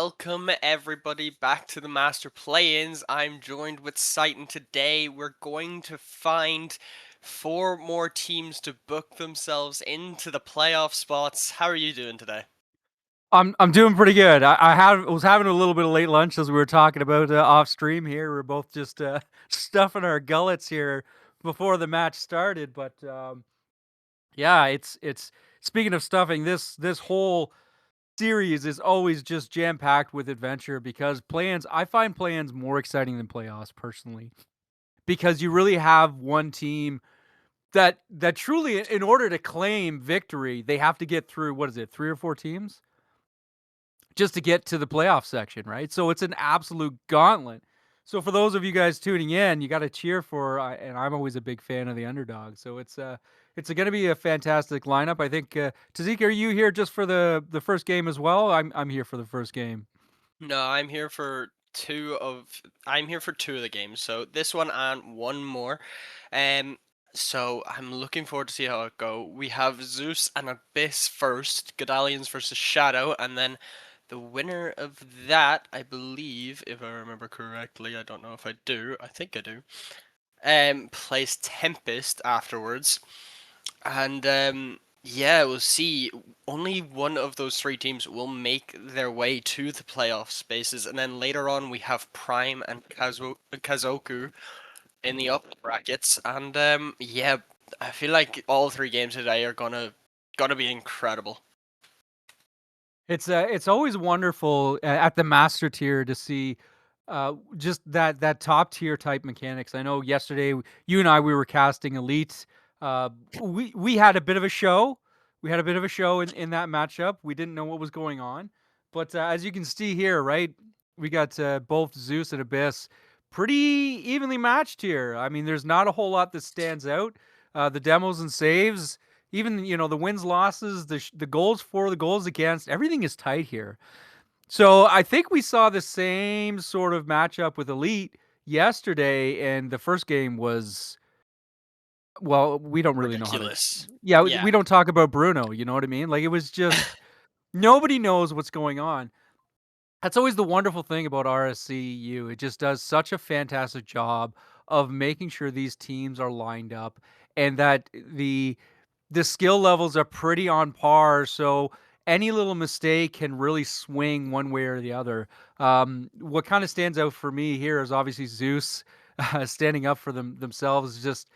welcome everybody back to the Master Play-ins. I'm joined with Sight, and today we're going to find 4 more teams to book themselves into the playoff spots. How are you doing today? I'm doing pretty good. I was having a little bit of late lunch as we were talking about off stream here. We are both just stuffing our gullets here before the match started. But yeah, it's speaking of stuffing, this whole series is always just jam packed with adventure because play-ins. I find play-ins more exciting than playoffs personally because you really have one team that truly, in order to claim victory, they have to get through, what is it, 3 or 4 teams just to get to the playoff section, right? So it's an absolute gauntlet. So for those of you guys tuning in, you got to cheer for, and I'm always a big fan of the underdog. So it's going to be a fantastic lineup. I think Tazik, are you here just for the first game as well? I'm here for the first game. No, I'm here for 2 of the games. So this one and one more. Um so I'm looking forward to see how it go. We have Zeus and Abyss first, Godalians versus Shadow, and then the winner of that, I believe, if I remember correctly, I don't know if I do, I think I do, plays Tempest afterwards. And yeah, we'll see. Only one of those 3 teams will make their way to the playoff spaces, and then later on we have Prime and Kazoku in the upper brackets. And yeah, I feel like all 3 games today are gonna be incredible. It's always wonderful at the master tier to see just that top tier type mechanics. I know yesterday you and I we were casting Elite. We had a bit of a show. We had a bit of a show in that matchup. We didn't know what was going on, but as you can see here, right, we got both Zeus and Abyss pretty evenly matched here. I mean, there's not a whole lot that stands out. The demos and saves, even the wins losses, the goals for, the goals against, everything is tight here. So I think we saw the same sort of matchup with Elite yesterday, and the first game was, well, we don't really know how to. Ridiculous. Yeah, Yeah. we don't talk about Bruno. You know what I mean? Like, it was just nobody knows what's going on. That's always the wonderful thing about rsc-eu. It just does such a fantastic job of making sure these teams are lined up and that the skill levels are pretty on par. So any little mistake can really swing one way or the other. What kind of stands out for me here is obviously Zeus standing up for themselves. Just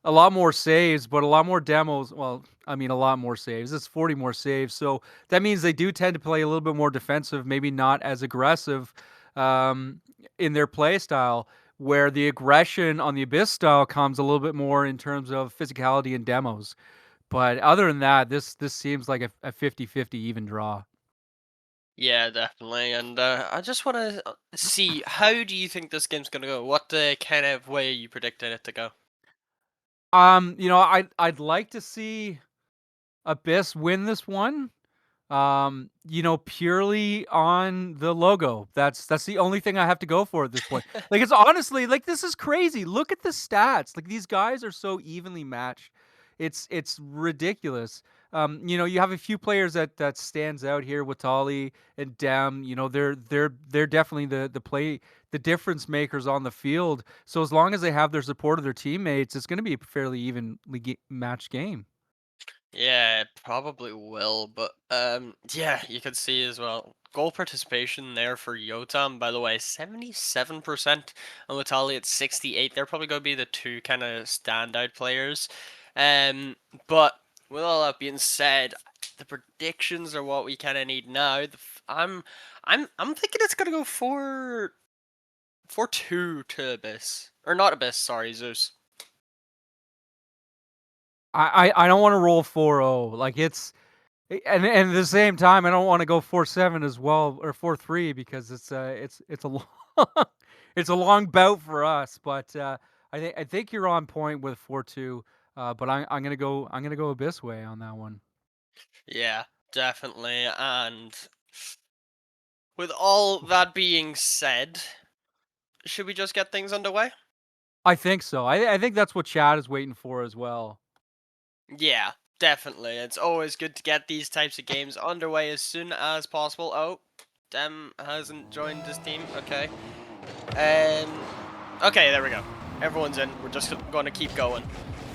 a lot more saves, but a lot more demos. Well, I mean, a lot more saves. It's 40 more saves. So that means they do tend to play a little bit more defensive, maybe not as aggressive um, in their play style, where the aggression on the Abyss style comes a little bit more in terms of physicality and demos. But other than that, this seems like a 50-50 even draw. Yeah, definitely. And I just want to see, how do you think this game's gonna go? What kind of way you predicting it to go? I'd like to see Abyss win this one. Purely on the logo. That's the only thing I have to go for at this point. Like, it's honestly, like, this is crazy. Look at the stats. Like, these guys are so evenly matched. It's ridiculous. You have a few players that stands out here, Watali and Dem. They're definitely the difference makers on the field. So as long as they have their support of their teammates, it's going to be a fairly evenly matched game. Yeah, it probably will, but yeah, you can see as well. Goal participation there for Yotam, by the way, 77%, and Vitali at 68. They're probably going to be the 2 kind of standout players. But with all that being said, the predictions are what we kind of need now. I'm thinking it's gonna go 4-2 to Abyss, or not Abyss. Sorry, Zeus. I don't want to roll 4-0. Like, and at the same time, I don't want to go 4-7 as well, or 4-3, because it's a long it's a long bout for us. But I think you're on point with 4-2. But I'm gonna go Abyss way on that one. Yeah, definitely. And with all that being said, should we just get things underway? I think so. I think that's what Chad is waiting for as well. Yeah, definitely. It's always good to get these types of games underway as soon as possible. Oh, Dem hasn't joined this team. Okay. Um, okay, there we go. Everyone's in. We're just going to keep going.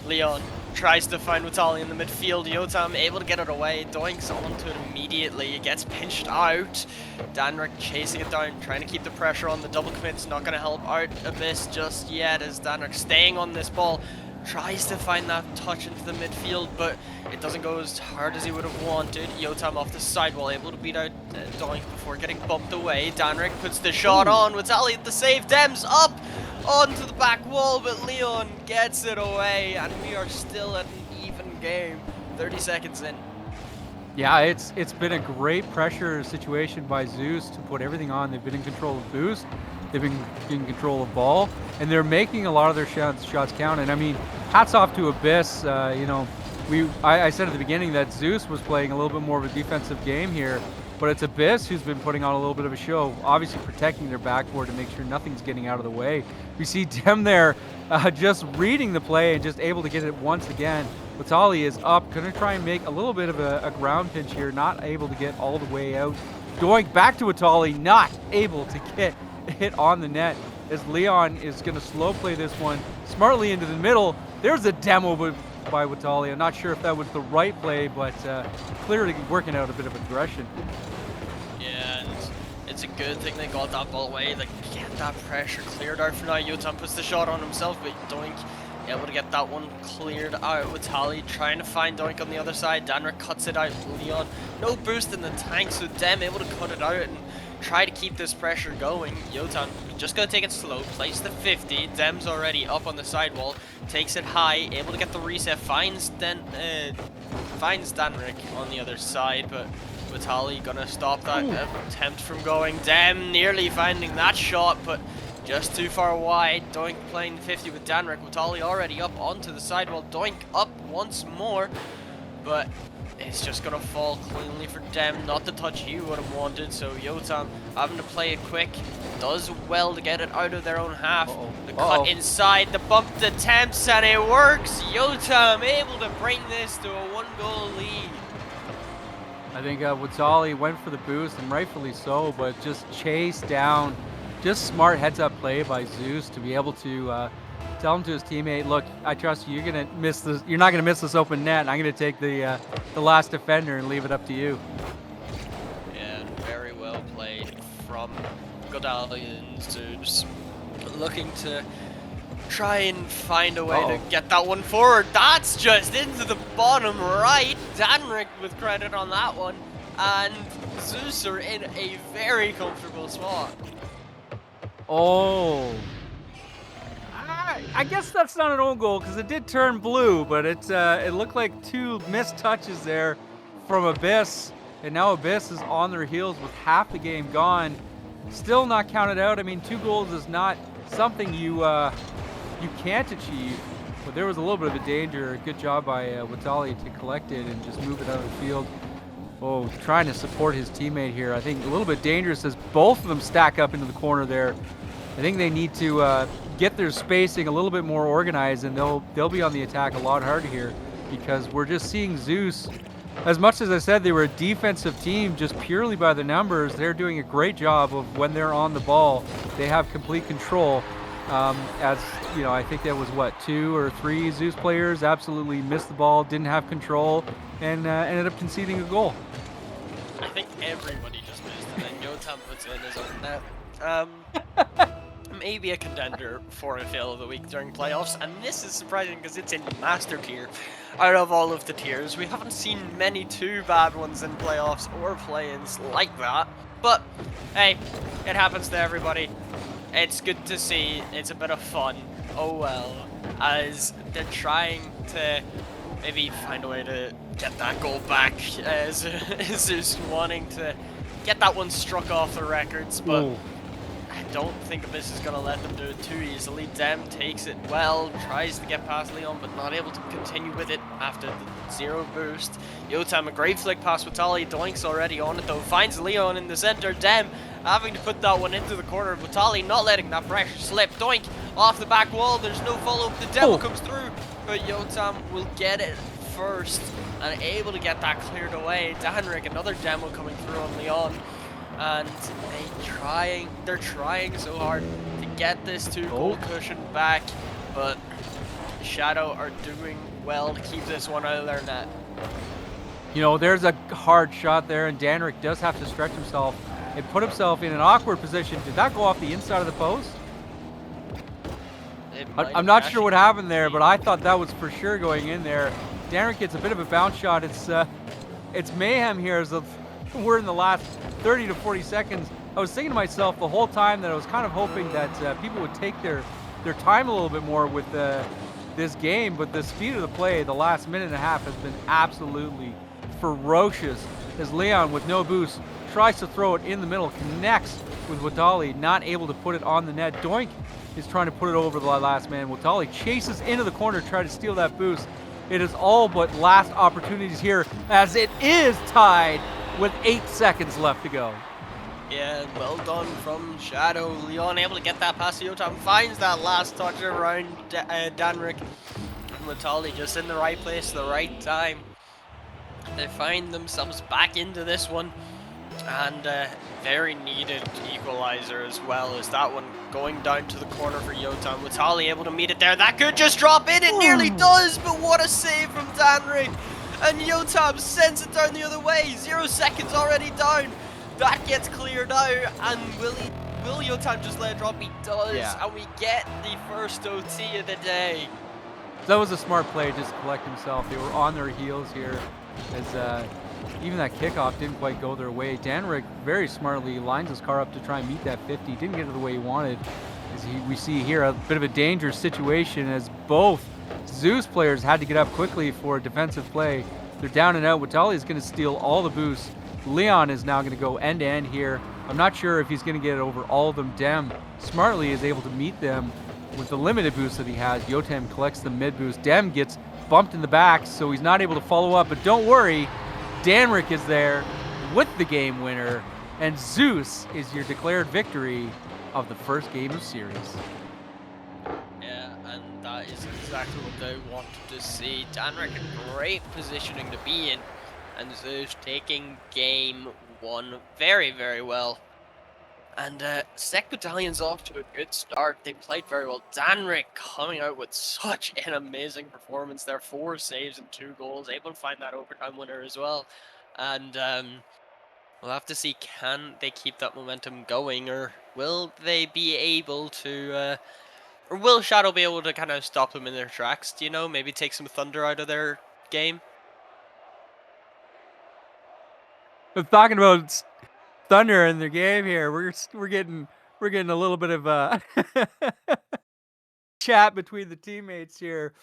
Leon tries to find Watali in the midfield. Yotam able to get it away. Doinks onto it immediately. It gets pinched out. Danrik chasing it down, trying to keep the pressure on. The double commit's not going to help out Abyss just yet, as Danrik staying on this ball. Tries to find that touch into the midfield, but it doesn't go as hard as he would have wanted. Yotam off the sidewall, able to beat out Doink before getting bumped away. Danrik puts the shot on. Watali at the save. Dems up onto the back wall, but Leon gets it away, and we are still at an even game. 30 seconds in. Yeah, it's been a great pressure situation by Zeus to put everything on. They've been in control of boost, they've been in control of ball, and they're making a lot of their shots count. And I mean, hats off to Abyss. You know, I said at the beginning that Zeus was playing a little bit more of a defensive game here, but it's Abyss who's been putting on a little bit of a show, obviously protecting their backboard to make sure nothing's getting out of the way. We see Dem there just reading the play and just able to get it once again. Watali is up, gonna try and make a little bit of a ground pinch here, not able to get all the way out. Going back to Watali, not able to get hit on the net, as Leon is gonna slow play this one smartly into the middle. There's a demo by Watali. I'm not sure if that was the right play, but clearly working out a bit of aggression. Yeah, and it's a good thing they got that ball away. Like, get that pressure cleared out for now. Yotam puts the shot on himself, but Doink able to get that one cleared out. Watali trying to find Doink on the other side. Danrik cuts it out. Leon, no boost in the tank, so Dem able to cut it out and try to keep this pressure going. Yotam just gonna take it slow, place the 50. Dem's already up on the sidewall, takes it high, able to get the reset, finds Danrik on the other side, but Watali gonna stop that attempt from going. Dem nearly finding that shot, but just too far wide. Doink playing the 50 with Danrik. Watali already up onto the sidewall. Doink up once more, but it's just gonna fall cleanly for Dem. Not the touch he would have wanted, so Yotam having to play it quick. Does well to get it out of their own half. The cut inside, the bumped attempts, and it works. Yotam able to bring this to a 1-goal lead. I think Watali went for the boost, and rightfully so, but just chased down. Just smart heads-up play by Zeus to be able to tell him to his teammate, "Look, I trust you. You're gonna miss this. You're not gonna miss this open net. And I'm gonna take the last defender and leave it up to you." Yeah, very well played from Godalian Zeus, looking to try and find a way to get that one forward. That's just into the bottom right. Danrik with credit on that one, and Zeus are in a very comfortable spot. Oh, I guess that's not an own goal because it did turn blue, but it looked like two missed touches there from Abyss, and now Abyss is on their heels with half the game gone. Still not counted out. I mean, 2 goals is not something you can't achieve, but there was a little bit of a danger. Good job by Watali to collect it and just move it out of the field. Oh, trying to support his teammate here. I think a little bit dangerous as both of them stack up into the corner there. I think they need to get their spacing a little bit more organized, and they'll be on the attack a lot harder here, because we're just seeing Zeus. As much as I said they were a defensive team just purely by the numbers, they're doing a great job of when they're on the ball. They have complete control. As you know, I think that was what, 2 or 3 Zeus players absolutely missed the ball, didn't have control, and ended up conceding a goal. I think everybody just missed it, and Yotam puts in his own net. Maybe a contender for a fail of the week during playoffs, and this is surprising because it's in Master Tier. Out of all of the tiers, we haven't seen many too bad ones in playoffs or play-ins like that. But hey, it happens to everybody. It's good to see. It's a bit of fun. Oh well, as they're trying to maybe find a way to get that goal back, as Zeus wanting to get that one struck off the records, but I don't think Abyss is going to let them do it too easily. Dem takes it well, tries to get past Leon, but not able to continue with it after the 0 boost. Yotam, a great flick past Watali. Doink's already on it though, finds Leon in the center. Dem having to put that one into the corner. Watali not letting that pressure slip. Doink off the back wall, there's no follow-up. The demo comes through, but Yotam will get it first and able to get that cleared away. Danrik, another demo coming through on Leon. and they're trying so hard to get this 2-goal Oh, cushion back, but Shadow are doing well to keep this one out of their net. you know, there's a hard shot there, and Danrick does have to stretch himself and put himself in an awkward position. Did that go off the inside of the post? It might I'm have not sure what actually. happened there, but I thought that was for sure going in there. Danrick gets a bit of a bounce shot. It's mayhem here as we're in the last 30 to 40 seconds. I was thinking to myself the whole time that I was kind of hoping that people would take their time a little bit more with this game, but the speed of the play, the last minute and a half, has been absolutely ferocious as Leon, with no boost, tries to throw it in the middle, connects with Wadali, not able to put it on the net. Doink is trying to put it over the last man. Wadali chases into the corner, trying to steal that boost. It is all but last opportunities here, as it is tied with 8 seconds left to go. Yeah, well done from Shadow. Leon able to get that past Yotam, finds that last touch around Danrick. And Matali just in the right place, the right time. They find themselves back into this one, and very needed equalizer as well, as that one going down to the corner for Yotam. Matali able to meet it there. That could just drop in. It nearly does, but what a save from Danrick. And Yotam sends it down the other way. 0 seconds already down. That gets cleared out, and will Yotam just let it drop? He does, Yeah. and we get the first OT of the day. That was a smart play, just to collect himself. They were on their heels here, as even that kickoff didn't quite go their way. Danrick very smartly lines his car up to try and meet that 50. Didn't get it the way he wanted. We see here a bit of a dangerous situation as both Zeus players had to get up quickly for a defensive play. They're down and out. Watali is going to steal all the boosts. Leon is now going to go end-to-end here. I'm not sure if he's going to get it over all of them. Dem smartly is able to meet them with the limited boost that he has. Yotam collects the mid boost. Dem gets bumped in the back, so he's not able to follow up. But don't worry, Danrick is there with the game winner, and Zeus is your declared victory of the first game of series. Yeah, and that is exactly what they wanted to see. Danrick in great positioning to be in, and Zeus taking game 1 very, very well. And Sec Battalion's off to a good start. They played very well. Danrick coming out with such an amazing performance there. 4 saves and 2 goals. Able to find that overtime winner as well. And we'll have to see, can they keep that momentum going, or will they be able to... or will Shadow be able to kind of stop them in their tracks? Do you know? Maybe take some thunder out of their game? I'm talking about Thunder in the game here. We're getting a little bit of chat between the teammates here,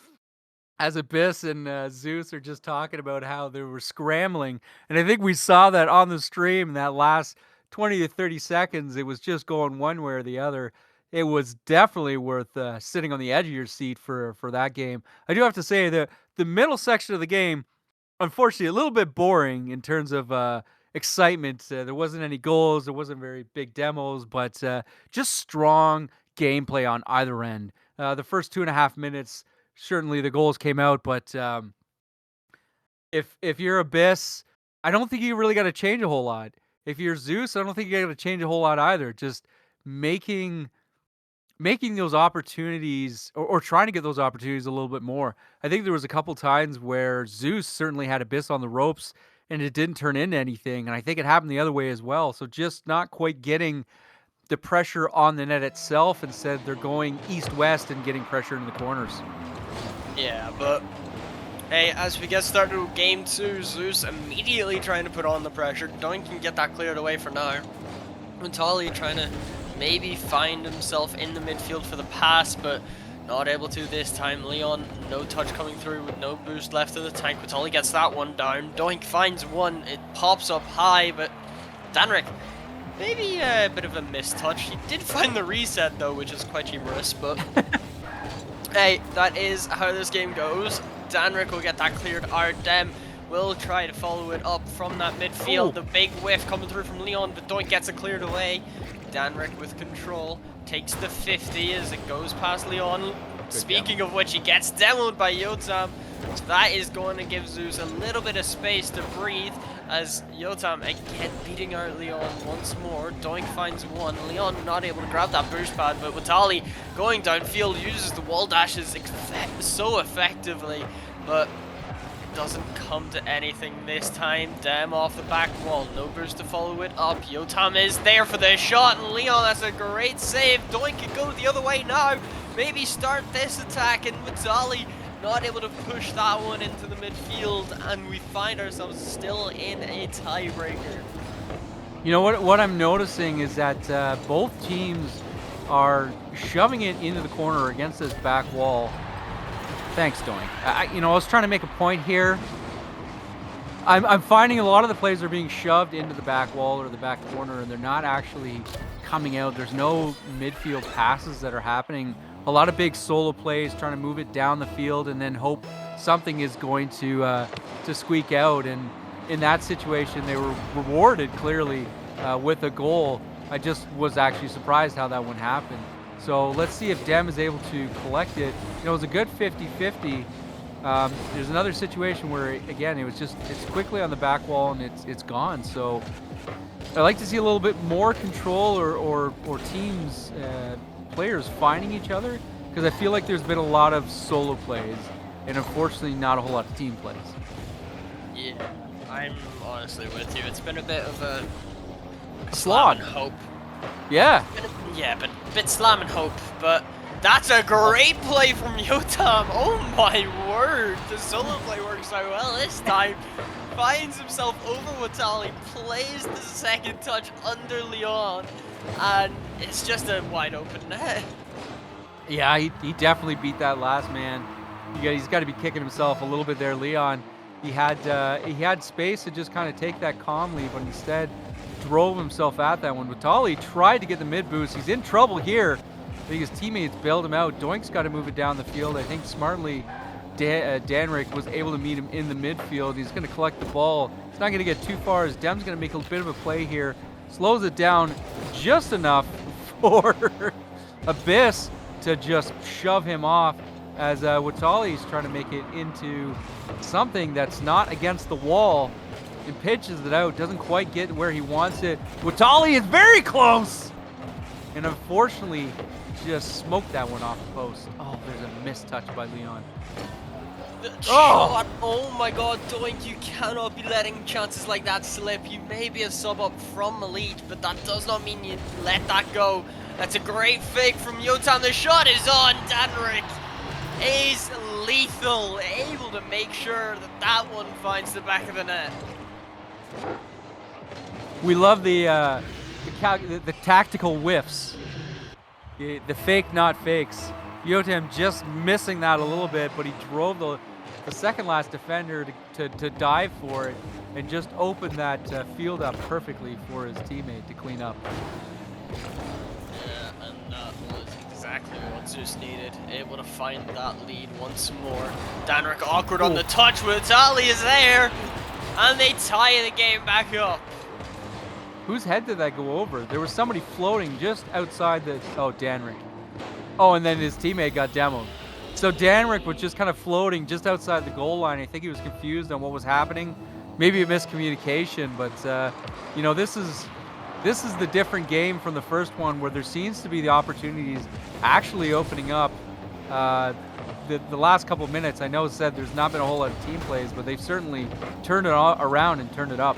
as Abyss and Zeus are just talking about how they were scrambling, and I think we saw that on the stream in that last 20 to 30 seconds. It was just going one way or the other. It was definitely worth sitting on the edge of your seat for that game. I do have to say that the middle section of the game, unfortunately, a little bit boring in terms of excitement. There wasn't any goals. There wasn't very big demos, but just strong gameplay on either end. The first 2.5 minutes, certainly the goals came out, but if you're Abyss, I don't think you really got to change a whole lot. If you're Zeus, I don't think you got to change a whole lot either. Just making those opportunities, or trying to get those opportunities a little bit more. I think there was a couple times where Zeus certainly had Abyss on the ropes and it didn't turn into anything, and I think it happened the other way as well. So just not quite getting the pressure on the net itself. Instead, they're going east-west and getting pressure in the corners. Yeah, but hey, as we get started with game 2, Zeus immediately trying to put on the pressure. Doink can get that cleared away for now. Mentali trying to maybe find himself in the midfield for the pass, but not able to this time. Leon, no touch coming through with no boost left in the tank. Mentali gets that one down. Doink finds one. It pops up high, but Danrick, maybe a bit of a missed touch. He did find the reset though, which is quite humorous, but hey, that is how this game goes. Danrick will get that cleared out. Dem will try to follow it up from that midfield. Ooh. The big whiff coming through from Leon, but Doink gets it cleared away. Danrick with control takes the 50 as it goes past Leon. Speaking of which, he gets demoed by Yotam. So that is going to give Zeus a little bit of space to breathe as Yotam again beating out Leon once more. Doink finds one. Leon not able to grab that boost pad, but Watali going downfield uses the wall dashes so effectively, but it doesn't come to anything this time. Dem off the back wall, no boost to follow it up. Yotam is there for the shot, and Leon, that's a great save. Doink can go the other way now. Maybe start this attack, and Watali not able to push that one into the midfield, and we find ourselves still in a tiebreaker. You know what I'm noticing is that both teams are shoving it into the corner against this back wall. Thanks, Doink. I was trying to make a point here. I'm finding a lot of the plays are being shoved into the back wall or the back corner, and they're not actually coming out. There's no midfield passes that are happening. A lot of big solo plays, trying to move it down the field and then hope something is going to squeak out. And in that situation, they were rewarded clearly with a goal. I just was actually surprised how that one happened. So let's see if Dem is able to collect it. It was a good 50-50. There's another situation where, again, it's quickly on the back wall and it's gone. So I like to see a little bit more control or teams, players finding each other, because I feel like there's been a lot of solo plays and unfortunately not a whole lot of team plays. Yeah, I'm honestly with you. It's been a bit of a slog. Slam and hope. Yeah. Yeah, but a bit slam and hope, but that's a great play from Yotam. Oh my word, the solo play works out well this time. Finds himself over Watali, plays the second touch under Leon, and it's just a wide open net. Yeah, he definitely beat that last man. He's got to be kicking himself a little bit there, Leon. He had space to just kind of take that calmly, but instead drove himself at that one. Watali tried to get the mid boost. He's in trouble here. I think his teammates bailed him out. Doink's got to move it down the field. I think smartly Danrik was able to meet him in the midfield. He's going to collect the ball. It's not going to get too far as Dem's going to make a bit of a play here. Slows it down just enough for Abyss to just shove him off as Watali's trying to make it into something that's not against the wall and pitches it out. Doesn't quite get where he wants it. Watali is very close and unfortunately just smoked that one off the post. Oh, there's a missed touch by Leon. Shot. Oh my god, Doink, you cannot be letting chances like that slip. You may be a sub up from Elite, but that does not mean you let that go. That's a great fake from Yotam. The shot is on. Danrik is lethal, able to make sure that that one finds the back of the net. We love the tactical whiffs. The fake, not fakes. Yotam just missing that a little bit, but he drove the second last defender to dive for it and just opened that field up perfectly for his teammate to clean up. Yeah, and that was exactly what Zeus needed. Able to find that lead once more. Danrik awkward on the touch, with Ali is there, and they tie the game back up. Whose head did that go over? There was somebody floating just outside the... Oh, Danrik. Oh, and then his teammate got demoed. So Danrik was just kind of floating just outside the goal line. I think he was confused on what was happening. Maybe a miscommunication, but this is the different game from the first one, where there seems to be the opportunities actually opening up. The last couple of minutes, I know it said there's not been a whole lot of team plays, but they've certainly turned it around and turned it up.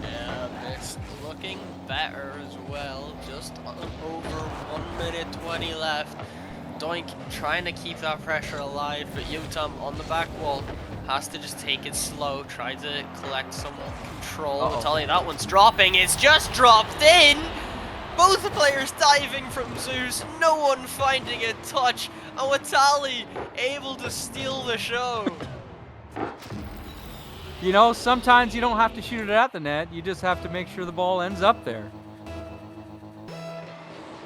Yeah, it's looking better as well. Just over 1 minute 20 left. Doink trying to keep that pressure alive, but Yotam on the back wall has to just take it slow, try to collect some control. I'll tell you, that one's dropping. It's just dropped in. Both the players diving from Zeus, no one finding a touch, and Watali able to steal the show. Sometimes you don't have to shoot it at the net. You just have to make sure the ball ends up there.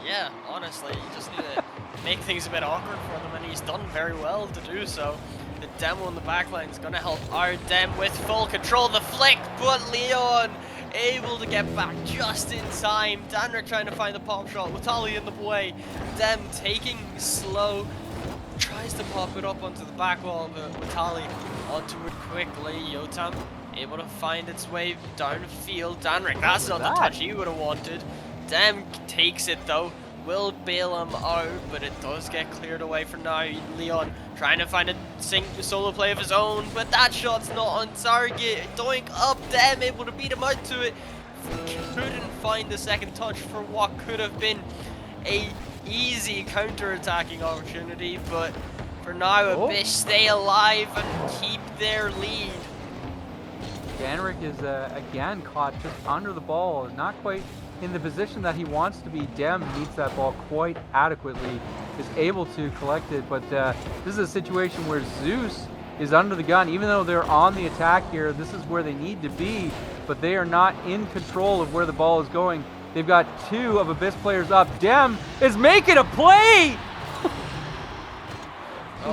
Yeah, honestly, you just need to make things a bit awkward for them, and he's done very well to do so. The demo in the backline is going to help our Dem with full control. The flick, but Leon able to get back just in time. Danrik trying to find the pop shot. Watali in the way. Dem taking slow. Tries tries to pop it up onto the back wall, but Vitali onto it quickly. Yotam able to find its way downfield. Danrik, that's not the touch he would have wanted. Dem takes it though. Will bail him out, but it does get cleared away for now. Leon trying to find a solo play of his own, but that shot's not on target. Doink up, Dem able to beat him out to it. Couldn't find the second touch for what could have been a easy counter-attacking opportunity, but for now, Abyss stay alive and keep their lead. Danrik is again caught just under the ball, not quite in the position that he wants to be. Dem meets that ball quite adequately, is able to collect it, but this is a situation where Zeus is under the gun. Even though they're on the attack here, this is where they need to be, but they are not in control of where the ball is going. They've got two of Abyss players up. Dem is making a play!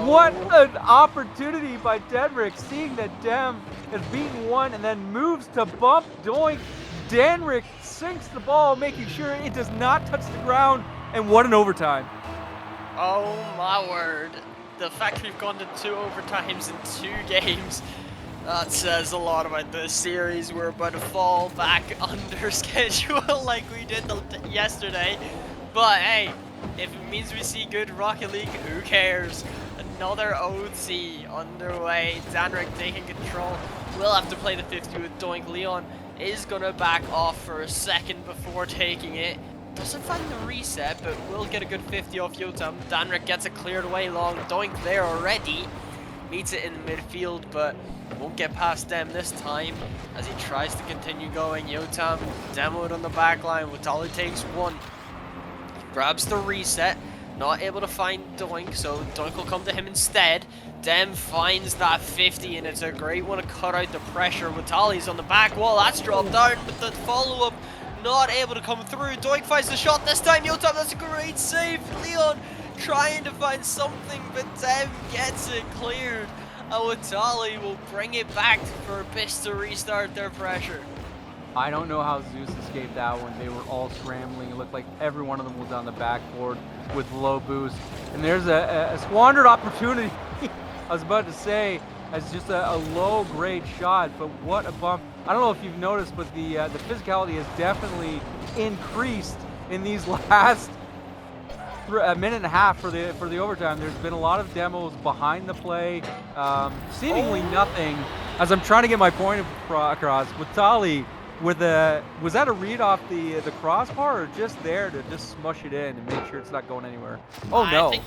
What an opportunity by Danrik, seeing that Dem has beaten one and then moves to bump Doink. Danrik sinks the ball, making sure it does not touch the ground, and what an overtime. Oh my word. The fact we've gone to 2 overtimes in 2 games, that says a lot about this series. We're about to fall back under schedule like we did yesterday. But hey, if it means we see good Rocket League, who cares? Another OT underway. Danrik taking control. We'll have to play the 50 with Doink. Leon is going to back off for a second before taking it. Doesn't find the reset, but will get a good 50 off Yotam. Danrik gets it cleared away long. Doink there already. Meets it in the midfield, but won't get past them this time as he tries to continue going. Yotam demoed on the back line. Vitali takes one. Grabs the reset. Not able to find Doink, so Doink will come to him instead. Dem finds that 50, and it's a great one to cut out the pressure. Vitali's on the back wall. That's dropped down, but the follow-up not able to come through. Doink finds the shot this time. Yotam, that's a great save. Leon trying to find something, but Dem gets it cleared. And Vitali will bring it back for Abyss to restart their pressure. I don't know how Zeus escaped that one. They were all scrambling. It looked like every one of them was on the backboard with low boost. And there's a squandered opportunity, I was about to say, as just a low grade shot, but what a bump. I don't know if you've noticed, but the physicality has definitely increased in these last a minute and a half for the overtime. There's been a lot of demos behind the play, seemingly nothing. As I'm trying to get my point across, Vitali with was that a read off the crossbar, or just there to just smush it in and make sure it's not going anywhere? Oh no, I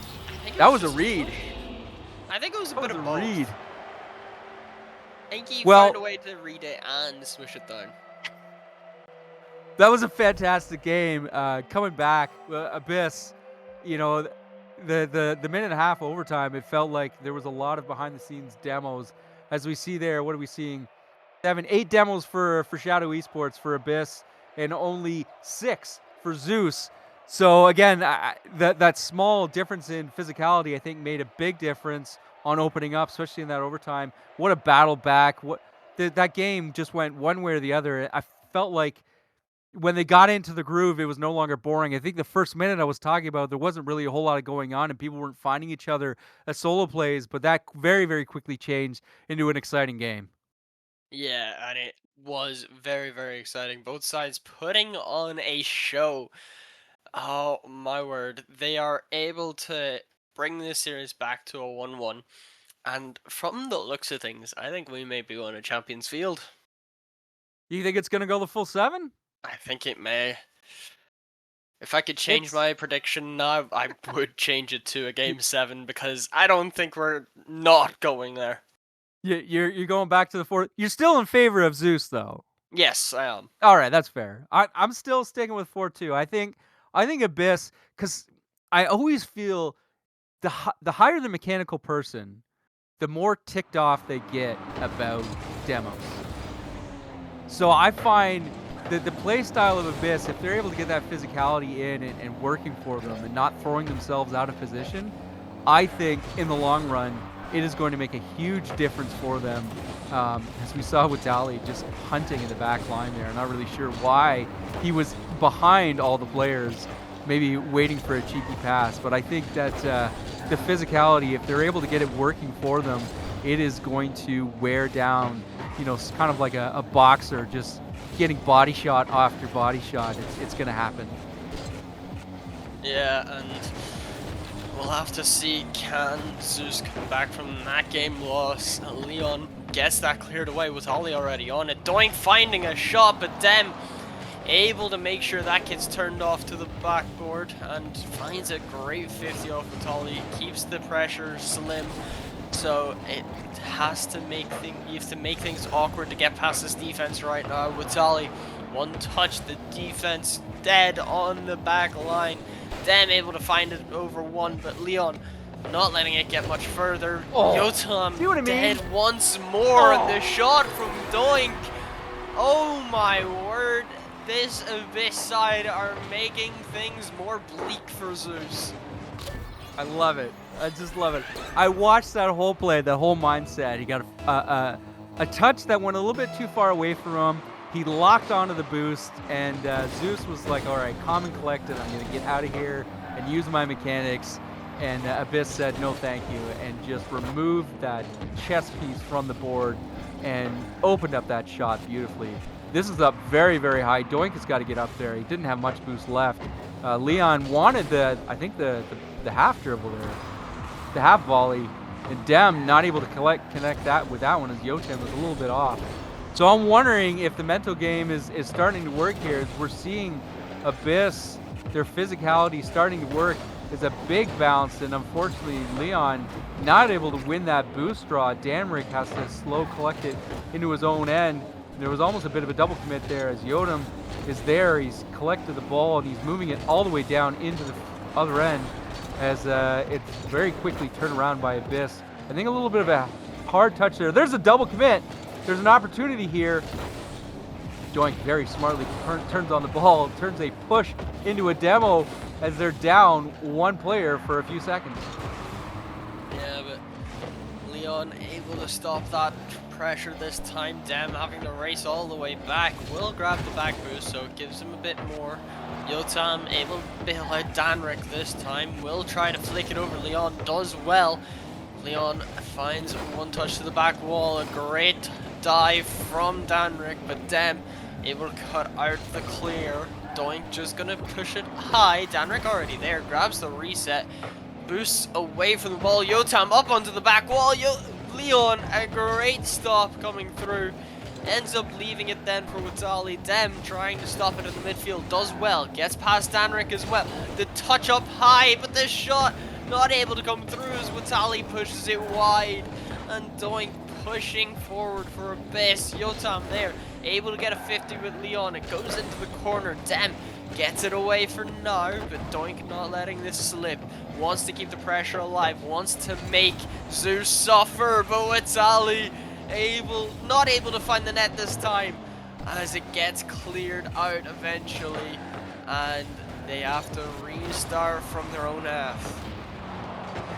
think that was a read. I think it was a bit of both. Read. I think he found a way to read it and smush it down. That was a fantastic game. Coming back, Abyss, you know, the minute and a half overtime, it felt like there was a lot of behind the scenes demos. As we see there, what are we seeing? 8 demos for Shadow Esports for Abyss, and only 6 for Zeus. So again, that small difference in physicality, I think, made a big difference on opening up, especially in that overtime. What a battle back! That game just went one way or the other. I felt like when they got into the groove, it was no longer boring. I think the first minute I was talking about, there wasn't really a whole lot of going on, and people weren't finding each other as solo plays. But that very, very quickly changed into an exciting game. Yeah, and it was very, very exciting. Both sides putting on a show. Oh my word. They are able to bring this series back to a 1-1. And from the looks of things, I think we may be on a Champions Field. You think it's going to go the full 7? I think it may. If I could change my prediction now, I would change it to a Game 7, because I don't think we're not going there. You're going back to the 4. You're still in favor of Zeus, though. Yes, I am. All right, that's fair. I'm still sticking with 4-2. I think Abyss, because I always feel the higher the mechanical person, the more ticked off they get about demos. So I find that the play style of Abyss, if they're able to get that physicality in and working for them and not throwing themselves out of position, I think in the long run, it is going to make a huge difference for them. As we saw with Dali just hunting in the back line there. Not really sure why he was behind all the players, maybe waiting for a cheeky pass. But I think that the physicality, if they're able to get it working for them, it is going to wear down, kind of like a boxer, just getting body shot after body shot. It's going to happen. Yeah, and we'll have to see, can Zeus come back from that game loss? Leon gets that cleared away with Ollie already on it. Doink finding a shot, but Dem able to make sure that gets turned off to the backboard and finds a great 50 off Vitali, keeps the pressure slim. So it has to make you have to make things awkward to get past this defense right now. Vitali, one touch, the defense dead on the back line. Them able to find it over one, but Leon not letting it get much further. Oh, Yotam see what I mean? dead once more, and the shot from Doink. Oh my word, this Abyss side are making things more bleak for Zeus. I love it. I just love it. I watched that whole play, that whole mindset. He got a touch that went a little bit too far away from him. He locked onto the boost, and Zeus was like, all right, calm and collected. I'm going to get out of here and use my mechanics. And Abyss said, no, thank you, and just removed that chess piece from the board and opened up that shot beautifully. This is up very, very high. Doink has got to get up there. He didn't have much boost left. Leon wanted the half dribble there, the half volley, and Dem not able to connect that with that one, as Yotam was a little bit off. So I'm wondering if the mental game is starting to work here. As we're seeing Abyss, their physicality starting to work. Is a big bounce, and unfortunately Leon not able to win that boost draw. Danrick has to slow collect it into his own end. There was almost a bit of a double commit there as Yotam is there. He's collected the ball and he's moving it all the way down into the other end as it's very quickly turned around by Abyss. I think a little bit of a hard touch there. There's a double commit. There's an opportunity here. Doink very smartly turns on the ball, turns a push into a demo as they're down one player for a few seconds. Yeah, but Leon able to stop that pressure this time. Dem having to race all the way back. Will grab the back boost, so it gives him a bit more. Yotam able to bail out Danrick this time. Will try to flick it over. Leon does well. Leon finds one touch to the back wall. A great dive from Danrick, but Dem able to cut out the clear. Doink just gonna push it high. Danrick already there, grabs the reset, boosts away from the ball. Yotam up onto the back wall. Leon, a great stop coming through. Ends up leaving it then for Watali. Dem trying to stop it in the midfield, does well, gets past Danrick as well. The touch up high, but the shot not able to come through as Watali pushes it wide. And Doink pushing forward for Abyss. Yotam there, able to get a 50 with Leon. It goes into the corner. Dem gets it away for now, but Doink not letting this slip. Wants to keep the pressure alive, wants to make Zeus suffer, but Watali not able to find the net this time as it gets cleared out eventually, and they have to restart from their own half.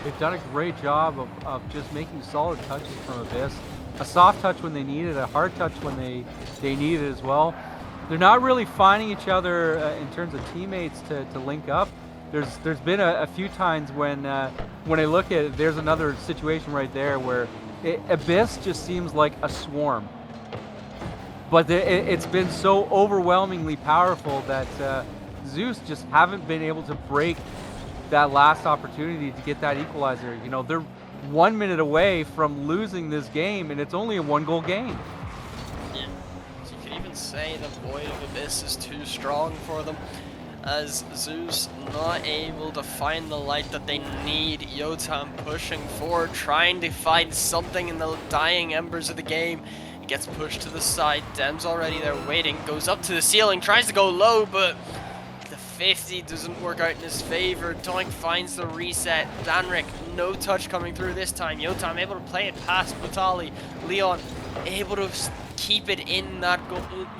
They've done a great job of just making solid touches from Abyss. A soft touch when they need it, a hard touch when they need it as well. They're not really finding each other in terms of teammates to link up. There's been a few times when I look at it, there's another situation right there where Abyss just seems like a swarm. But it's been so overwhelmingly powerful that Zeus just haven't been able to break that last opportunity to get that equalizer. You know, they're 1 minute away from losing this game, and it's only a 1-goal game. Yeah, so you could even say the Void of Abyss is too strong for them, as Zeus not able to find the light that they need. Yotam pushing forward, trying to find something in the dying embers of the game. He gets pushed to the side. Dem's already there waiting, goes up to the ceiling, tries to go low, but the 50 doesn't work out in his favor. Doink finds the reset. Danrick, no touch coming through this time. Yotam able to play it past Batali. Leon able to keep it in that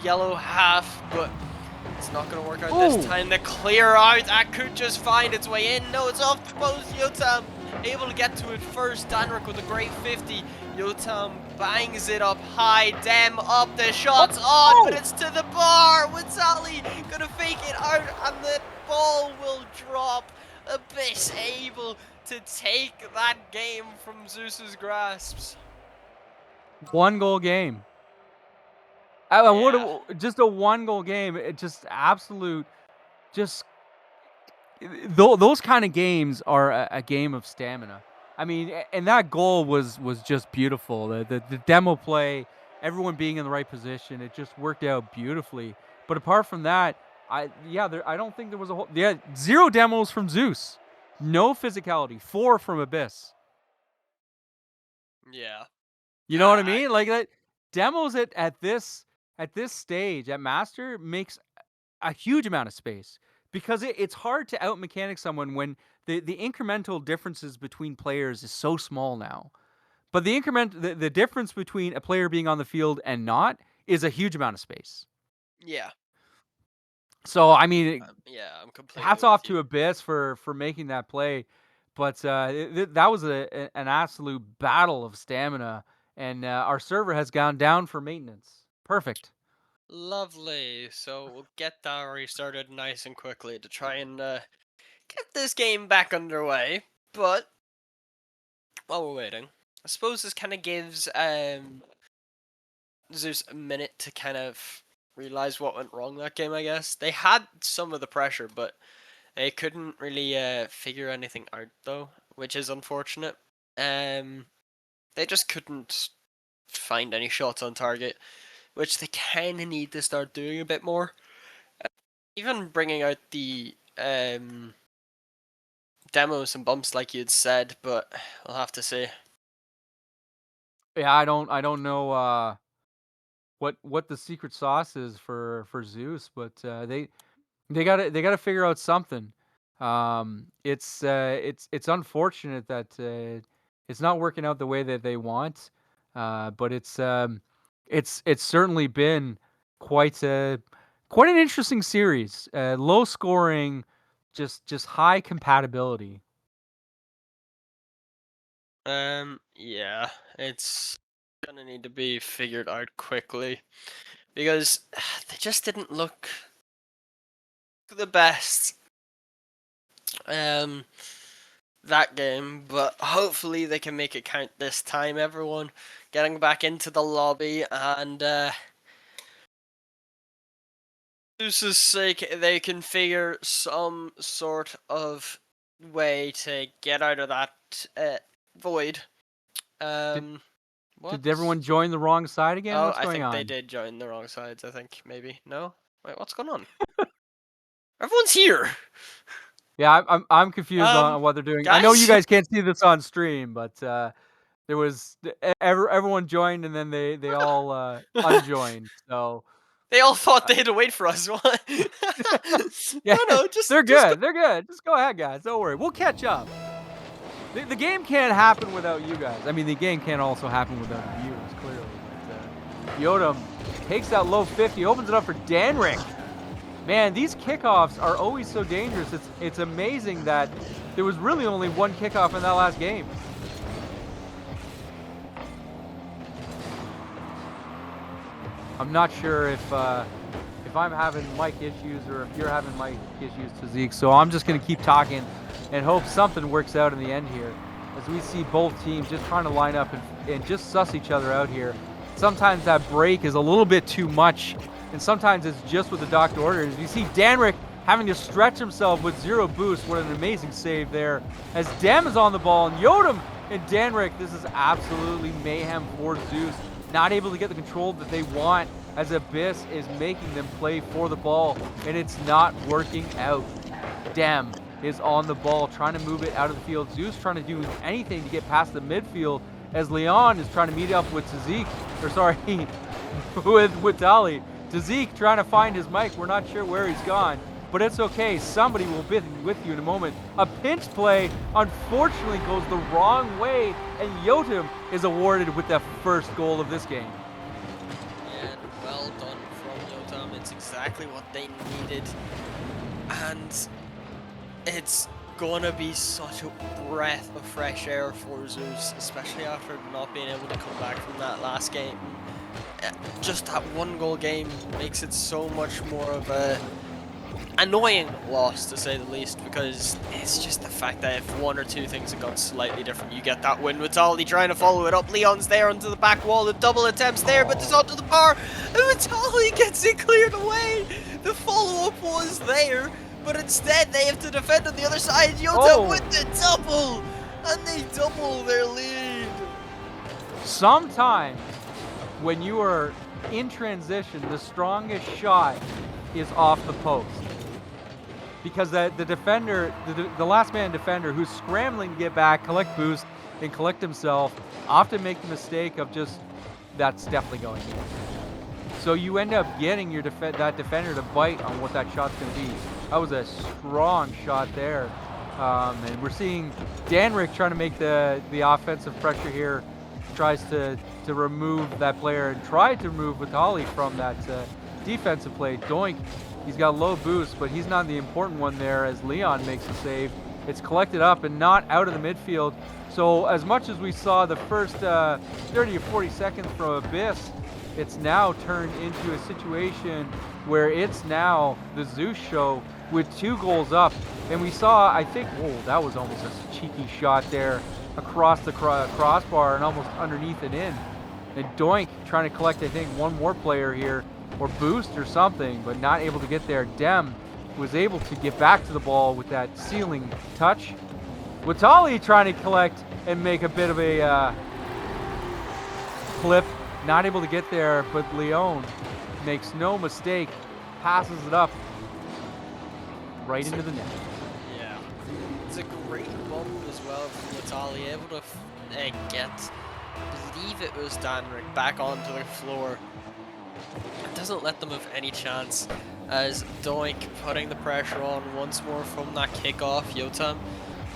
yellow half, but it's not going to work out this time. The clear out, that could just find its way in. No, it's off the post. Yotam able to get to it first. Danrick with a great 50. Yotam bangs it up high. Dem up, the shot's on, but it's to the bar. Watali gonna fake it out, and the ball will drop. Abyss able to take that game from Zeus's grasps. 1 goal game. Yeah. Just a 1 goal game. It just absolute, just those kind of games are a game of stamina. I mean, and that goal was just beautiful. The demo play, everyone being in the right position, it just worked out beautifully. But apart from that, I don't think there was a whole, 0 demos from Zeus, no physicality, 4 from Abyss. Yeah. You know what I I mean? Like that demos at this stage at Master makes a huge amount of space because it's hard to out mechanic someone when the incremental differences between players is so small now. But the difference between a player being on the field and not is a huge amount of space. yeah. So I mean, Yeah, I'm completely hats with off you. to Abyss for making that play. But that was an absolute battle of stamina, and our server has gone down for maintenance. Perfect. Lovely. So we'll get that restarted nice and quickly to try and get this game back underway. But while we're waiting, I suppose this kind of gives Zeus a minute to kind of realize what went wrong that game. I guess they had some of the pressure, but they couldn't really figure anything out though, which is unfortunate. Um, they just couldn't find any shots on target, which they kind of need to start doing a bit more. Even bringing out the demos and bumps like you'd said, but we'll have to see. Yeah, I don't know what the secret sauce is for Zeus, but they gotta figure out something. It's unfortunate that it's not working out the way that they want, but it's certainly been quite a quite an interesting series. Low scoring, just high compatibility. Yeah, it's gonna need to be figured out quickly because they just didn't look the best. Um, that game, but hopefully they can make it count this time. Everyone getting back into the lobby and Zeus's sake, they can figure some sort of way to get out of that void. Did Um, did what's everyone join the wrong side again? Oh, What's I going think they on? did join the wrong sides. I think maybe no. Wait, what's going on? Everyone's here. Yeah, I'm confused Um, on what they're doing. I know you guys, guys can't see this on stream, but there was everyone joined and then they all unjoined. So they all thought uh, they had to wait for us. What? yeah, No, no, they're just go. good. They're good. Just go ahead, guys. Don't worry. We'll catch up. The game can't happen without you guys. I mean, the game can't also happen without the viewers, clearly. But Yodam takes that low 50, opens it up for Danrick. Man, these kickoffs are always so dangerous. It's amazing that there was really only one kickoff in that last game. I'm not sure if I'm having mic issues or if you're having mic issues, Tazik. So I'm just gonna keep talking and hope something works out in the end here. As we see both teams just trying to line up and just suss each other out here. Sometimes that break is a little bit too much, and sometimes it's just what the doctor orders. You see Danrick having to stretch himself with 0 boost. What an amazing save there. As Dem is on the ball, and Yodam and Danrick, this is absolutely mayhem for Zeus. Not able to get the control that they want as Abyss is making them play for the ball, and it's not working out. Dem is on the ball, trying to move it out of the field. Zeus trying to do anything to get past the midfield as Leon is trying to meet up with Tazik, or sorry, with Dali. Tazik trying to find his mic. We're not sure where he's gone, but it's okay. Somebody will be with you in a moment. A pinch play, unfortunately, goes the wrong way, and Yotam is awarded with the first goal of this game. And well done from Yotam. It's exactly what they needed, and it's gonna be such a breath of fresh air for Zeus, especially after not being able to come back from that last game. Just that 1 goal game makes it so much more of a annoying loss to say the least, because it's just the fact that if one or two things had gone slightly different, you get that win. Vitali trying to follow it up. Leon's there onto the back wall. The double attempts there, but it's onto the bar. And Vitali gets it cleared away. The follow-up was there, but instead they have to defend on the other side. Yota with the double, and they double their lead. Sometimes when you are in transition, the strongest shot is off the post. Because the defender, the last man defender who's scrambling to get back, collect boost, and collect himself, often make the mistake of just, that's definitely going in. So you end up getting your that defender to bite on what that shot's going to be. That was a strong shot there. And we're seeing Danrick trying to make the offensive pressure here, tries to remove that player and try to remove Vitali from that defensive play. Doink, he's got low boost, but he's not the important one there as Leon makes the save. It's collected up and not out of the midfield. So as much as we saw the first 30 or 40 seconds from Abyss, it's now turned into a situation where it's now the Zeus show with 2 goals up. And we saw, I think, whoa, that was almost a cheeky shot there across the crossbar and almost underneath it in. And Doink trying to collect, I think, one more player here, or boost or something, but not able to get there. Dem was able to get back to the ball with that ceiling touch. Vitali trying to collect and make a bit of a flip, not able to get there, but Leon makes no mistake, passes it up right into the net. Yeah, it's a great bump as well from Vitali, able to get, I believe it was Danrick, back onto the floor. It doesn't let them have any chance, as Doink putting the pressure on once more from that kickoff. Yotam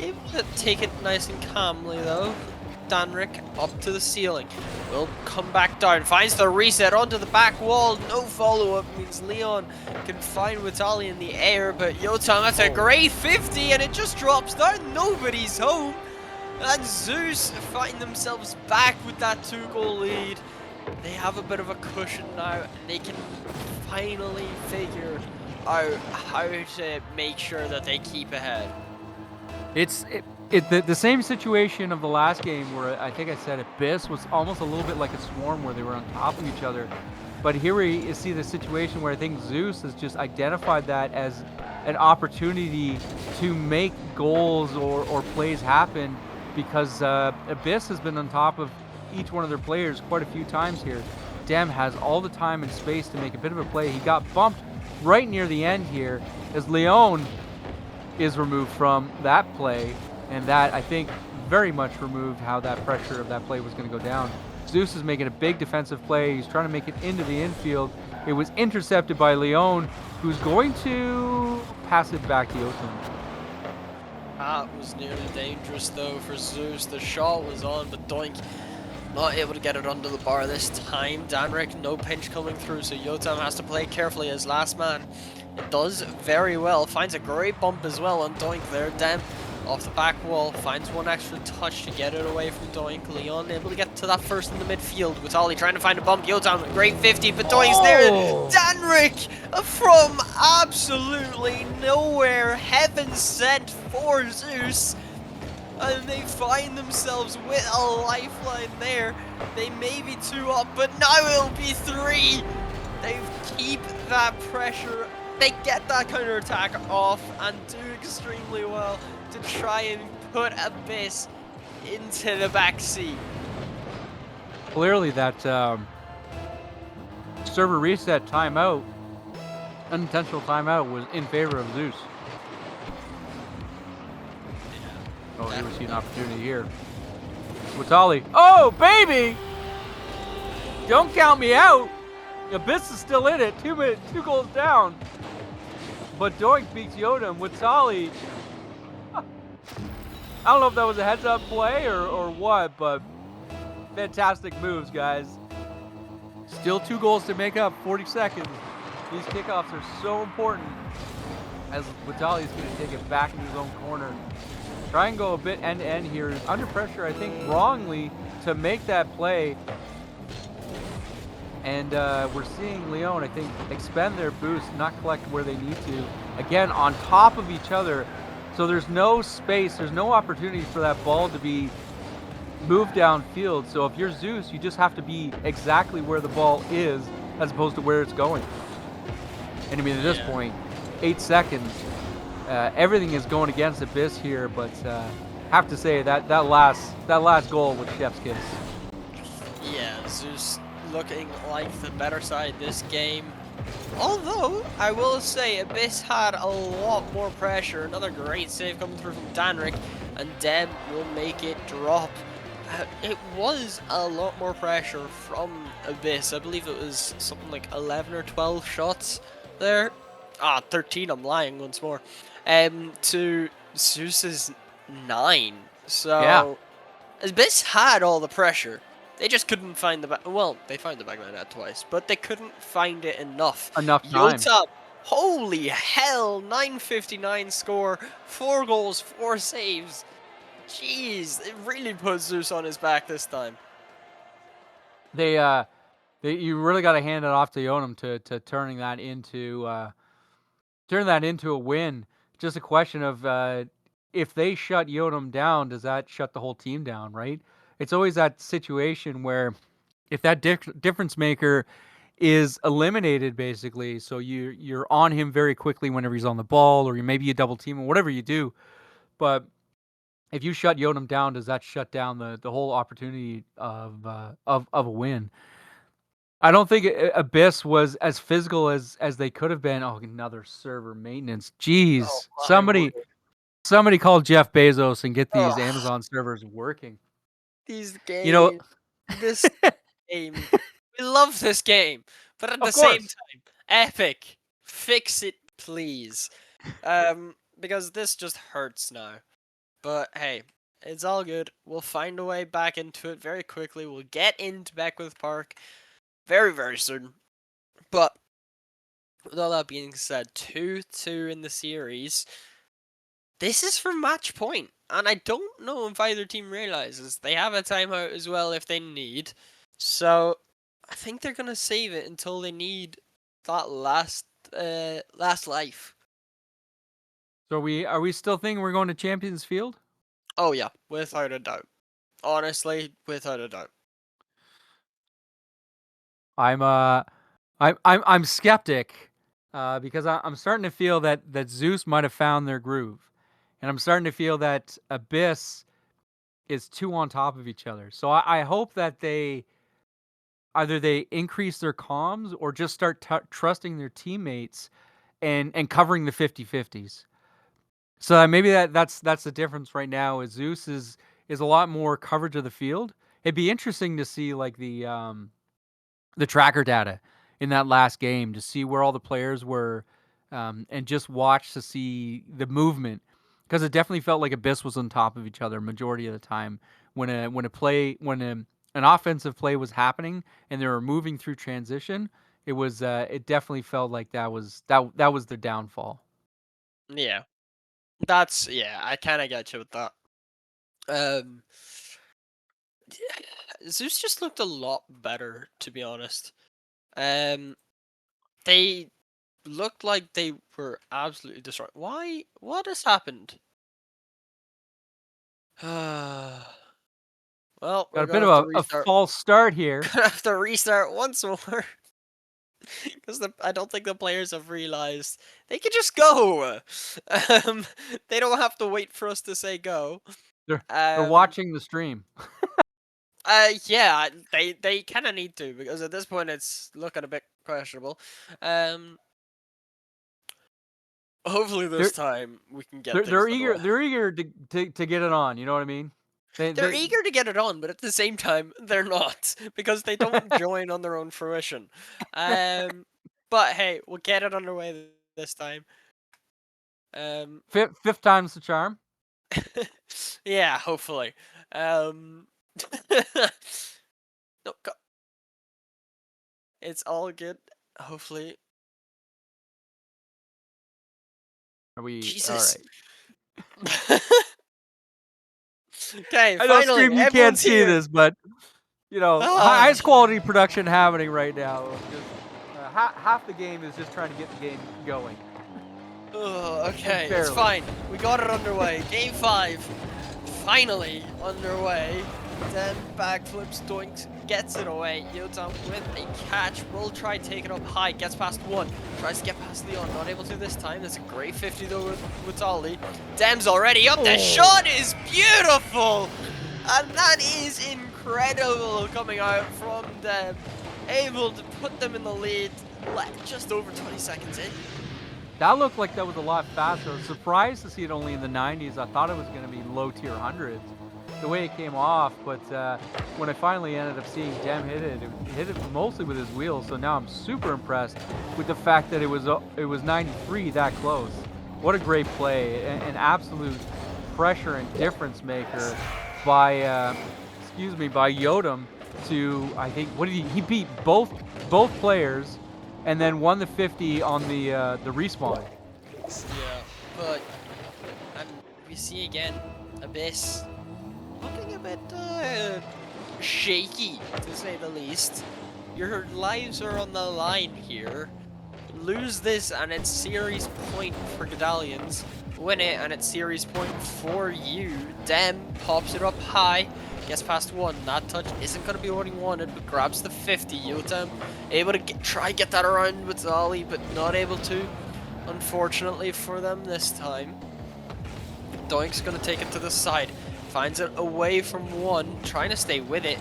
able to take it nice and calmly though. Danrick up to the ceiling, will come back down, finds the reset onto the back wall. No follow-up means Leon can find Vitali in the air, but Yotam, that's a great 50 and it just drops down. Nobody's home, and Zeus find themselves back with that 2-goal lead. They have a bit of a cushion now, and they can finally figure out how to make sure that they keep ahead. It's the same situation of the last game where I think I said Abyss was almost a little bit like a swarm where they were on top of each other. But here we see the situation where I think Zeus has just identified that as an opportunity to make goals or plays happen, because Abyss has been on top of each one of their players quite a few times here. Dem has all the time and space to make a bit of a play. He got bumped right near the end here as Leon is removed from that play, and that, I think, very much removed how that pressure of that play was going to go down. Zeus is making a big defensive play. He's trying to make it into the infield. It was intercepted by Leon, who's going to pass it back to Yotam. That was nearly dangerous though for Zeus. The shot was on, but Doink not able to get it under the bar this time. Danrick, no pinch coming through, so Yotam has to play carefully as last man. It does very well, finds a great bump as well on Doink there. Dem off the back wall, finds one extra touch to get it away from Doink. Leon able to get to that first in the midfield. Vitali trying to find a bump. Yotam, a great 50, but Doink's there. Danrick from absolutely nowhere, heaven sent for Zeus. And they find themselves with a lifeline there. They may be 2 up, but now it'll be 3. They keep that pressure. They get that counter-attack off and do extremely well to try and put Abyss into the back seat. Clearly that server reset timeout, unintentional timeout, was in favor of Zeus. Oh, here we see an opportunity here. Vitali. Oh, baby! Don't count me out! Abyss is still in it. 2 goals down. But Doink beats Yotam. Vitali. I don't know if that was a heads-up play or what, but fantastic moves, guys. Still 2 goals to make up. 40 seconds. These kickoffs are so important, as Vitali is going to take it back into his own corner. Try and go a bit end-to-end here. Under pressure, I think, wrongly to make that play. And we're seeing Leon, I think, expend their boost, not collect where they need to. again, on top of each other. So there's no space, there's no opportunity for that ball to be moved downfield. So if you're Zeus, you just have to be exactly where the ball is as opposed to where it's going. And I mean, at this Yeah. point, 8 seconds, everything is going against Abyss here. But have to say that last goal was chef's kiss. Yeah, Zeus looking like the better side this game. Although, I will say, Abyss had a lot more pressure. Another great save coming through from Danrik, and Deb will make it drop. It was a lot more pressure from Abyss. I believe it was something like 11 or 12 shots there. 13, I'm lying once more. To Zeus's 9. Yeah, So, Abyss had all the pressure. They just couldn't find the back. Well, they found the backline net twice, but they couldn't find it enough. enough time. Yota, holy hell, 959 score, 4 goals, 4 saves. Jeez, it really put Zeus on his back this time. They you really got to hand it off to Yonam to turn that into a win. Just a question of if they shut Yonam down, does that shut the whole team down? Right? It's always that situation where if that difference maker is eliminated, basically, so you're on him very quickly whenever he's on the ball, or maybe you double team him, whatever you do. But if you shut Yonam down, does that shut down the whole opportunity of a win? I don't think Abyss was as physical as they could have been. Oh, another server maintenance. Oh Jeez. my word. Somebody call Jeff Bezos and get these Ugh, Amazon servers working. these You know, games, this game, we love this game, but at the of same course. time, Epic, fix it please. Because this just hurts now. But hey, it's all good. We'll find a way back into it very quickly. We'll get into Beckwith Park very, very soon. But with all that being said, 2-2 in the series. This is for match point, and I don't know if either team realizes they have a timeout as well if they need. So I think they're gonna save it until they need that last life. So are we still thinking we're going to Champions Field? Oh yeah, without a doubt. Honestly, without a doubt. I'm I'm skeptic because I'm starting to feel that Zeus might have found their groove, and I'm starting to feel that Abyss is too on top of each other. So I hope that they either they increase their comms or just start trusting their teammates and covering the 50-50s. So maybe that's the difference right now. Is Zeus is a lot more coverage of the field. It'd be interesting to see like the tracker data in that last game to see where all the players were, and just watch to see the movement because it definitely felt like Abyss was on top of each other majority of the time when an offensive play was happening and they were moving through transition. It definitely felt like that was the downfall. Yeah, yeah. I kind of get you with that. Um, Zeus just looked a lot better, to be honest. Um, they looked like they were absolutely destroyed. Why? What has happened? Well, Got we're a gonna bit have to of a restart. false start here. Gonna have to restart once more because I don't think the players have realized they could just go. Um, they don't have to wait for us to say go. They're Um, watching the stream. yeah, they kind of need to because at this point it's looking a bit questionable. Um, hopefully this They're time we can get they're things they're done eager well. they're eager to get it on. You know what I mean? They're They eager to get it on, but at the same time, they're not because they don't join on their own fruition. Um, but hey, we'll get it underway this time. Um, fifth time's the charm. yeah, hopefully. Um, no, it's all good. Hopefully, Are we all Jesus. right? Okay, I know finally, stream you can't everyone's see here. this, but Ah, highest quality production happening right now. Just half the game is just trying to get the game going. Oh, and okay, it's barely. fine. We got it underway. Game 5, finally underway. Then backflips, doinks, gets it away. Yotam with a catch, will try take it up high, gets past one, tries to get past Leon, not able to this time. That's a great 50 though with Ali. Dem's already up, the Oh, shot is beautiful! And that is incredible coming out from Dem. Able to put them in the lead, just over 20 seconds in. that looked like that was a lot faster. I was surprised to see it only in the 90s. I thought it was going to be low tier hundreds, the way it came off. But when I finally ended up seeing Dem hit it mostly with his wheels. So now I'm super impressed with the fact that it was 93 that close. What a great play! An absolute pressure and difference maker by by Yodam to, I think, what did he beat both players and then won the 50 on the respawn. Yeah, but and we see again Abyss looking a bit shaky, to say the least. Your lives are on the line here. Lose this and it's series point for Gedalians. Win it and it's series point for you. Dem pops it up high, gets past one. That touch isn't going to be what he wanted, but grabs the 50. Yotam able to try get that around with Zali, but not able to, unfortunately for them this time. Doink's going to take it to the side. Finds it away from one, trying to stay with it.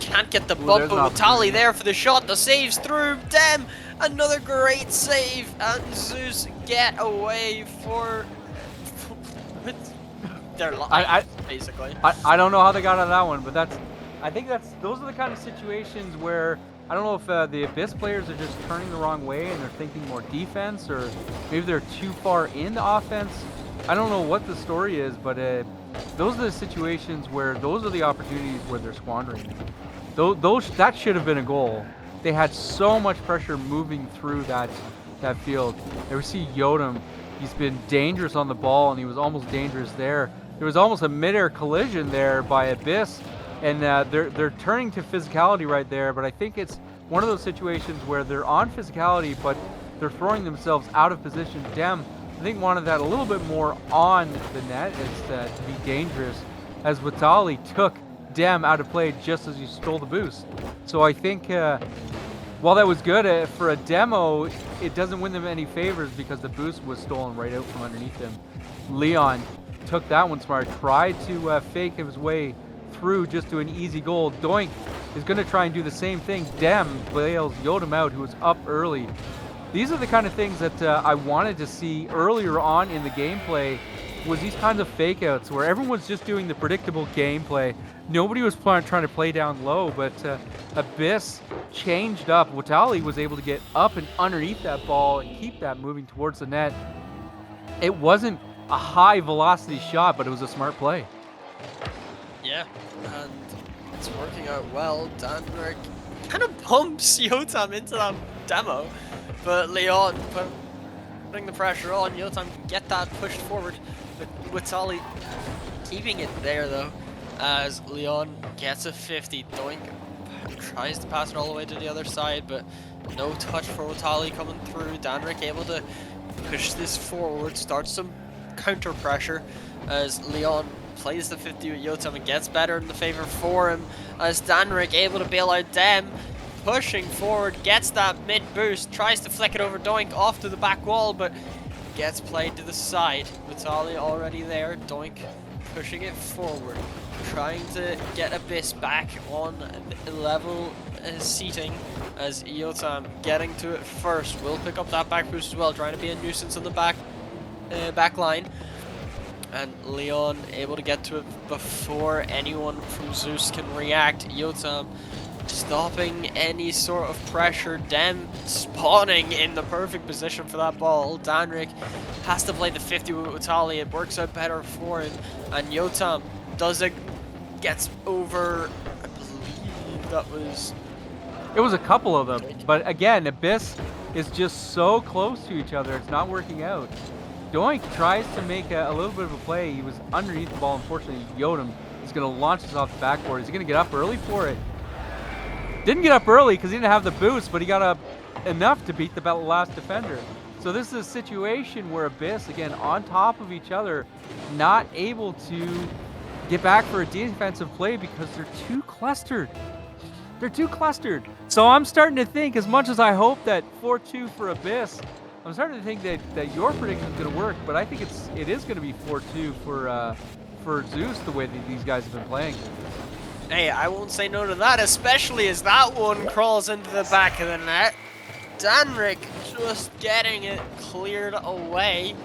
Can't get the bump, but Tali there for the shot. The save's through. Dem, another great save. And Zeus get away for their life, basically. I don't know how they got out of that one, but I think those are the kind of situations where I don't know if the Abyss players are just turning the wrong way and they're thinking more defense, or maybe they're too far into offense. I don't know what the story is, but those are the situations where those are the opportunities where they're squandering. That should have been a goal. They had so much pressure moving through that field. There we see Yodam. He's been dangerous on the ball, and he was almost dangerous there. There was almost a midair collision there by Abyss, and they're turning to physicality right there. But I think it's one of those situations where they're on physicality, but they're throwing themselves out of position. Dem, I think, wanted that a little bit more on the net instead to be dangerous, as Watali took Dem out of play just as he stole the boost. So I think while that was good for a demo, it doesn't win them any favors because the boost was stolen right out from underneath him. Leon took that one smart, tried to fake his way through just to an easy goal. Doink is going to try and do the same thing. Dem bails Yodam out, who was up early. These are the kind of things that I wanted to see earlier on in the gameplay, was these kinds of fake outs where everyone's just doing the predictable gameplay. Nobody was trying to play down low, but Abyss changed up. Watali was able to get up and underneath that ball and keep that moving towards the net. It wasn't a high velocity shot, but it was a smart play. Yeah, and it's working out well. Danrik kind of pumps Yotam into that demo, but Leon putting the pressure on. Yotam can get that pushed forward, but Watali keeping it there though, as Leon gets a 50. Doink tries to pass it all the way to the other side, but no touch for Watali coming through. Danrik able to push this forward, starts some counter pressure as Leon plays the 50 with Yotam and gets better in the favor for him, as Danrik able to bail out Dem, pushing forward, gets that mid boost, tries to flick it over Doink off to the back wall, but gets played to the side. Watali already there. Doink pushing it forward, trying to get Abyss back on level seating, as Yotam getting to it first. Will pick up that back boost as well, trying to be a nuisance on the back line. And Leon able to get to it before anyone from Zeus can react. Yotam stopping any sort of pressure. Dem spawning in the perfect position for that ball. Danrik has to play the 50 with Watali. It works out better for him. And Yotam gets over, I believe that was... It was a couple of them. But again, Abyss is just so close to each other. It's not working out. Doink tries to make a little bit of a play. He was underneath the ball. Unfortunately, Yodam is going to launch this off the backboard. Is he going to get up early for it? Didn't get up early because he didn't have the boost, but he got up enough to beat the last defender. So this is a situation where Abyss, again, on top of each other, not able to get back for a defensive play because they're too clustered. They're too clustered. So I'm starting to think, as much as I hope that 4-2 for Abyss, I'm starting to think that your prediction is going to work, but I think it is going to be 4-2 for Zeus, the way that these guys have been playing. Hey, I won't say no to that, especially as that one crawls into the back of the net. Danrik just getting it cleared away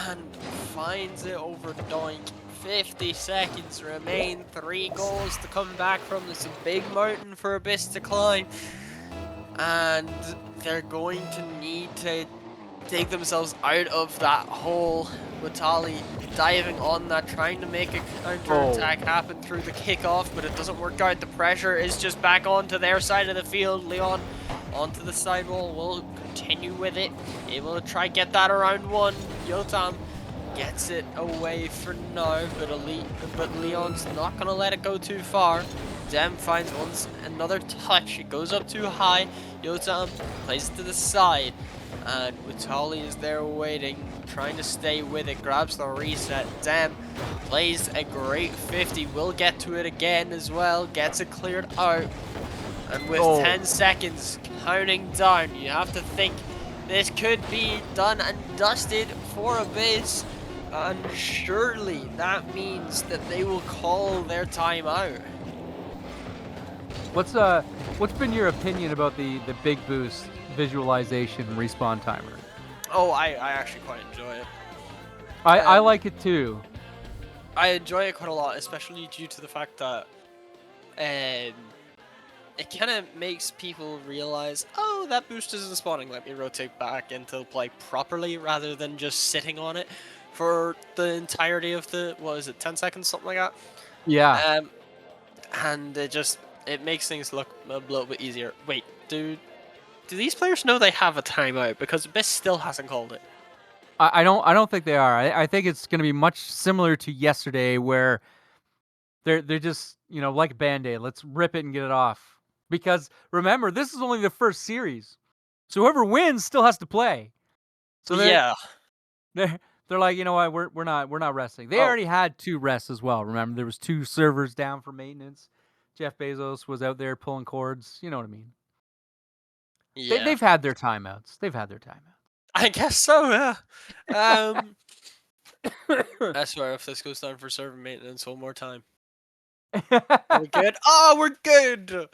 and finds it over Doink. 50 seconds remain, 3 goals to come back from. It's a big mountain for Abyss to climb, and they're going to need to take themselves out of that hole. Watali diving on that, trying to make a counter-attack happen through the kickoff, but it doesn't work out. The pressure is just back onto their side of the field. Leon onto the sidewall, will continue with it. Able to try get that around one. Yotam gets it away for now, but Leon's not gonna let it go too far. Dem finds another touch. It goes up too high. Yotam plays it to the side, and Watali is there waiting, trying to stay with it. Grabs the reset. Dem plays a great 50. Will get to it again as well. Gets it cleared out. And with 10 seconds counting down, you have to think this could be done and dusted for Abyss. And surely that means that they will call their timeout. What's been your opinion about the big boost visualization respawn timer? Oh, I actually quite enjoy it. I like it too. I enjoy it quite a lot, especially due to the fact that it kind of makes people realize, oh, that boost isn't spawning. Let me rotate back into play properly rather than just sitting on it for the entirety of the, 10 seconds, something like that. Yeah. And it makes things look a little bit easier. Wait, do these players know they have a timeout? Because Abyss still hasn't called it. I don't think they are. I think it's going to be much similar to yesterday, where they're just, like a Band-Aid. Let's rip it and get it off. Because remember, this is only the first series, so whoever wins still has to play. So they're like, you know what, we're not resting. They already had 2 rests as well. Remember, there was 2 servers down for maintenance. Jeff Bezos was out there pulling cords. You know what I mean? Yeah. They've had their timeouts. I guess so, yeah. I swear, if this goes down for server maintenance one more time. We're good? Oh, we're good!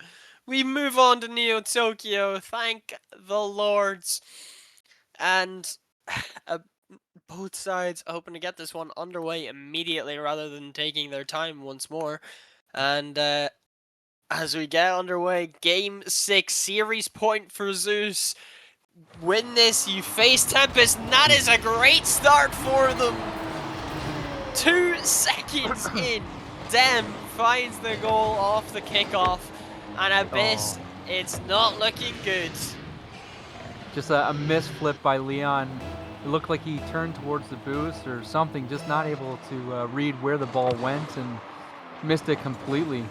We move on to Neo Tokyo. Thank the lords. And both sides hoping to get this one underway immediately rather than taking their time once more. And as we get underway, Game 6, series point for Zeus. Win this, you face Tempest, and that is a great start for them. 2 seconds in, Dem finds the goal off the kickoff, and Abyss, it's not looking good. Just a misflip by Leon. It looked like he turned towards the boost or something, just not able to read where the ball went and missed it completely.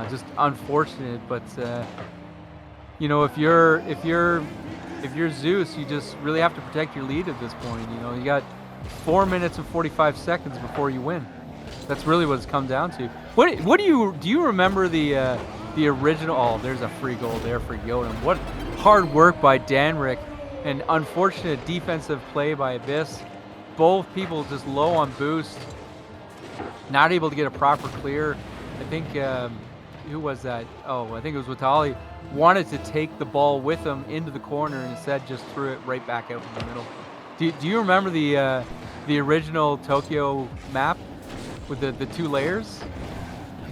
Just unfortunate, but if you're Zeus, you just really have to protect your lead at this point. You got 4 minutes and 45 seconds before you win. That's really what it's come down to. What do you remember the original? Oh, there's a free goal there for Yotam. What hard work by Danrik, and unfortunate defensive play by Abyss. Both people just low on boost, not able to get a proper clear. I think who was that? Oh, I think it was Watali. Wanted to take the ball with him into the corner, and instead just threw it right back out in the middle. Do you remember the original Tokyo map with the 2 layers?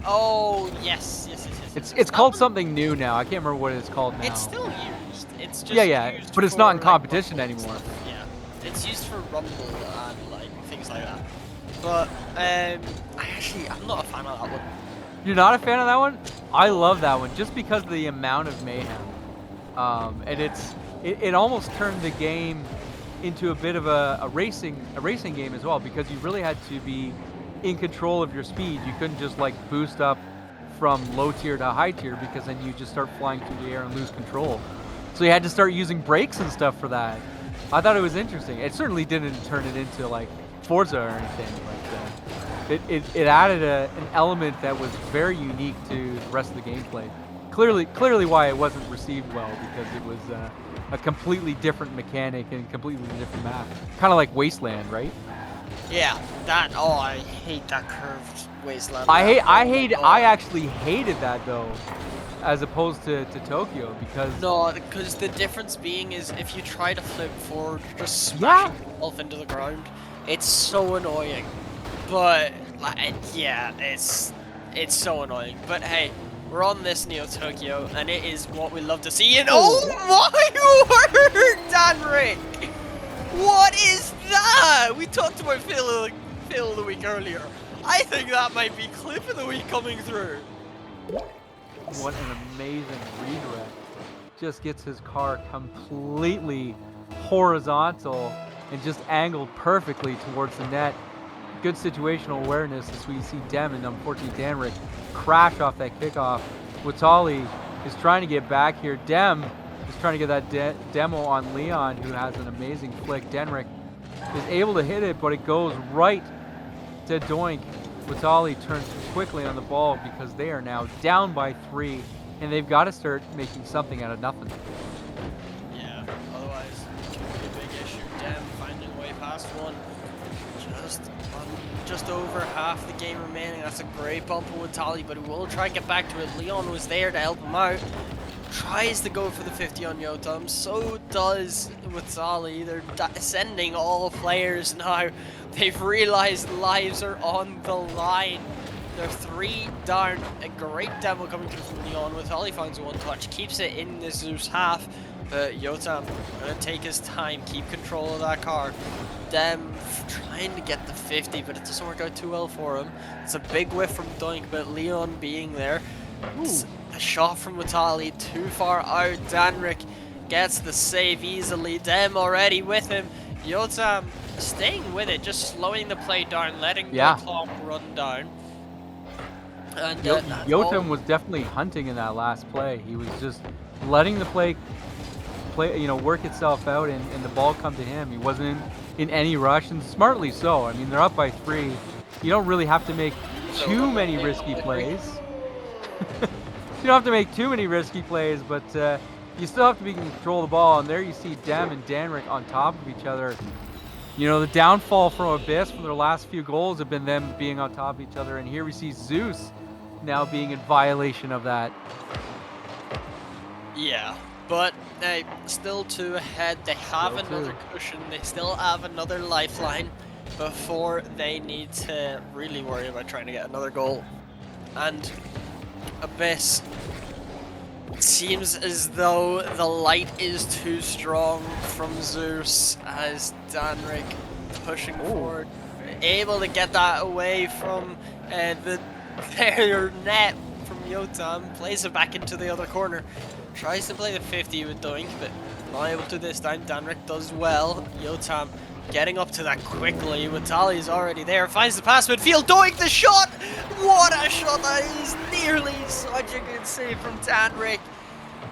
Oh, yes. It's called something new now. I can't remember what it's called now. It's still used. It's just used but it's not in competition anymore. Yeah, it's used for Rumble and things like that. But I'm not a fan of that one. You're not a fan of that one? I love that one just because of the amount of mayhem. And it almost turned the game into a bit of a racing game as well, because you really had to be in control of your speed. You couldn't just boost up from low tier to high tier, because then you just start flying through the air and lose control. So you had to start using brakes and stuff for that. I thought it was interesting. It certainly didn't turn it into like Forza or anything, but it added an element that was very unique to the rest of the gameplay. Clearly why it wasn't received well, because it was a completely different mechanic and completely different map. Kind of like Wasteland, right? Yeah, I hate that curved wasteland map. I actually hated that though, as opposed to Tokyo, because No, because the difference being is if you try to flip forward, you're just yeah, smashing yourself into the ground. It's so annoying. But like, yeah, it's so annoying. But hey, we're on this Neo Tokyo, and it is what we love to see. And oh my word, Danrick! What is that? We talked about Phil of the week earlier. I think that might be clip of the week coming through. what an amazing redirect. Just gets his car completely horizontal and just angled perfectly towards the net. Good situational awareness as we see Dem and unfortunately Danrick crash off that kickoff. Watali is trying to get back here. Dem is trying to get that demo on Leon, who has an amazing flick. Danrick is able to hit it, but it goes right to Doink. Watali turns quickly on the ball because they are now down by 3, and they've got to start making something out of nothing. Yeah, otherwise it could be a big issue. Dem finding a way past one. Just over half the game remaining. That's a great bump with Tali, but he will try and get back to it. Leon was there to help him out. Tries to go for the 50 on Yotam. So does Watali. They're sending all players now. They've realized lives are on the line. They're 3 down. A great demo coming through from Leon. Watali finds one touch, keeps it in the Zeus half. But Yotam gonna take his time, keep control of that car. Dem trying to get the 50, but it doesn't work out too well for him. It's a big whiff from Doink, but Leon being there. It's a shot from Watali, too far out. Danrick gets the save easily. Dem already with him. Yotam staying with it, just slowing the play down, letting the clock run down. And Yotam was definitely hunting in that last play. He was just letting the play, work itself out, and the ball come to him. He wasn't in any rush, and smartly so. I mean, they're up by 3. You don't really have to make too many risky plays. You don't have to make too many risky plays, but you still have to be in control of the ball. And there you see Dem and Danrick on top of each other. You know, the downfall from Abyss from their last few goals have been them being on top of each other. And here we see Zeus now being in violation of that. Yeah, but they still 2 ahead. They have another cushion. They still have another lifeline before they need to really worry about trying to get another goal. And Abyss, it seems as though the light is too strong from Zeus as Danrick pushing forward, able to get that away from their net from Yotam, plays it back into the other corner. Tries to play the 50 with Doink, but not able to this time. Danrick does well. Yotam getting up to that quickly. Watali is already there. Finds the pass midfield. Doink the shot! What a shot that is! Nearly such a good save from Danrick.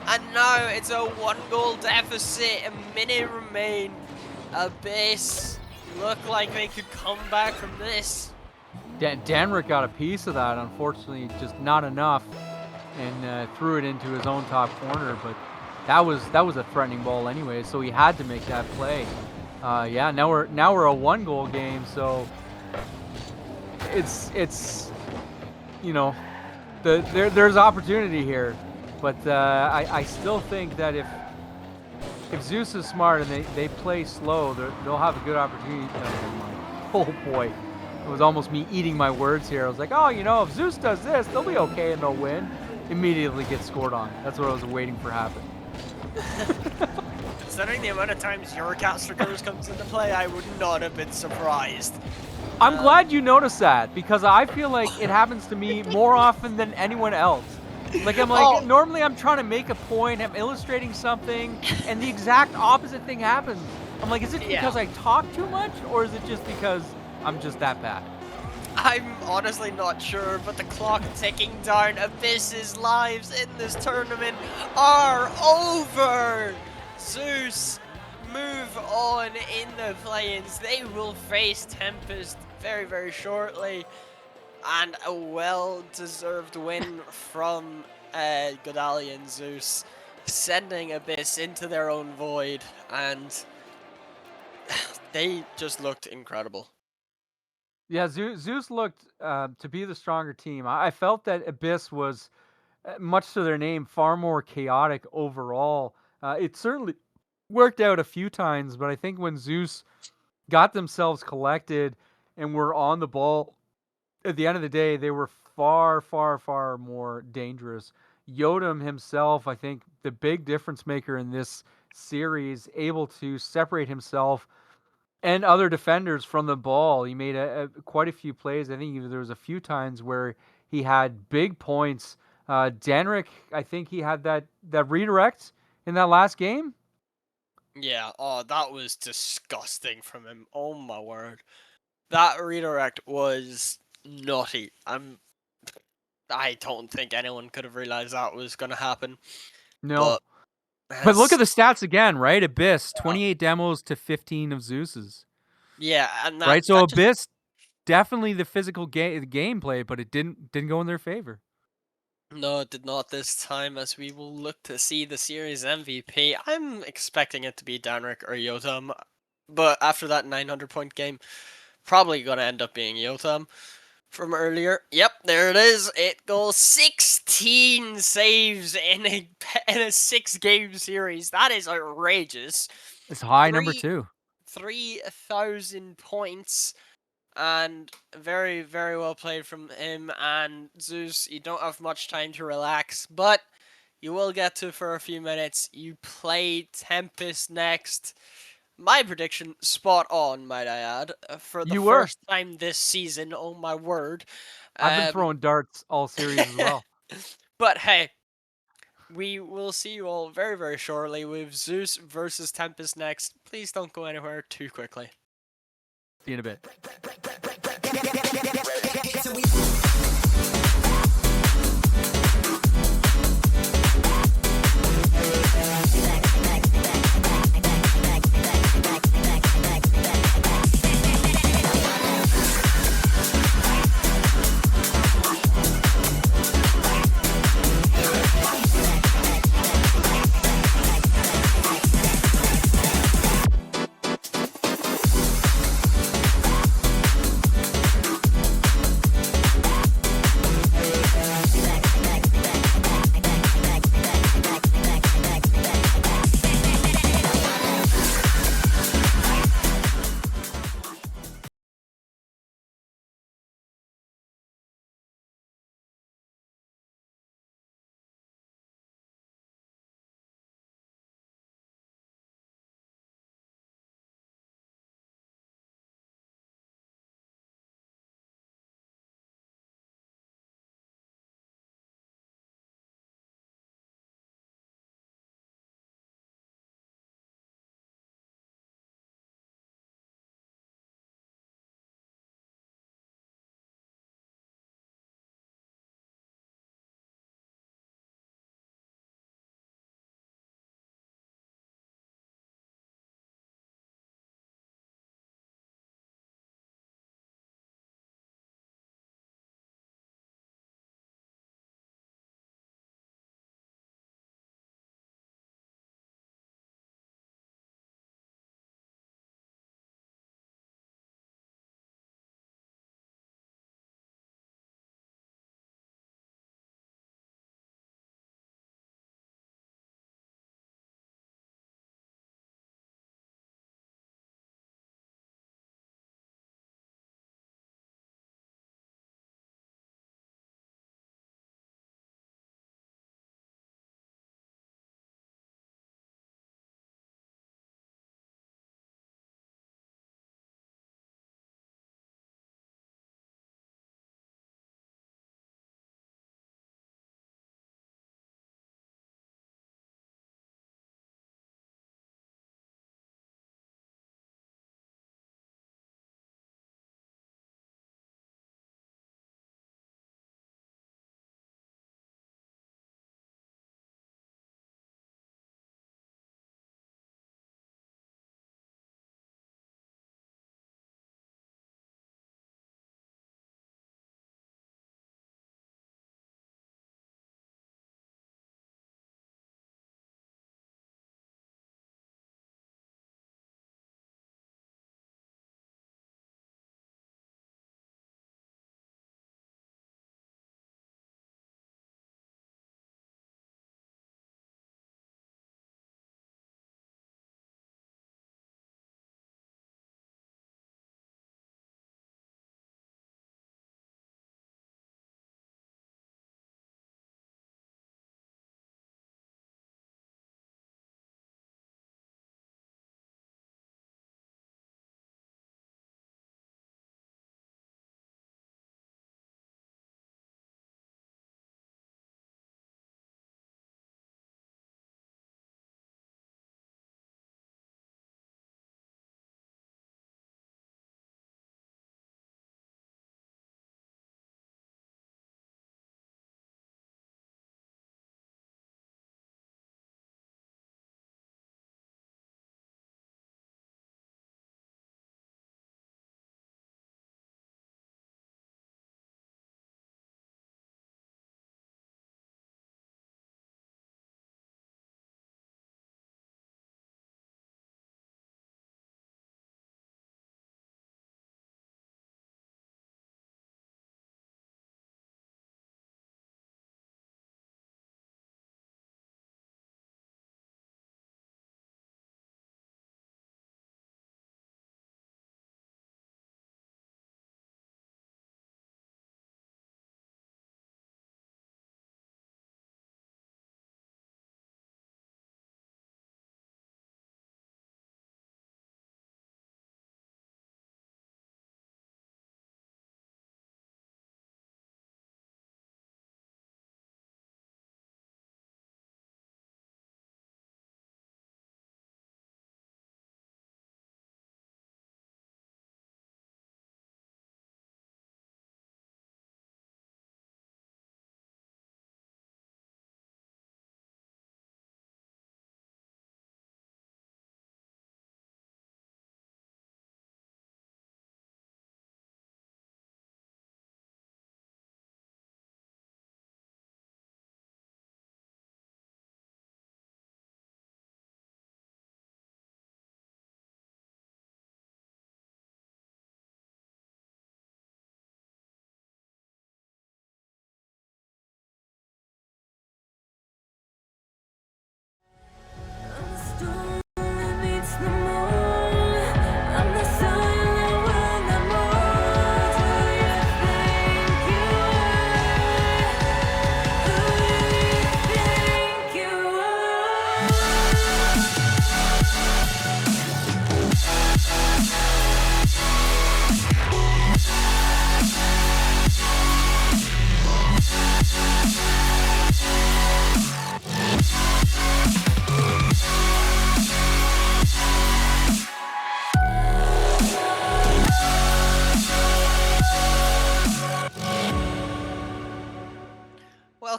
And now it's a 1-goal deficit. A minute remain. Abyss look like they could come back from this. Danrick got a piece of that. Unfortunately, just not enough. And threw it into his own top corner, but that was a threatening ball anyway, so he had to make that play. Yeah, now we're a 1-goal game, so it's there's opportunity here, but I still think that if Zeus is smart and they play slow, they'll have a good opportunity. Oh boy, it was almost me eating my words here. I was like, oh, if Zeus does this, they'll be okay and they'll win. Immediately get scored on. That's what I was waiting for happen. Considering the amount of times your caster curse comes into play, I would not have been surprised. I'm glad you noticed that, because I feel like it happens to me more often than anyone else. Like, normally I'm trying to make a point, I'm illustrating something, and the exact opposite thing happens. I'm like, is it because I talk too much, or is it just because I'm just that bad? I'm honestly not sure, but the clock ticking down. Abyss's lives in this tournament are over. Zeus move on in the play-ins. They will face Tempest very, very shortly, and a well-deserved win from Godali and Zeus, sending Abyss into their own void, and they just looked incredible. Yeah, Zeus looked to be the stronger team. I felt that Abyss was, much to their name, far more chaotic overall. It certainly worked out a few times, but I think when Zeus got themselves collected and were on the ball, at the end of the day, they were far, far, far more dangerous. Yodam himself, I think, the big difference maker in this series, able to separate himself and other defenders from the ball. He made quite a few plays. I think there was a few times where he had big points. Denrick, I think he had that redirect in that last game. Yeah, oh, that was disgusting from him. Oh my word. That redirect was nutty. I don't think anyone could have realized that was going to happen. No, But but look as at the stats again, right? Abyss, uh, 28 demos to 15 of Zeus's. yeah, and that Right, so that just Abyss definitely the physical gameplay, but it didn't go in their favor. no, it did not this time. As we will look to see the series MVP. I'm expecting it to be Danrik or Yotam, but after that 900-point game, probably going to end up being Yotam. From earlier. Yep, there it is. It goes 16 saves in a 6-game series. That is outrageous. It's high number Three 2. 3,000 points, and very, very well played from him. And Zeus, you don't have much time to relax, but you will get to for a few minutes. You play Tempest next. My prediction, spot on, might I add, for the You were. first time this season. Oh my word! I've been Um, throwing darts all series as well. but hey, we will see you all very, very shortly with Zeus versus Tempest next. Please don't go anywhere too quickly. See you in a bit.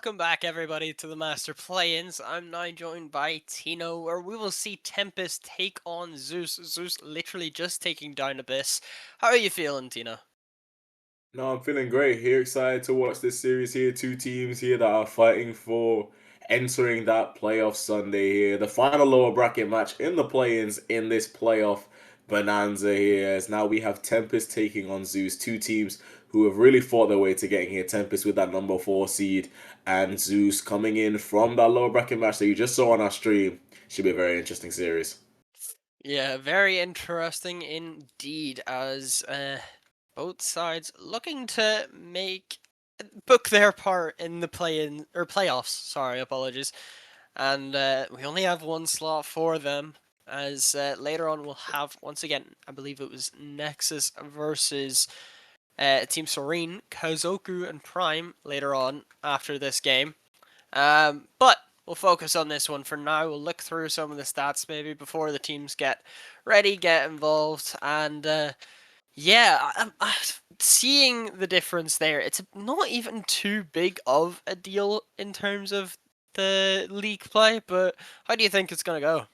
welcome back everybody to the Master Play-ins. I'm now joined by Tino, where we will see Tempest take on Zeus. Zeus literally just taking down Abyss. How are you feeling, Tino? No, I'm feeling great here. Excited to watch this series here. Two teams here that are fighting for entering that playoff Sunday here. The final lower bracket match in the play-ins in this playoff bonanza here. As now we have Tempest taking on Zeus. Two teams who have really fought their way to getting here. Tempest with that number 4 seed, and Zeus coming in from that lower bracket match that you just saw on our stream. Should be a very interesting series. Yeah, very interesting indeed, as both sides looking to book their part in the play-in or playoffs. Sorry, apologies. And we only have one slot for them, as later on we'll have, once again, I believe it was Nexus versus Team Serene, Kazoku and Prime later on after this game. But we'll focus on this one for now. We'll look through some of the stats maybe before the teams get ready, get involved, and yeah, seeing the difference there, it's not even too big of a deal in terms of the league play, but how do you think it's going to go?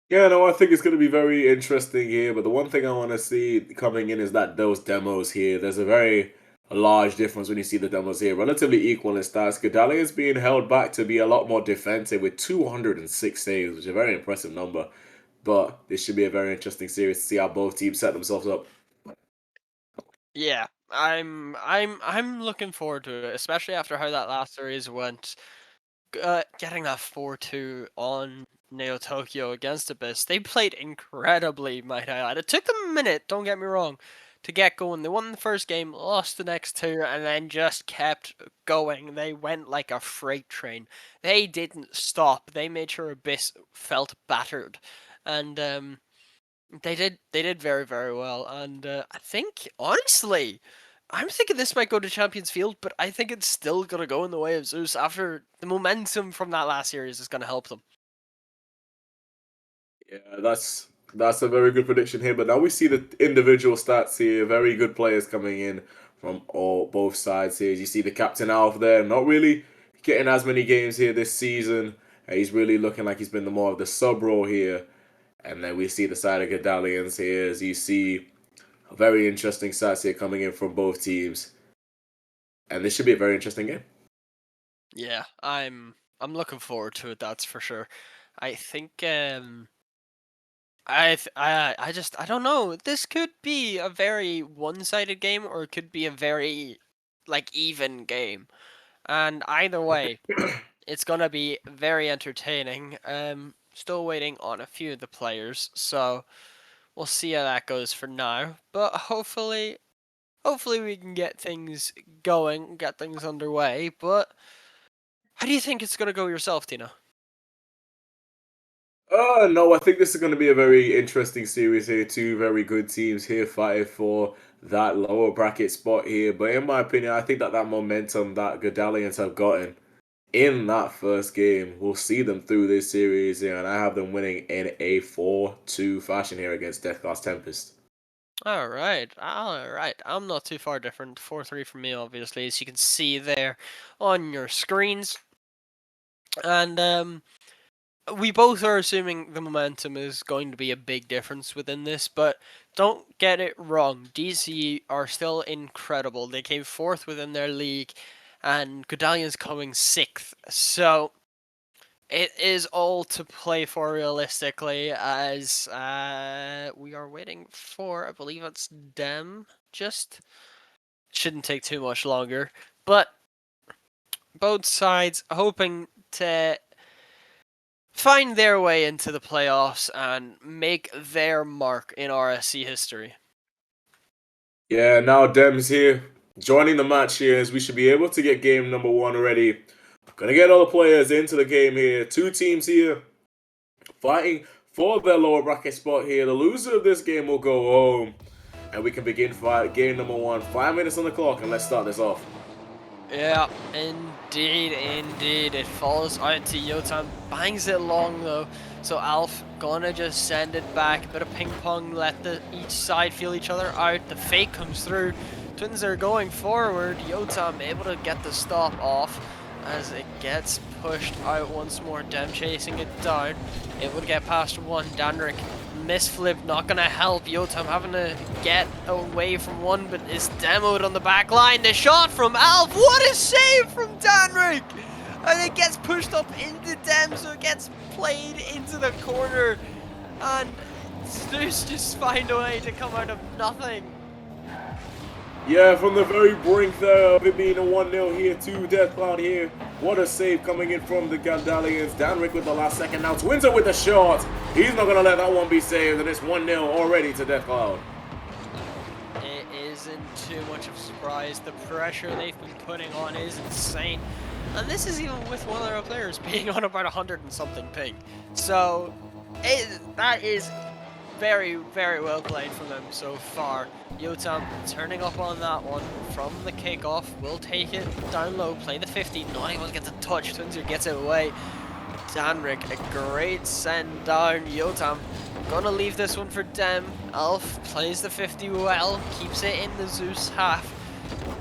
Yeah, no, I think it's going to be very interesting here. But the one thing I want to see coming in is that those demos here. There's a very large difference when you see the demos here. Relatively equal in stats. Gedalia is being held back to be a lot more defensive with 206 saves, which is a very impressive number. But this should be a very interesting series to see how both teams set themselves up. Yeah, I'm looking forward to it, especially after how that last series went. Getting that 4-2 on Neo Tokyo against Abyss, they played incredibly, might I add. It took them a minute, don't get me wrong, to get going. They won the first game, lost the next two, and then just kept going. They went like a freight train. They didn't stop. They made sure Abyss felt battered, and they did very very well. And I think honestly, I'm thinking this might go to Champions Field, but I think it's still gonna go in the way of Zeus after the momentum from that last series is gonna help them. Yeah, that's a very good prediction here. But now we see the individual stats here. Very good players coming in from both sides here. You see the captain Alf there, not really getting as many games here this season. He's really looking like he's been the more of the sub role here. And then we see the side of Gadalians here, as you see very interesting stats here coming in from both teams. And this should be a very interesting game. Yeah, I'm looking forward to it. That's for sure. I think I don't know. This could be a very one-sided game, or it could be a very like even game. And either way, it's gonna be very entertaining. Still waiting on a few of the players, so we'll see how that goes for now. But hopefully we can get things going, get things underway. But how do you think it's gonna go yourself, Tina? No, I think this is going to be a very interesting series here. Two very good teams here fighting for that lower bracket spot here. But in my opinion, I think that momentum that Gadalians have gotten in that first game will see them through this series here. And I have them winning in a 4-2 fashion here against Death Class Tempest. All right, all right. I'm not too far different. 4-3 for me, obviously, as you can see there on your screens. And we both are assuming the momentum is going to be a big difference within this, but don't get it wrong. DC are still incredible. They came fourth within their league, and Godalian's coming sixth. So it is all to play for realistically, as we are waiting for, I believe it's Dem. Just shouldn't take too much longer, but both sides hoping to find their way into the playoffs and make their mark in RSC history. Yeah, now Dem's here joining the match here, as we should be able to get game number 1 already. Gonna get all the players into the game here. Two teams here fighting for their lower bracket spot here. The loser of this game will go home. And we can begin fight game number 1. 5 minutes on the clock, and let's start this off. Yeah, indeed, indeed. It falls out to Yotam, bangs it long though. So Alf gonna just send it back. A bit of ping pong, let each side feel each other out. The fake comes through Twins are going forward. Yotam able to get the stop off as it gets pushed out once more. Dem chasing it down. It would get past one. Danrik misflip, not gonna help. Yotam having to get away from one, but is demoed on the back line. The shot from Alf. What a save from Danrik! And it gets pushed up into Dem, so it gets played into the corner. And Zeus just find a way to come out of nothing. Yeah, from the very brink there of it being a 1-0 here to Death Cloud here. What a save coming in from the Gandalians. Danrik with the last second now. Twins are with the shot. He's not going to let that one be saved, and it's 1-0 already to Death Cloud. It isn't too much of a surprise. The pressure they've been putting on is insane. And this is even with one of their players being on about 100 and something ping. So that is very, very well played from them so far. Yotam turning up on that one from the kickoff. Will take it down low, play the 50. Not able to get the touch. Twinser gets it away. Danrik, a great send down. Yotam gonna leave this one for Dem. Alf plays the 50 well, keeps it in the Zeus half.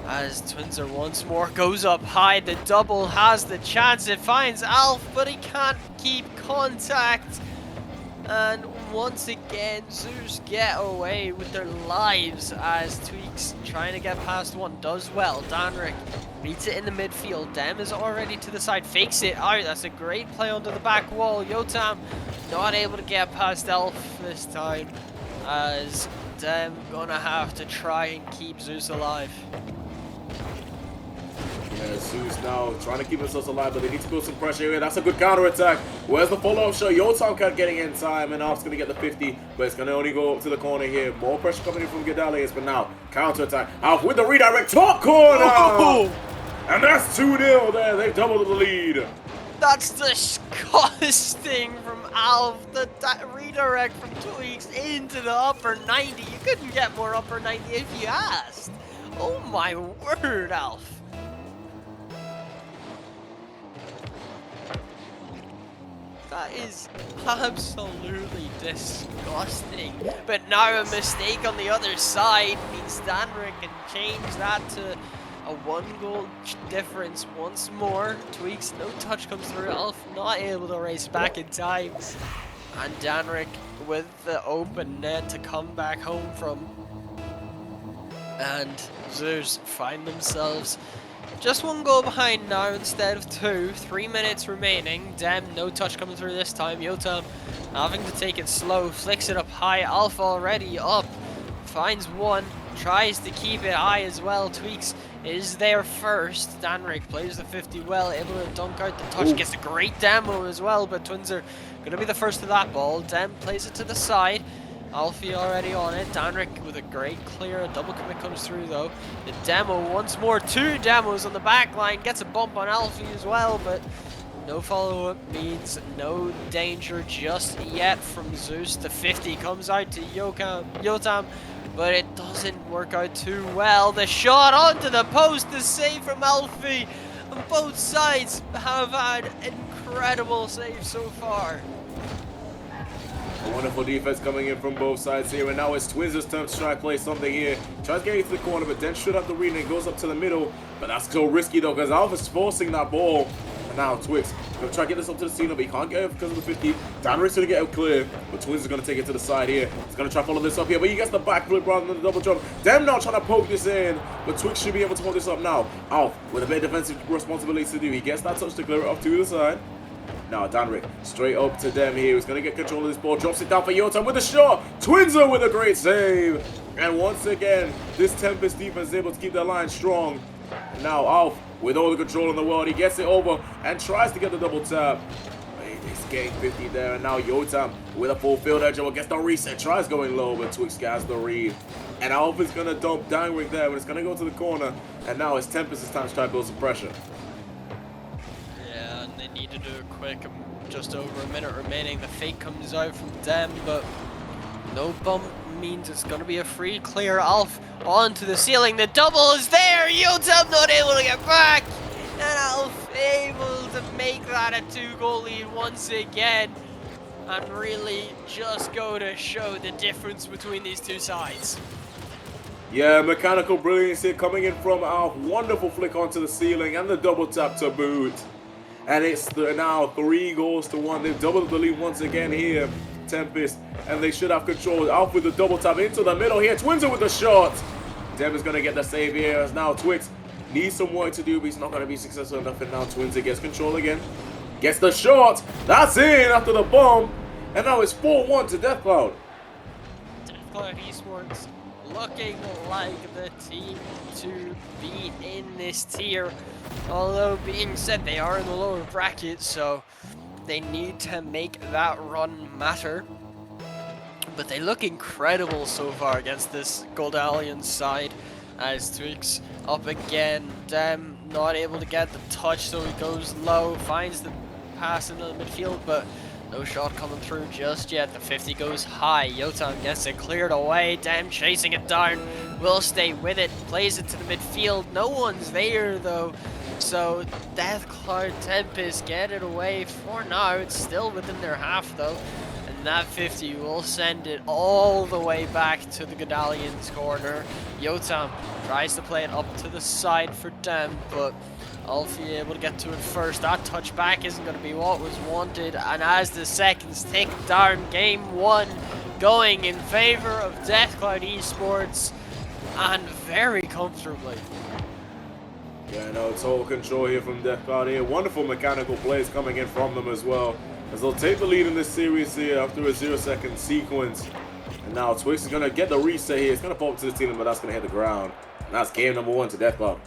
As Twinser once more goes up high, the double has the chance. It finds Alf, but he can't keep contact. And once again, Zeus get away with their lives as Tweaks trying to get past one does well. Danrik beats it in the midfield. Dem is already to the side, fakes it out. That's a great play onto the back wall. Yotam not able to get past Elf this time as Dem gonna have to try and keep Zeus alive. Yeah, Zeus now trying to keep themselves alive, but they need to build some pressure here. That's a good counter-attack. Where's the follow-up shot? Yotam can't getting in time, and Alf's going to get the 50, but it's going to only go up to the corner here. More pressure coming in from Gedalius, but now counter-attack. Alf with the redirect, top corner! Oh! And that's 2-0 there. They've doubled the lead. That's disgusting from Alf. The redirect from Tweaks into the upper 90. You couldn't get more upper 90 if you asked. Oh my word, Alf. That is absolutely disgusting. But now a mistake on the other side means Danrik can change that to a 1-goal difference once more. Tweaks, no touch comes through. Alf not able to race back in time. And Danrik with the open net to come back home from. And Zeus find themselves just 1 goal behind now instead of 2. 3 minutes remaining. Dem, no touch coming through this time. Yotam having to take it slow. Flicks it up high. Alpha already up. Finds one. Tries to keep it high as well. Tweaks is there first. Danrik plays the 50 well. Able to dunk out the touch. Ooh. Gets a great demo as well. But Twins are going to be the first to that ball. Dem plays it to the side. Alfie already on it. Danrik with a great clear. A double commit comes through though. The demo once more. 2 demos on the back line. Gets a bump on Alfie as well, but no follow-up means no danger just yet from Zeus. The 50 comes out to Yotam, but it doesn't work out too well. The shot onto the post. The save from Alfie. And both sides have had incredible saves so far. A wonderful defense coming in from both sides here, and now it's Twins' turn to try to play something here. Tries getting to the corner, but then shoot up the read and goes up to the middle. But that's so risky though, because Alpha's forcing that ball. And now Twix gonna try to get this up to the scene, but he can't get it because of the 50. Danrik's gonna get it clear, but Twins is gonna take it to the side here. He's gonna try to follow this up here, but he gets the backflip rather than the double jump. Dem now trying to poke this in, but Twix should be able to hold this up now. Alf with a bit of defensive responsibilities to do. He gets that touch to clear it off to the side. Now Danrik straight up to Dem here. He's going to get control of this ball. Drops it down for Yotam with a shot. Twinser with a great save. And once again, this Tempest defense is able to keep their line strong. And now Alf with all the control in the world. He gets it over and tries to get the double tap. He's getting 50 there. And now Yotam with a full field edge. Gets the reset. Tries going low, but Twix has the read. And Alf is going to dump Danrik there, but it's going to go to the corner. And now it's Tempest's time to try to build some pressure. They need to do it quick. Just over a minute remaining. The fake comes out from Dem, but no bump means it's going to be a free clear. Alf onto the ceiling. The double is there. Yotam not able to get back. And Alf able to make that a 2-goal lead once again. And really just go to show the difference between these two sides. Yeah, mechanical brilliance here coming in from our wonderful flick onto the ceiling and the double tap to boot. And it's now 3-1. They've doubled the lead once again here, Tempest. And they should have control. Alf with the double tap into the middle here. Twinzer with the shot. Dem is going to get the save here as now Twix needs some work to do, but he's not going to be successful enough. And now Twinzer gets control again. Gets the shot. That's in after the bomb. And now it's 4-1 to Deathcloud. Deathcloud Esports looking like the team to be in this tier. Although being said, they are in the lower bracket, so they need to make that run matter. But they look incredible so far against this Goldalion side. As Twix up again, Dem not able to get the touch, so he goes low, finds the pass into the midfield, but no shot coming through just yet. The 50 goes high. Yotam gets it cleared away. Dem chasing it down. Will stay with it. Plays it to the midfield. No one's there though. So Deathcloud Tempest get it away for now. It's still within their half though. And that 50 will send it all the way back to the Godalians corner. Yotam tries to play it up to the side for Dem, but Alfie able to get to it first. That touchback isn't going to be what was wanted. And as the seconds tick down, game one going in favor of Deathcloud Esports, and very comfortably. Yeah, no, total control here from Deathcloud here. Wonderful mechanical plays coming in from them as well, as they'll take the lead in this series here after a 0-second sequence. And now Twix is going to get the reset here. It's going to pop up to the ceiling, but that's going to hit the ground. And that's game number 1 to Deathcloud.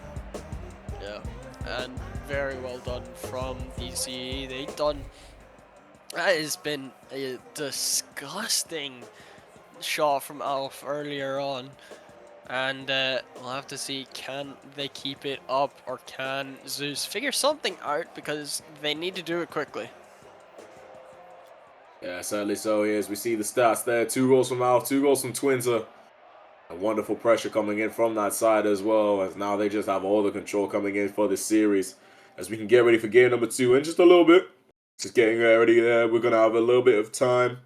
Yeah, and very well done from DCE. They've done... That has been a disgusting shot from Alf earlier on. And we'll have to see, can they keep it up, or can Zeus figure something out, because they need to do it quickly. Yeah, certainly so here as we see the stats there. 2 goals from Alf, 2 goals from Twinzer. A wonderful pressure coming in from that side as well, as now they just have all the control coming in for this series. As we can get ready for game number 2 in just a little bit. Just getting ready there. We're going to have a little bit of time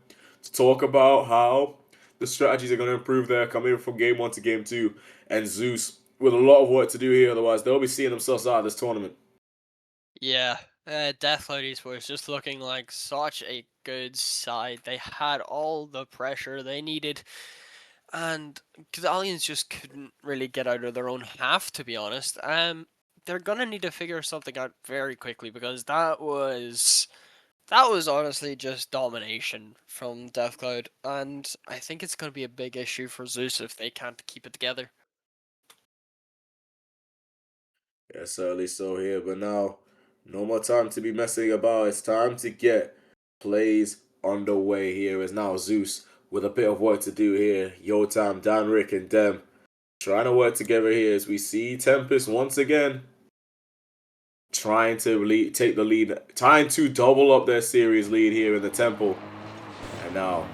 to talk about how the strategies are going to improve there coming from game 1 to game 2. And Zeus with a lot of work to do here, otherwise they'll be seeing themselves out of this tournament. Yeah, Deathcloud Esports just looking like such a good side. They had all the pressure they needed, and Aliens just couldn't really get out of their own half, to be honest. They're gonna need to figure something out very quickly, because that was honestly just domination from Deathcloud, and I think it's gonna be a big issue for Zeus if they can't keep it together. Yeah, certainly so here, but now no more time to be messing about. It's time to get plays underway here. Is now Zeus with a bit of work to do here. Yotam, Danrik, and Dem trying to work together here as we see Tempest once again trying to take the lead, trying to double up their series lead here in the Temple. And now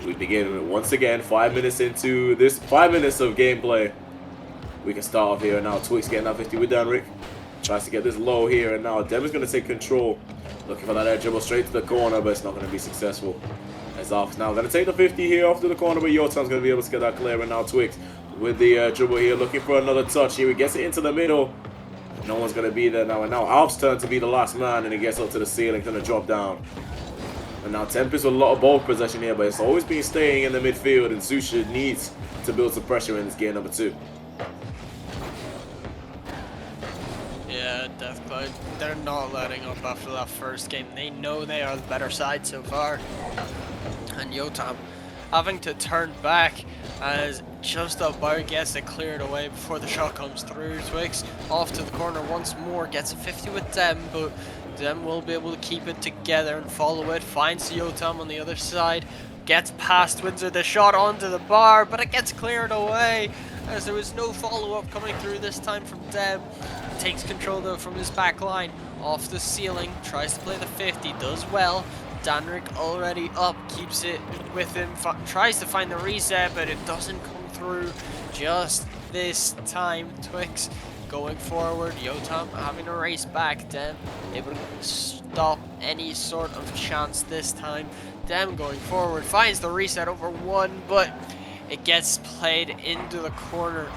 we begin once again 5 minutes into this 5 minutes of gameplay. We can start off here, and now Twix getting that 50 with Danrik. Tries to get this low here, and now Dem is going to take control. Looking for that air dribble straight to the corner, but it's not going to be successful. As Alf's now going to take the 50 here off to the corner, but Yotam's going to be able to get that clear. And now Twix with the dribble here, looking for another touch here. He gets it into the middle. No one's going to be there now, and now Alf's turn to be the last man, and he gets up to the ceiling, going to drop down. And now Tempest with a lot of ball possession here, but it's always been staying in the midfield, and Zusha needs to build some pressure in this game number 2. Yeah, Deathcloud, they're not letting up after that first game. They know they are the better side so far. And Yotam having to turn back as just about gets it cleared away before the shot comes through. Twix off to the corner once more, gets a 50 with Dem, but Dem will be able to keep it together and follow it. Finds Yotam on the other side, gets past Windsor, the shot onto the bar, but it gets cleared away as there was no follow-up coming through this time from Dem. Takes control though from his back line, off the ceiling, tries to play the 50, does well. Danrik already up, keeps it with him, tries to find the reset, but it doesn't come through just this time. Twix going forward, Yotam having to race back, Dem able to stop any sort of chance this time. Dem going forward, finds the reset over 1, but It gets played into the corner,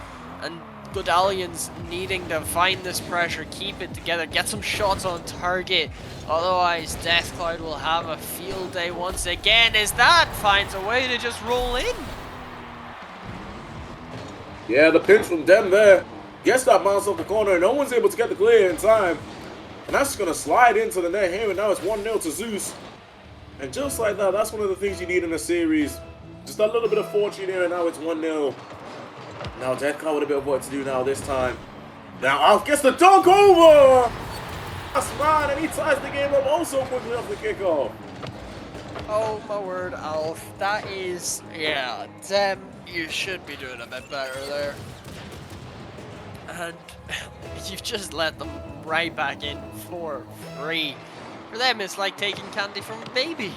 and Godalians needing to find this pressure, keep it together, get some shots on target. Otherwise, Deathcloud will have a field day once again as that finds a way to just roll in. Yeah, the pinch from Dem there. Gets that bounce off the corner. No one's able to get the clear in time. And that's just going to slide into the net here. And now it's 1-0 to Zeus. And just like that, that's one of the things you need in a series. Just a little bit of fortune here. And now it's 1-0. Now Deathcloud with a bit of work to do now this time. Now Alf gets the dunk over. That's man. And he ties the game up also quickly off the kickoff. Oh my word, Alf. That is, yeah, Dem, you should be doing a bit better there. And you've just let them right back in for free. For them, it's like taking candy from a baby.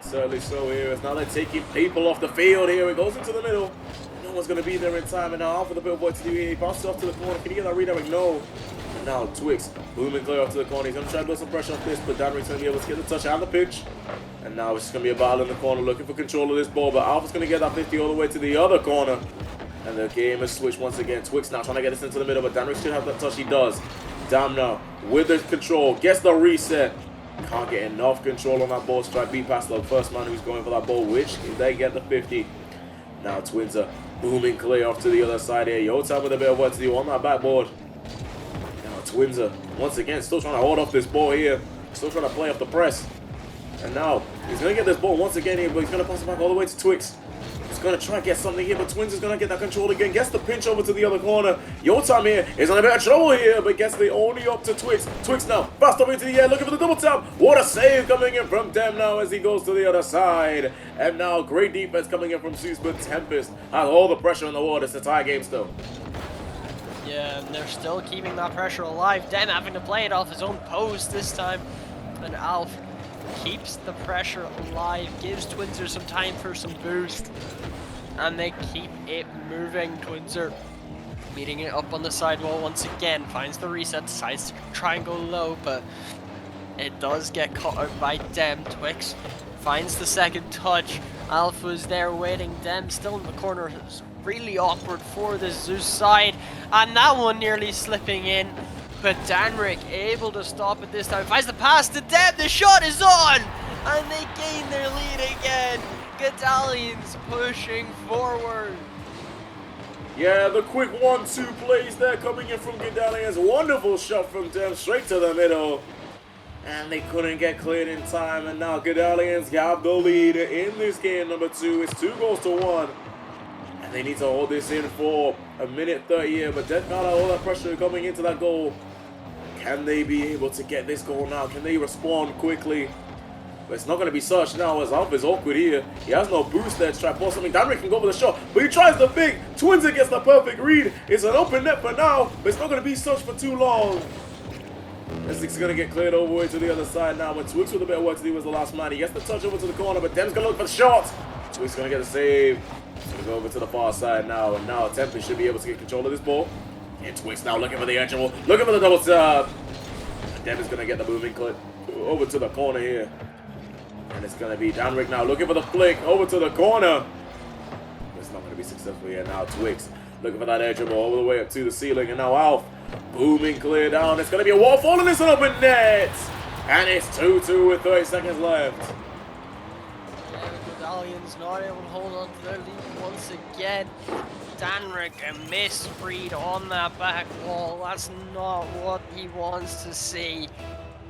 Certainly so here. As now they're taking people off the field here. It goes into the middle. No one's going to be there in time. And now Alf with a bit of work to do here. He bounces off to the corner. Can he get that redirect? No. And now Twix booming clear off to the corner. He's going to try to build some pressure off this, but Danrick's going to be able to get the touch and the pitch. And now it's just going to be a battle in the corner looking for control of this ball. But Alpha's going to get that 50 all the way to the other corner. And the game has switched once again. Twix now trying to get this into the middle, but Danrick should have that touch. He does. Damn now with the control. Gets the reset. Can't get enough control on that ball. Strike beat past the first man who's going for that ball, which they get the 50. Now Twins are booming clear off to the other side here. Yotam with a bit of work to do on that backboard. Now Twins are once again still trying to hold off this ball here. Still trying to play off the press. And now he's going to get this ball once again here, but he's going to pass it back all the way to Twix. He's going to try to get something here, but Twins is going to get that control again. Gets the pinch over to the other corner. Yotam here is in a bit of trouble here, but gets the only up to Twix. Twix now fast up into the air, looking for the double tap. What a save coming in from Dem now as he goes to the other side. And now great defense coming in from Zeus, but Tempest has all the pressure in the world. It's a tie game still. Yeah, and they're still keeping that pressure alive. Dem having to play it off his own post this time. And Alf keeps the pressure alive, gives Twinser some time for some boost, and they keep it moving. Twinser meeting it up on the sidewall once again, finds the reset, decides to try and go low, but it does get caught out by Dem. Twix finds the second touch. Alpha's there waiting. Dem still in the corner. It's really awkward for the Zeus side, and that one nearly slipping in. But Danrick able to stop it this time. Finds the pass to Dem. The shot is on! And they gain their lead again. Godalians pushing forward. Yeah, the quick 1-2 plays there coming in from Godalians. Wonderful shot from Dem straight to the middle. And they couldn't get cleared in time. And now Godalians have the lead in this game number 2. It's 2-1. And they need to hold this in for a minute 30 here. But Deathcloud, all that pressure coming into that goal. Can they be able to get this goal now? Can they respond quickly? But it's not going to be such now as Alpha is awkward here. He has no boost there to try to pull something. Danrick can go for the shot, but he tries the big. Twinser gets the perfect read. It's an open net for now, but it's not going to be such for too long. Essex is going to get cleared over way to the other side now. When Twix with a bit of work to do was the last man. He gets the touch over to the corner, but Dem's going to look for the shot. Twix is going to get the save. He's going to go over to the far side now, and now Tempest should be able to get control of this ball. And Twix now looking for the edge, looking for the double tap. Dem is going to get the moving clip over to the corner here. And it's going to be Danrick now looking for the flick over to the corner. It's not going to be successful here now. Twix looking for that edge ball all the way up to the ceiling. And now Alf booming clear down. It's going to be a waterfall and it's an open net. And it's 2-2 with 30 seconds left. Yeah, the Godalians not able to hold on to their lead once again. Danrick a misread on that back wall. That's not what he wants to see.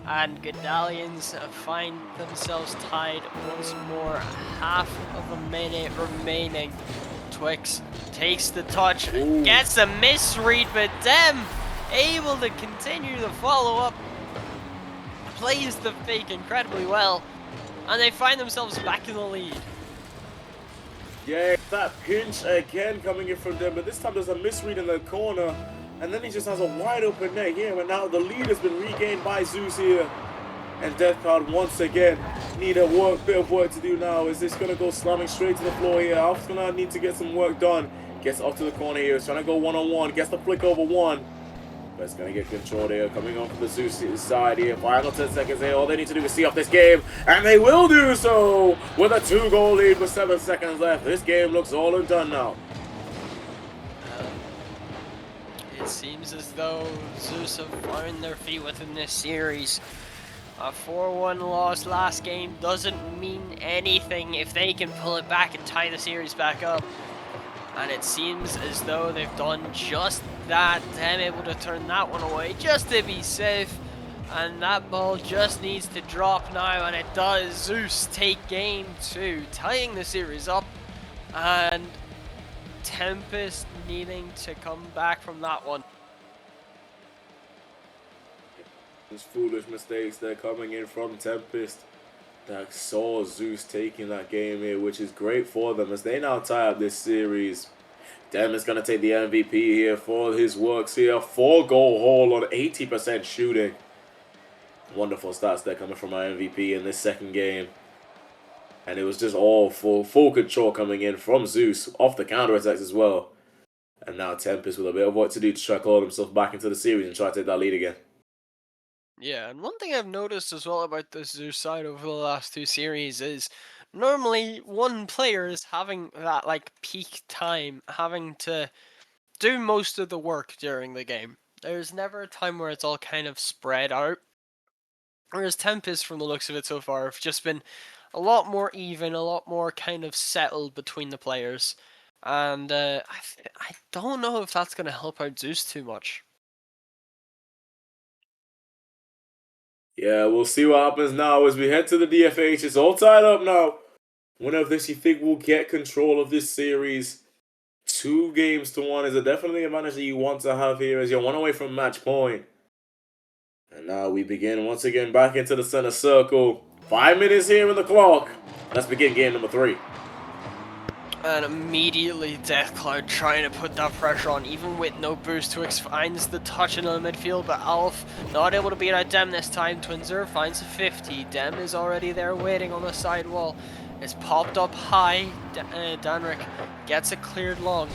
And Godalians find themselves tied once more. Half of a minute remaining. Twix takes the touch, gets a misread, but Dem able to continue the follow-up. Plays the fake incredibly well. And they find themselves back in the lead. Yeah, that pinch again coming in from Dem, but this time there's a misread in the corner. And then he just has a wide open net here, and now the lead has been regained by Zeus here. And Deathcloud once again need a bit of work to do now. Is this going to go slamming straight to the floor here? Alf's going to need to get some work done. Gets off to the corner here. He's trying to go one-on-one. Gets the flick over one. It's going to get control here, coming on from the Zeus side here. Final 10 seconds here. All they need to do is see off this game, and they will do so with a 2-goal lead with 7 seconds left. This game looks all and done now. It seems as though Zeus have found their feet within this series. A 4-1 loss last game doesn't mean anything if they can pull it back and tie the series back up. And it seems as though they've done just that. Them able to turn that one away just to be safe. And that ball just needs to drop now, and it does. Zeus take game 2, tying the series up. And Tempest needing to come back from that one. Those foolish mistakes that are coming in from Tempest that saw Zeus taking that game here, which is great for them as they now tie up this series. Dem is going to take the MVP here for his works here. 4-goal haul on 80% shooting. Wonderful stats there coming from our MVP in this second game. And it was just all full control coming in from Zeus off the counter-attacks as well. And now Tempest with a bit of work to do to try to claw themselves back into the series and try to take that lead again. Yeah, and one thing I've noticed as well about the Zeus side over the last 2 series is normally one player is having that like peak time, having to do most of the work during the game. There's never a time where it's all kind of spread out. Whereas Tempest, from the looks of it so far, have just been a lot more even, a lot more kind of settled between the players. And I don't know if that's going to help out Zeus too much. Yeah, we'll see what happens now as we head to the DFH. It's all tied up now. Winner of this, you think we'll get control of this series? 2-1 is definitely a advantage that you want to have here as you're 1 away from match point. And now we begin once again back into the center circle. 5 minutes here in the clock. Let's begin game number 3. And immediately Deathcloud trying to put that pressure on, even with no boost. Twix finds the touch in the midfield, but Alf not able to beat out Dem this time. Twinzer finds a 50. Dem is already there waiting on the side wall. It's popped up high. Danrik gets it cleared long,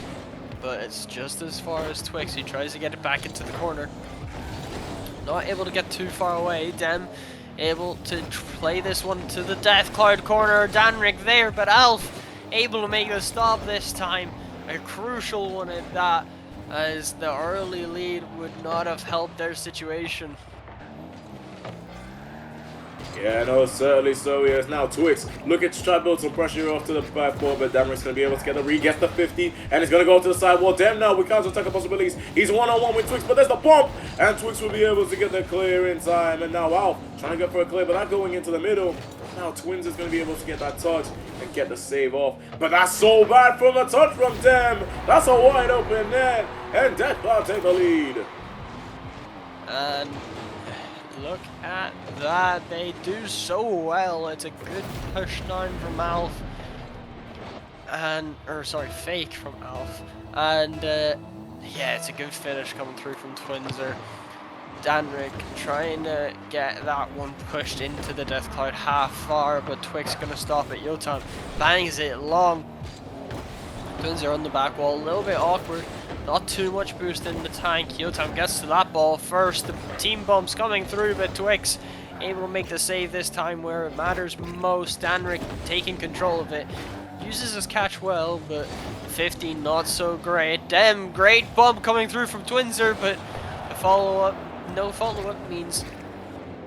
but it's just as far as Twix. He tries to get it back into the corner. Not able to get too far away. Dem able to play this one to the Deathcloud corner. Danrik there, but Alf able to make the stop this time. A crucial one at that, as the early lead would not have helped their situation. Yeah, no, certainly so. Yes, now Twix looking to try to build some pressure off to the backboard, but Damrik's going to be able to get the read, gets the 50, and it's going to go to the side wall. Dem now with counter-attack possibilities. He's 1-on-1 with Twix, but there's the bump, and Twix will be able to get the clear in time. And now Alf trying to go for a clear, but not going into the middle. Now Twins is going to be able to get that touch and get the save off. But that's so bad from the touch from Dem. That's a wide open net, and Deathcloud take the lead. And look at that, they do so well. It's a good push down from Alf. And, fake from Alf. And, yeah, it's a good finish coming through from Twinzer. Danrik trying to get that one pushed into the Deathcloud half far, but Twix gonna stop it. Yotam bangs it long. Twinzer on the back wall, a little bit awkward. Not too much boost in the tank. Yotam gets to that ball first. The team bumps coming through, but Twix able to make the save this time where it matters most. Danrik taking control of it. Uses his catch well, but 15 not so great. Dem, great bump coming through from Twinzer, but the follow-up, no follow-up means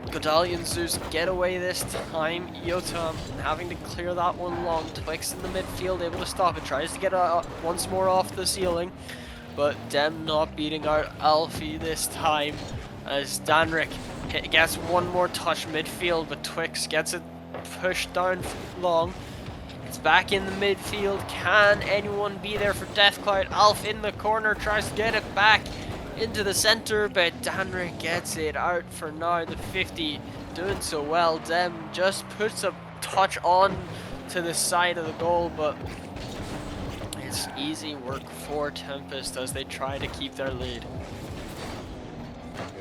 Godali and Zeus get away this time. Yotam having to clear that one long. Twix in the midfield able to stop it. Tries to get it once more off the ceiling. But Dem not beating out Alfie this time as Danrik gets one more touch midfield, but Twix gets it pushed down long. It's back in the midfield. Can anyone be there for Deathcloud? Alf in the corner tries to get it back into the center, but Danrik gets it out for now. The 50 doing so well. Dem just puts a touch on to the side of the goal, but it's easy work for Tempest as they try to keep their lead.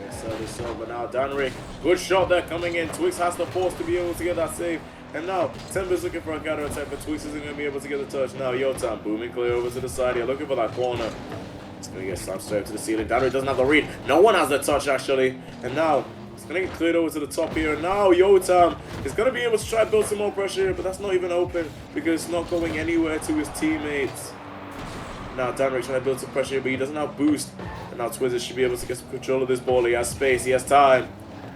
Yes, that is so, but now Danrik, good shot there coming in. Twix has the force to be able to get that save. And now Tempest looking for a counter attack, but Twix isn't going to be able to get the touch. Now Yotam booming clear over to the side here, looking for that corner. going to get slammed straight to the ceiling. Danry doesn't have the read. No one has the touch, actually. And now, it's going to get cleared over to the top here. And now, Yotam is going to be able to try to build some more pressure here, but that's not even open because it's not going anywhere to his teammates. Now, Danry trying to build some pressure here, but he doesn't have boost. And now, Twizzler should be able to get some control of this ball. He has space, he has time.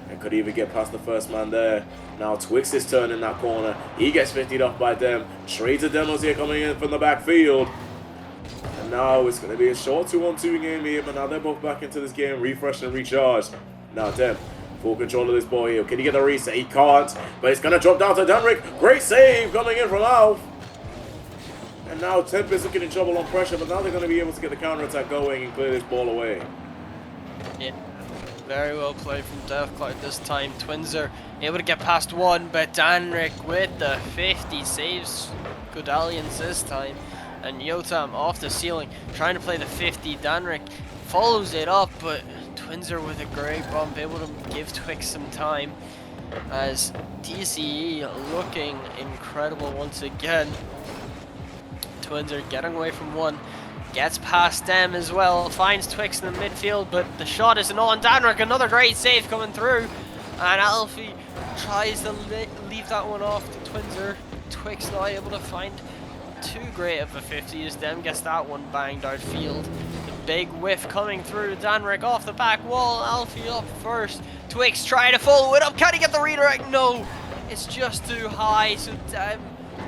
And could even get past the first man there. Now, Twix is turning that corner. He gets 50'd off by Dem. Trades of Demos here coming in from the backfield. And now it's going to be a short 2-on-2 game here, but now they're both back into this game, refresh and recharge. Now Dem, full control of this ball here. Can he get the reset? He can't, but it's going to drop down to Danrick. Great save coming in from Alf. And now Tempest looking in trouble on pressure, but now they're going to be able to get the counter-attack going and clear this ball away. Yeah, very well played from Deathcloud this time. Twins are able to get past one, but Danrick with the 50 saves Godalians this time. And Yotam off the ceiling, trying to play the 50. Danrick follows it up, but Twinser with a great bump, able to give Twix some time. As DCE looking incredible once again. Twinser getting away from one, gets past them as well, finds Twix in the midfield, but the shot isn't on. Danrick, another great save coming through. And Alfie tries to leave that one off to Twinser. Twix not able to find too great of a 50 as Dem gets that one banged outfield. The big whiff coming through. Danrick off the back wall. Alfie up first. Twix trying to follow it up. Can he get the redirect? No, it's just too high. So Dem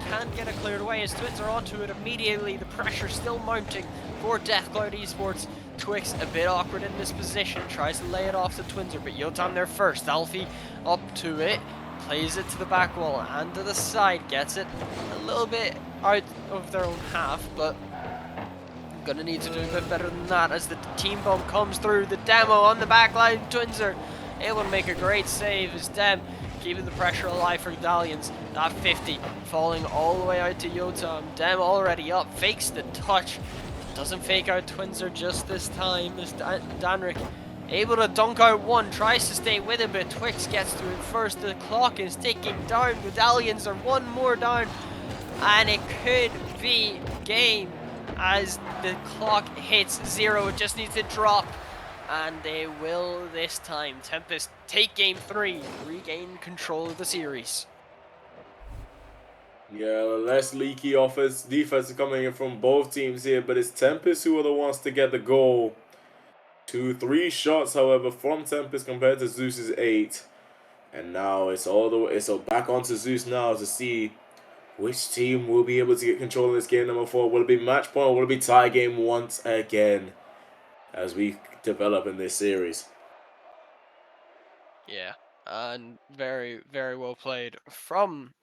can't get it cleared away as Twins are onto it immediately. The pressure still mounting for Deathcloud Esports. Twix a bit awkward in this position. Tries to lay it off to Twinser, but Yotam there first. Alfie up to it. Plays it to the back wall and to the side. Gets it a little bit out of their own half, but gonna need to do a bit better than that as the team bomb comes through. The demo on the back line. Twinser able to make a great save as Dem keeping the pressure alive for Dalians. That 50 falling all the way out to Yotam. Dem already up, fakes the touch. Doesn't fake out Twinser just this time as Danrick able to dunk out one, tries to stay with it, but Twix gets to it first. The clock is ticking down. Medallions are one more down, and it could be game as the clock hits 0. It just needs to drop, and they will this time. Tempest take game 3, regain control of the series. Yeah, less leaky offense, defense is coming in from both teams here, but it's Tempest who are the ones to get the goal. 3 shots, however, from Tempest compared to Zeus's 8. And now it's all the way, so back onto Zeus now to see which team will be able to get control of this game number 4. Will it be match point or will it be tie game once again as we develop in this series? Yeah, and very, very well played from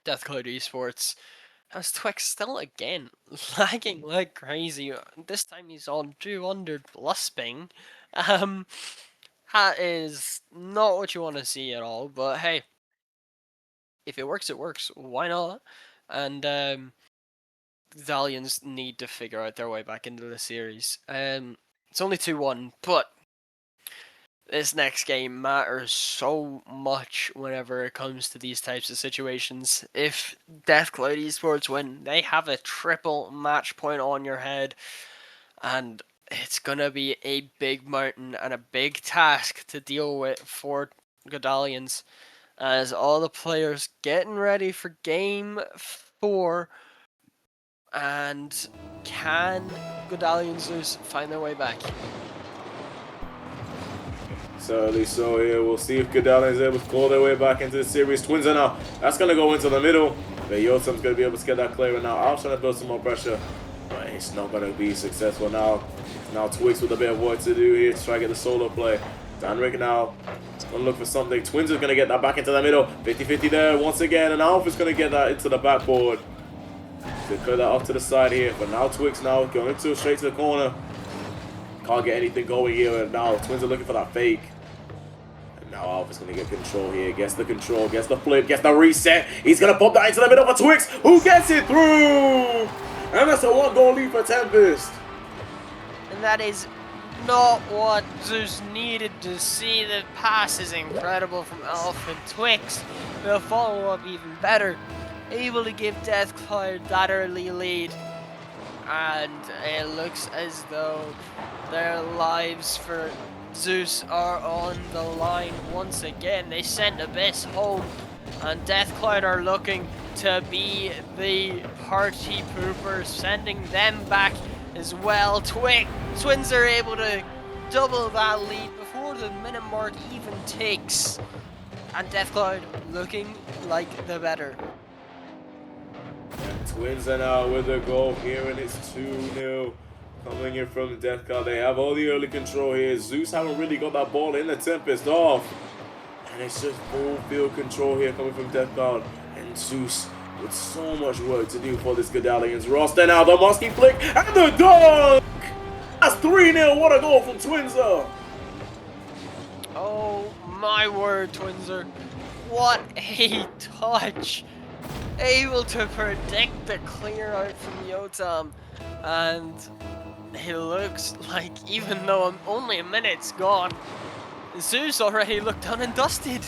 Deathcloud Esports. As Twix still again lagging like crazy. This time he's on 200 plus ping. That is not what you want to see at all. But hey, if it works, it works. Why not? And the Dalians need to figure out their way back into the series. It's only 2-1, but this next game matters so much whenever it comes to these types of situations. If Deathcloud Esports win, they have a triple match point on your head, and it's gonna be a big mountain and a big task to deal with for Godalians, as all the players getting ready for game 4. And can Godalian Zeus find their way back? Certainly so here. We'll see if Godalian is able to claw their way back into the series. Twins are now. That's going to go into the middle. But Yotam's going to be able to get that clear now. I'm trying to build some more pressure. But it's not going to be successful now. Now Twix with a bit of work to do here to try to get the solo play. Danrick now going to look for something. Twins are going to get that back into the middle. 50-50 there once again. And Alpha's going to get that into the backboard. To clear that off to the side here. But now Twix now going straight to the corner. Can't get anything going here, and now Twins are looking for that fake. And now Alpha's going to get control here. Gets the control, gets the flip, gets the reset. He's going to pop that into the middle for Twix, who gets it through! And that's a 1-goal lead for Tempest. And that is not what Zeus needed to see. The pass is incredible from Alpha. Twix will follow up even better. Able to give Deathcloud that early lead. and it looks as though their lives for Zeus are on the line once again. They sent Abyss home, and Deathcloud are looking to be the party poopers, sending them back as well. Twins are able to double that lead before the minute mark even ticks, and Deathcloud looking like the better. Twins are now with the goal here, and it's 2-0 coming in from Deathcloud. They have all the early control here. Zeus haven't really got that ball in the Tempest off. And it's just full field control here coming from Deathcloud. And Zeus with so much work to do for this Godalians roster. Now the musky flick and the dunk! That's 3-0. What a goal from Twinser! Oh my word, Twinser. What a touch! Able to predict the clear out from Yotam, and it looks like, even though only a minute's gone, Zeus already looked done and dusted.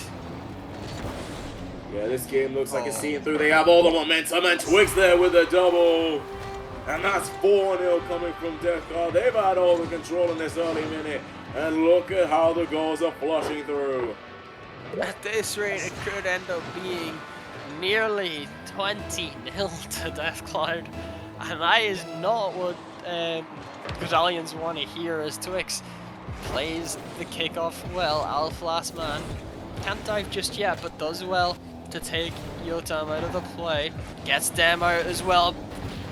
Yeah, this game looks like it's seen through. They have all the momentum, and Twix there with a double. And that's 4-0 coming from Deathcloud. They've had all the control in this early minute, and look at how the goals are flushing through. At this rate, it could end up being nearly 20-0 to Deathcloud, and that is not what Godalians want to hear, as Twix plays the kickoff well. Alf last man, can't dive just yet, but does well to take Yotam out of the play, gets them out as well,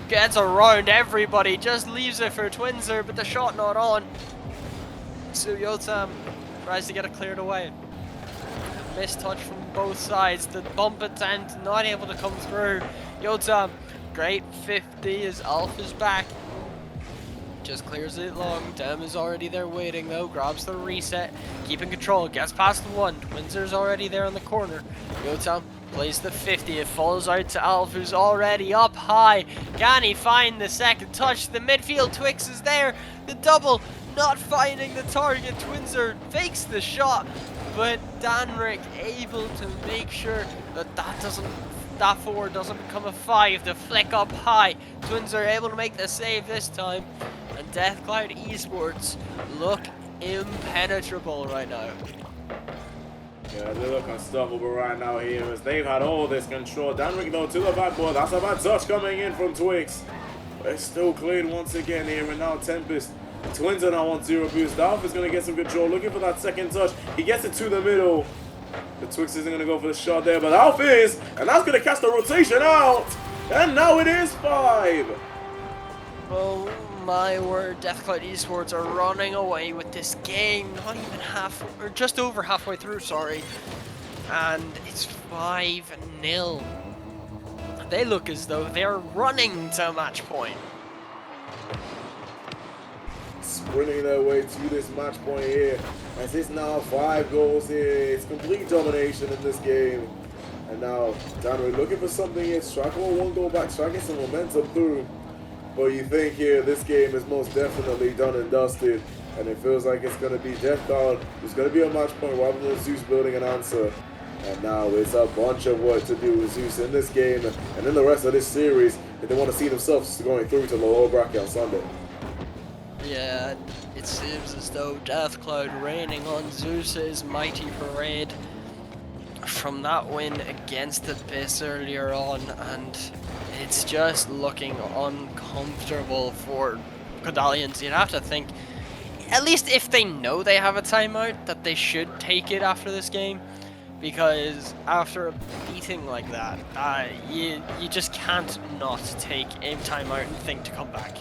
gets around everybody, just leaves it for Twinser, but the shot not on, so Yotam tries to get it cleared away. Missed touch from both sides. The bump attempt not able to come through. Yotam, great 50 as Alf is back. Just clears it long. Dem is already there waiting though. Grabs the reset. Keeping control. Gets past the one. Twinser's already there in the corner. Yotam plays the 50. It falls out to Alf, who's already up high. Can he find the second touch? The midfield Twix is there. The double not finding the target. Twinser fakes the shot, but Danrik able to make sure that 4 doesn't become a 5. The flick up high. Twins are able to make the save this time, and Deathcloud Esports look impenetrable right now. Yeah, they look unstoppable right now here as they've had all this control. Danrik though to the backboard. That's a bad touch coming in from Twix. But it's still cleared once again here, and now Tempest. Twins are now on 0 boost. Alf is going to get some control, looking for that second touch. He gets it to the middle. The Twix isn't going to go for the shot there, but Alf is, and that's going to cast the rotation out. And now it is 5. Oh my word, Deathcloud Esports are running away with this game. Not even half, or just over halfway through, sorry. And it's 5-0. They look as though they're running to match point. Sprinting their way to this match point here, as it's now 5 goals here. It's complete domination in this game. And now Danrik looking for something here. Striker 1 goal back, striking some momentum through. But you think here this game is most definitely done and dusted, and it feels like it's going to be Deathcloud who's going to be a match point rather than Zeus building an answer. And now it's a bunch of work to do with Zeus in this game and in the rest of this series if they want to see themselves going through to the lower bracket on Sunday. Yeah, it seems as though Deathcloud raining on Zeus's mighty parade from that win against Abyss earlier on, and it's just looking uncomfortable for Godalians. You'd have to think, at least if they know they have a timeout, that they should take it after this game, because after a beating like that, you just can't not take a timeout and think to come back.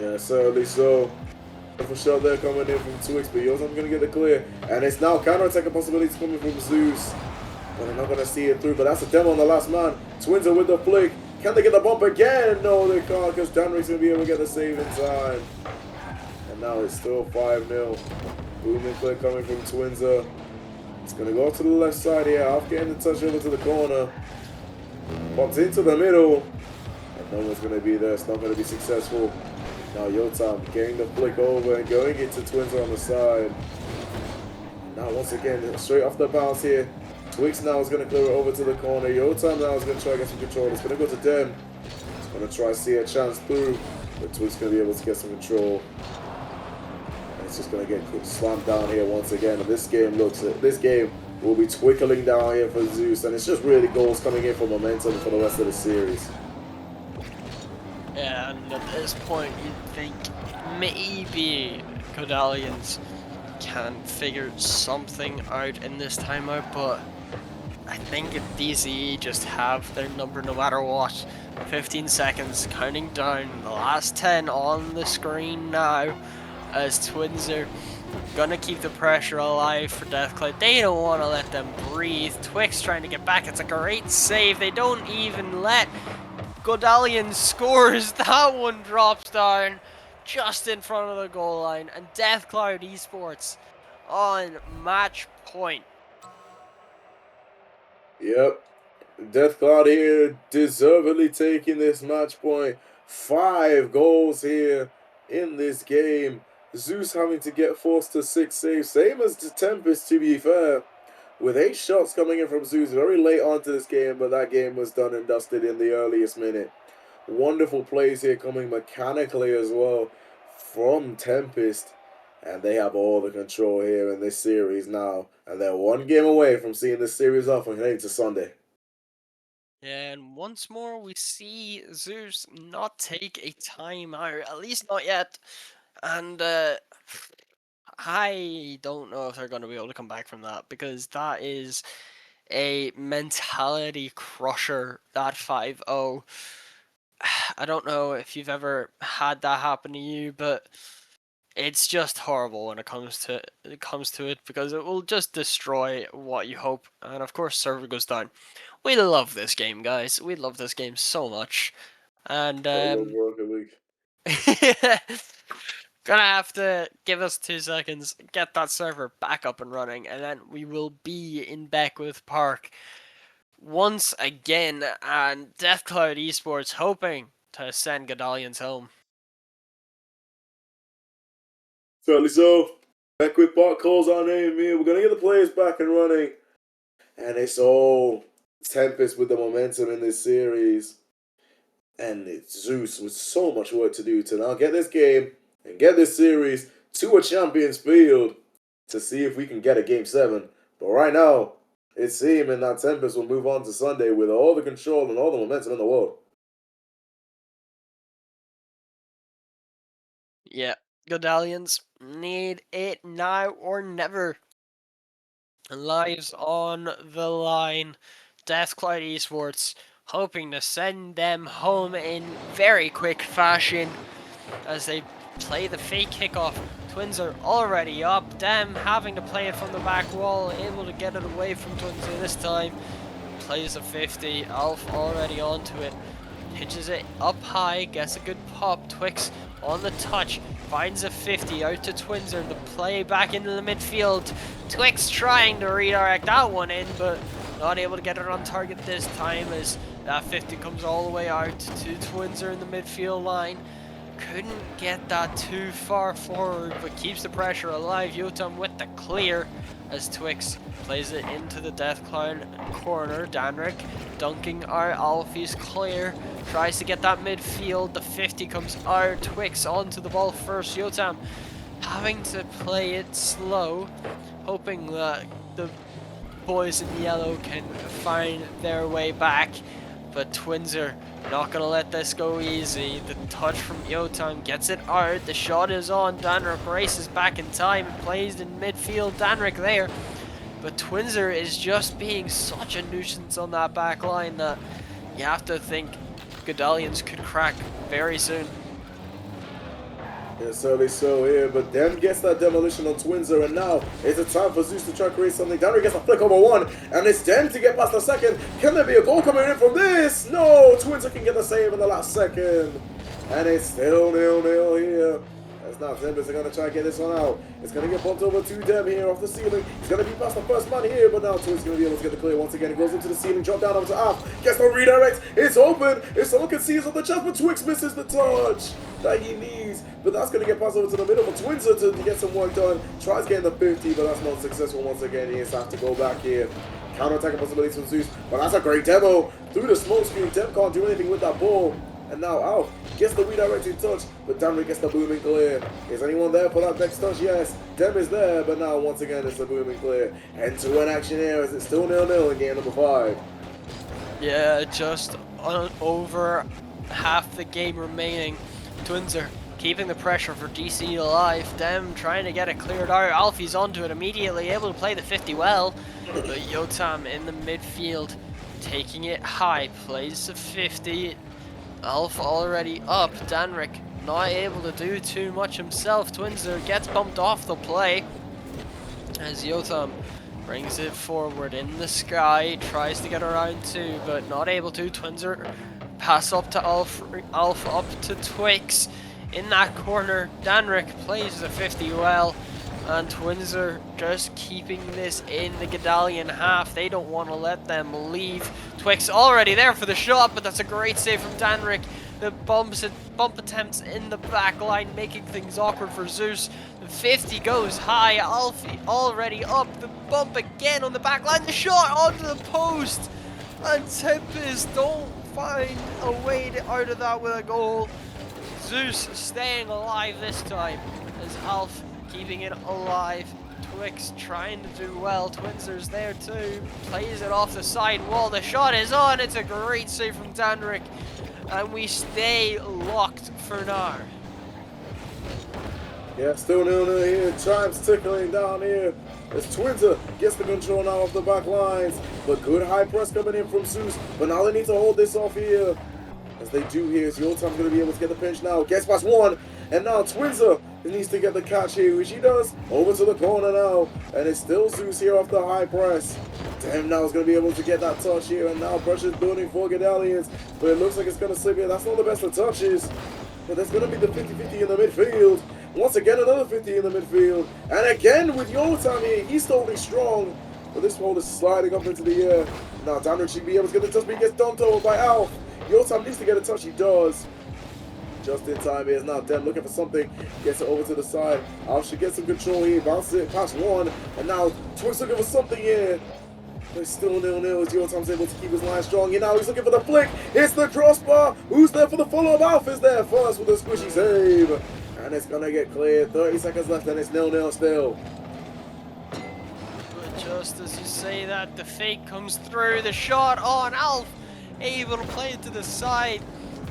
Yeah, certainly so. For sure they're coming in from Twix, but Yotam's going to get the clear. And it's now counter-attack possibilities coming from Zeus. But they're not going to see it through, but that's a demo on the last man. Twins are with the flick. Can they get the bump again? No, they can't, because Danrik's going to be able to get the save in time. And now it's still 5-0. Booming flick coming from Twinser. It's going to go to the left side here. Alf getting the touch over to the corner. Pops into the middle. And no one's going to be there. It's not going to be successful. Now Yotam getting the flick over and going into Twinser on the side. Now once again, straight off the bounce here. Twix now is going to clear it over to the corner. Yotam now is going to try to get some control. It's going to go to Dem. Gonna try to see a chance through, but Twix gonna be able to get some control. And it's just gonna get slammed down here once again. And this game will be twinkling down here for Zeus, and it's just really goals coming in for momentum for the rest of the series. Yeah, and at this point you'd think maybe Godalians can figure something out in this timeout, but I think DCE just have their number no matter what. 15 seconds, counting down, the last 10 on the screen now, as Twins are gonna keep the pressure alive for Deathcloud. They don't want to let them breathe. Twix trying to get back, it's a great save. They don't even let Godalian scores. That one drops down just in front of the goal line, and Deathcloud Esports on match point. Yep. Deathcloud here deservedly taking this match point. 5 goals here in this game. Zeus having to get forced to 6 saves, same as the Tempest to be fair. With 8 shots coming in from Zeus very late onto this game, but that game was done and dusted in the earliest minute. Wonderful plays here coming mechanically as well from Tempest. And they have all the control here in this series now. And they're 1 game away from seeing this series off and heading to Sunday. And once more, we see Zeus not take a timeout, at least not yet. And I don't know if they're going to be able to come back from that, because that is a mentality crusher, that 5-0. I don't know if you've ever had that happen to you, but it's just horrible when it comes to it, because it will just destroy what you hope. And of course, server goes down. We love this game, guys. We love this game so much. And gonna have to give us 2 seconds, get that server back up and running, and then we will be in Beckwith Park once again, and Deathcloud Esports hoping to send Godalians home. Certainly so. Beckwith Park calls our name here. We're going to get the players back and running. And it's all Tempest with the momentum in this series. And it's Zeus with so much work to do to now get this game and get this series to a Champions Field to see if we can get a Game 7. But right now, it's seeming that Tempest will move on to Sunday with all the control and all the momentum in the world. Yeah, Godalians need it now or never. Lives on the line. Deathcloud Esports hoping to send them home in very quick fashion as they play the fake kickoff. Twins are already up. Dem having to play it from the back wall, able to get it away from Twins this time. Plays a 50. Alf already onto it. Pitches it up high, gets a good pop. Twix on the touch, finds a 50 out to Twinser. The play back into the midfield. Twix trying to redirect that one in, but not able to get it on target this time as that 50 comes all the way out to Twinser in the midfield line. Couldn't get that too far forward, but keeps the pressure alive. Yotam with the clear as Twix plays it into the Deathcloud corner. Danrik dunking out. Alfie's clear. Tries to get that midfield. The 50 comes out. Twix onto the ball first. Yotam having to play it slow, hoping that the boys in yellow can find their way back. But Twins are not going to let this go easy. The touch from Yotam gets it out. The shot is on. Danrik races back in time and plays in midfield. Danrik there. But Twinser is just being such a nuisance on that back line that you have to think Godalians could crack very soon. Yes, certainly so here, but Dem gets that demolition on Twinser, and now it's a time for Zeus to try to create something. Danry gets a flick over 1, and it's Dem to get past the second. Can there be a goal coming in from this? No! Twinser can get the save in the last second. And it's still 0-0 here. As now Tempest are going to try and get this one out. It's going to get bumped over to Dem here off the ceiling. He's going to be past the first man here, but now Twin's going to be able to get the clear once again. It goes into the ceiling, drop down over to Alf. Gets the redirect. It's open. If someone can see, it's on the chance, but Twix misses the touch that he needs. But that's going to get passed over to the middle for Twinser to get some work done. Tries getting the 50, but that's not successful once again. He has to go back here. Counter-attacking possibilities from Zeus, but that's a great demo. Through the smoke screen, Dem can't do anything with that ball. And now Alf gets the redirecting touch, but Danrik gets the booming clear. Is anyone there for that next touch? Yes, Dem is there, but now once again it's a booming clear. End-to-end action here as it's still 0-0 in game number 5. Yeah, just over half the game remaining. Twins are keeping the pressure for DC alive. Dem trying to get it cleared out. Alfie's onto it immediately, able to play the 50 well. But Yotam in the midfield, taking it high, plays the 50. Alf already up. Danrik not able to do too much himself. Twinser gets bumped off the play as Yotam brings it forward in the sky, tries to get around two, but not able to. Twinser pass up to Alf up to Twix. In that corner, Danrik plays the 50 well, and Twinser just keeping this in the Gedalian half. They don't want to let them leave. Twix already there for the shot, but that's a great save from Danrik. The bump attempts in the back line, making things awkward for Zeus. The 50 goes high. Alfie already up. The bump again on the back line. The shot onto the post. And Tempest don't find a way out of that with a goal. Zeus staying alive this time as Alf keeping it alive. Twix trying to do well. Twinser's there too. Plays it off the side wall. The shot is on. It's a great save from Danrik. And we stay locked for now. Yeah, still 0-0 here. Time's tickling down here as Twinser gets the control now of the back lines. But good high press coming in from Zeus. But now they need to hold this off here. As they do here, is Yotam going to be able to get the pinch now? Gets past one. And now Twinser needs to get the catch here, which he does. Over to the corner now. And it's still Zeus here off the high press. Damn, now is going to be able to get that touch here. And now pressure's building for Gedalians. But it looks like it's going to slip here. That's not the best of touches. But there's going to be the 50-50 in the midfield. Once again, another 50 in the midfield. And again with Yotam here. He's holding strong. But this ball is sliding up into the air. Now Danrik should be able to get the touch, but he gets dumped over by Alf. Yotam needs to get a touch. He does. Just in time here is now Dem looking for something. Gets it over to the side. Alf should get some control here. Bounces it past one. And now Twix looking for something here. But it's still 0-0 as Yotam's able to keep his line strong. And now he's looking for the flick. It's the crossbar. Who's there for the follow-up? Alf is there first with a squishy save. And it's going to get cleared. 30 seconds left and it's 0-0 still. But just as you say that, the fake comes through. The shot on Alf. Able to play it to the side.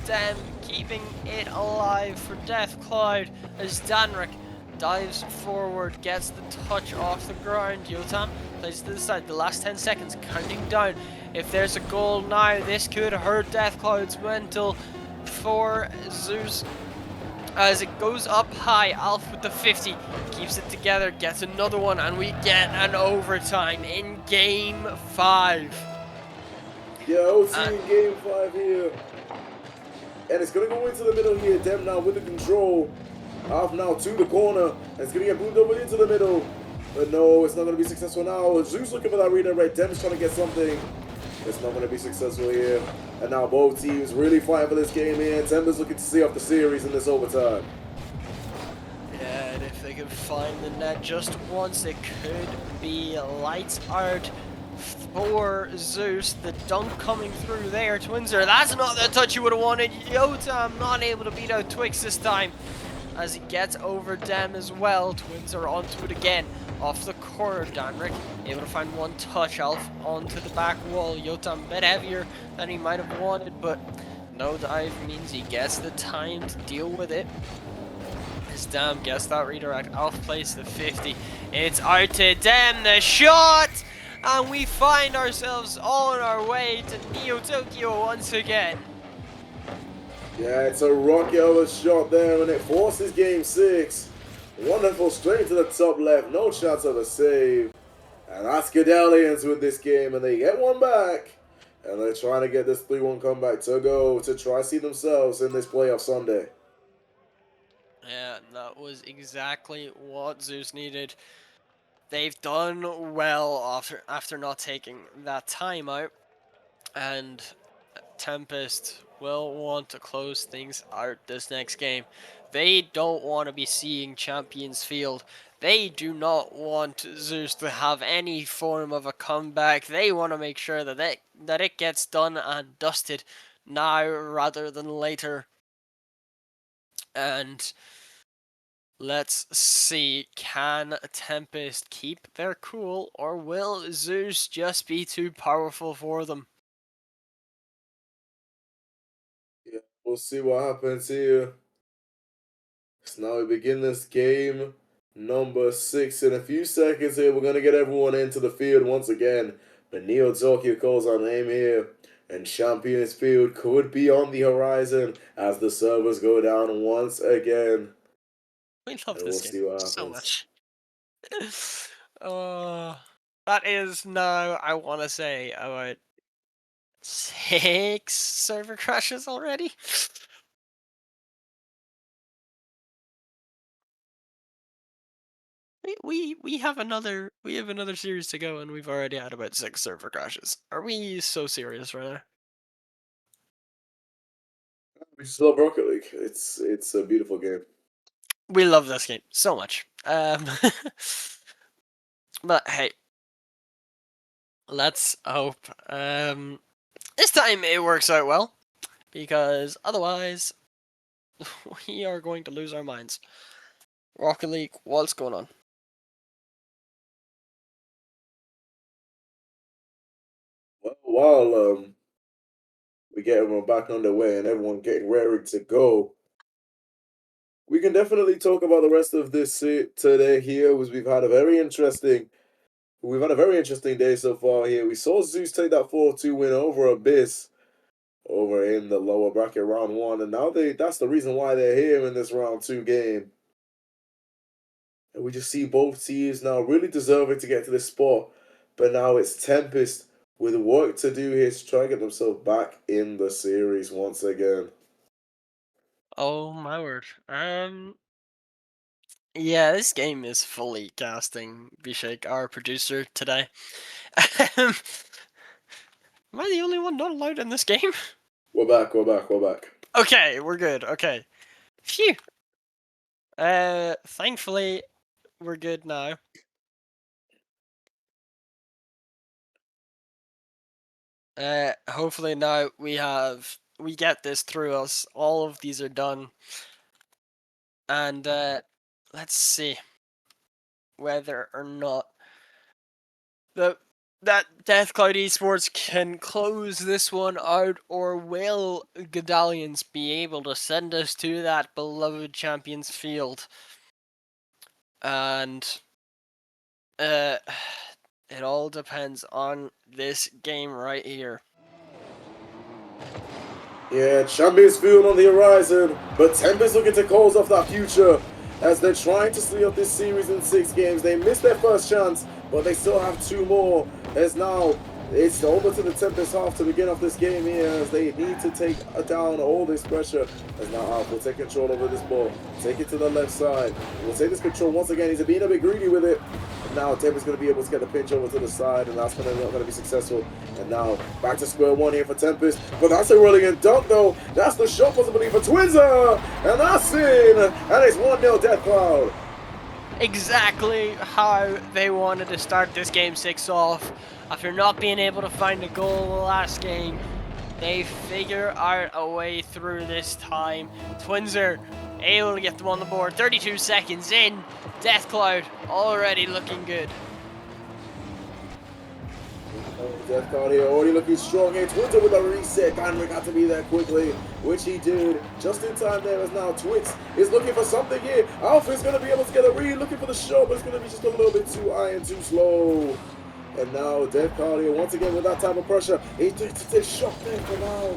Dem keeping it alive for Death Cloud as Danrik dives forward, gets the touch off the ground. Yotam plays to the side. The last 10 seconds counting down. If there's a goal now, this could hurt Death Cloud's mental for Zeus. As it goes up high, Alf with the 50 keeps it together, gets another one, and we get an overtime in game 5. Yeah, OT in game 5 here. And it's going to go into the middle here. Dem now with the control. Alf now to the corner. And it's going to get moved over into the middle. But no, it's not going to be successful now. Zeus looking for that redirect. Dem's trying to get something. It's not going to be successful here. And now both teams really fighting for this game here. Timber's looking to see off the series in this overtime. Yeah, and if they can find the net just once, it could be lights out for Zeus. The dunk coming through there. Twinser, that's not the touch you would have wanted. Yotam not able to beat out Twix this time as he gets over Dem as well. Twinser onto it again. Off the corner, Danrik able to find one touch. Alf onto the back wall. Yotam a bit heavier than he might have wanted, but no dive means he gets the time to deal with it. As Dem gets that redirect. Alf plays the 50. It's out to Dem. The shot! And we find ourselves on our way to Neo Tokyo once again. Yeah, it's a rocky over shot there, and it forces game 6. Wonderful straight to the top left, no chance of a save. And that's Gedalians with this game, and they get one back. And they're trying to get this 3-1 comeback to go to try see themselves in this playoff Sunday. Yeah, that was exactly what Zeus needed. They've done well after not taking that time out, and Tempest will want to close things out this next game. They don't want to be seeing Champions Field. They do not want Zeus to have any form of a comeback. They want to make sure that it gets done and dusted now rather than later. And let's see, can Tempest keep their cool, or will Zeus just be too powerful for them? Yeah, we'll see what happens here. So now we begin this game number 6. In a few seconds here, we're going to get everyone into the field once again. But Neo Tokyo calls our name here. And Champions Field could be on the horizon as the servers go down once again. We love And this we'll game see what so happens. much. That is now, I want to say, about 6 server crashes already. We have another series to go, and we've already had about 6 server crashes. Are we so serious right now? We just love Rocket League. It's a beautiful game. We love this game so much. But hey, let's hope this time it works out well, because otherwise we are going to lose our minds. Rocket League, what's going on? Well, while we get everyone back underway and everyone getting ready to go, we can definitely talk about the rest of this today here, as we've had a very interesting day so far here. We saw Zeus take that 4-2 win over Abyss over in the lower bracket round 1, and now that's the reason why they're here in this round 2 game. And we just see both teams now really deserving to get to this spot. But now it's Tempest with work to do here to try and get themselves back in the series once again. Oh my word. Yeah, this game is fully casting Bishek, our producer, today. Am I the only one not allowed in this game? We're back. Okay, we're good. Okay. Phew. Thankfully, we're good now. Hopefully now we get this through us. All of these are done. And, let's see whether or not that Death Cloud Esports can close this one out, or will Godalians be able to send us to that beloved Champions Field? And it all depends on this game right here. Yeah, Champions Field on the horizon, but Tempest looking to close off that future as they're trying to seal up this series in 6 games. They missed their first chance, but they still have 2 more. As now it's over to the Tempest half to begin off this game here, as they need to take down all this pressure. As now Alf will take control over this ball, take it to the left side. We'll take this control once again. He's being a bit greedy with it. Now Tempest going to be able to get the pinch over to the side, and that's not going to be successful. And now back to square one here for Tempest. But that's a rolling dunk though. That's the shot possibility for Twinzer, and that's in. And it's 1-0 Death Cloud. Exactly how they wanted to start this game 6 off. After not being able to find a goal last game, they figure out a way through this time. Twinzer able to get them on the board. 32 seconds in. Death Cloud already looking good. Death Cloud here already looking strong here. Twinzer with a reset. Dynamic had to be there quickly, which he did just in time there, as now Twix is looking for something here. Alpha is going to be able to get a read, looking for the shot, but it's going to be just a little bit too high and too slow. And now Death Cloud here once again with that type of pressure. He takes a shot there for now.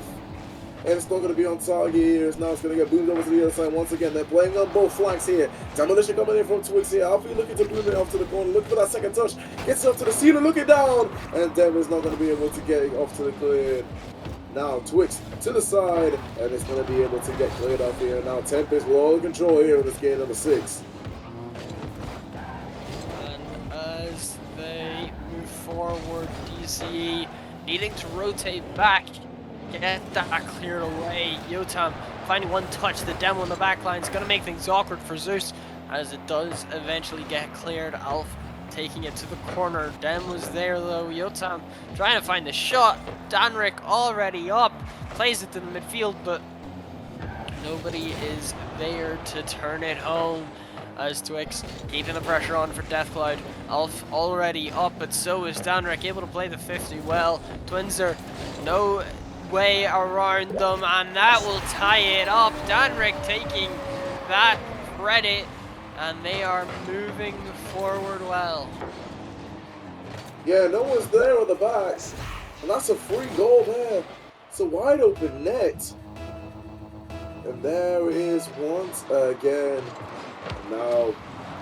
And it's not going to be on target here. Now it's going to get boomed over to the other side once again. They're playing on both flanks here. Demolition coming in from Twix here. Alfie looking to boom it off to the corner. Looking for that second touch. Gets up to the ceiling, looking down. And Dem is not going to be able to get it off to the clear. Now Twix to the side. And it's going to be able to get cleared off here. Now Tempest will all control here in this game number 6. And as they move forward, DC needing to rotate back. Get that cleared away. Yotam finding one touch. The demo in the back line is going to make things awkward for Zeus, as it does eventually get cleared. Alf taking it to the corner. Dem was there though. Yotam trying to find the shot. Danrik already up. Plays it to the midfield, but nobody is there to turn it home. As Twix keeping the pressure on for Deathcloud. Alf already up, but so is Danrik, able to play the 50 well. Twinser, no way around them, and that will tie it up. Danrik taking that credit, and they are moving forward well. Yeah, no one's there on the backs, and that's a free goal there. It's a wide open net. And there is once again. Now,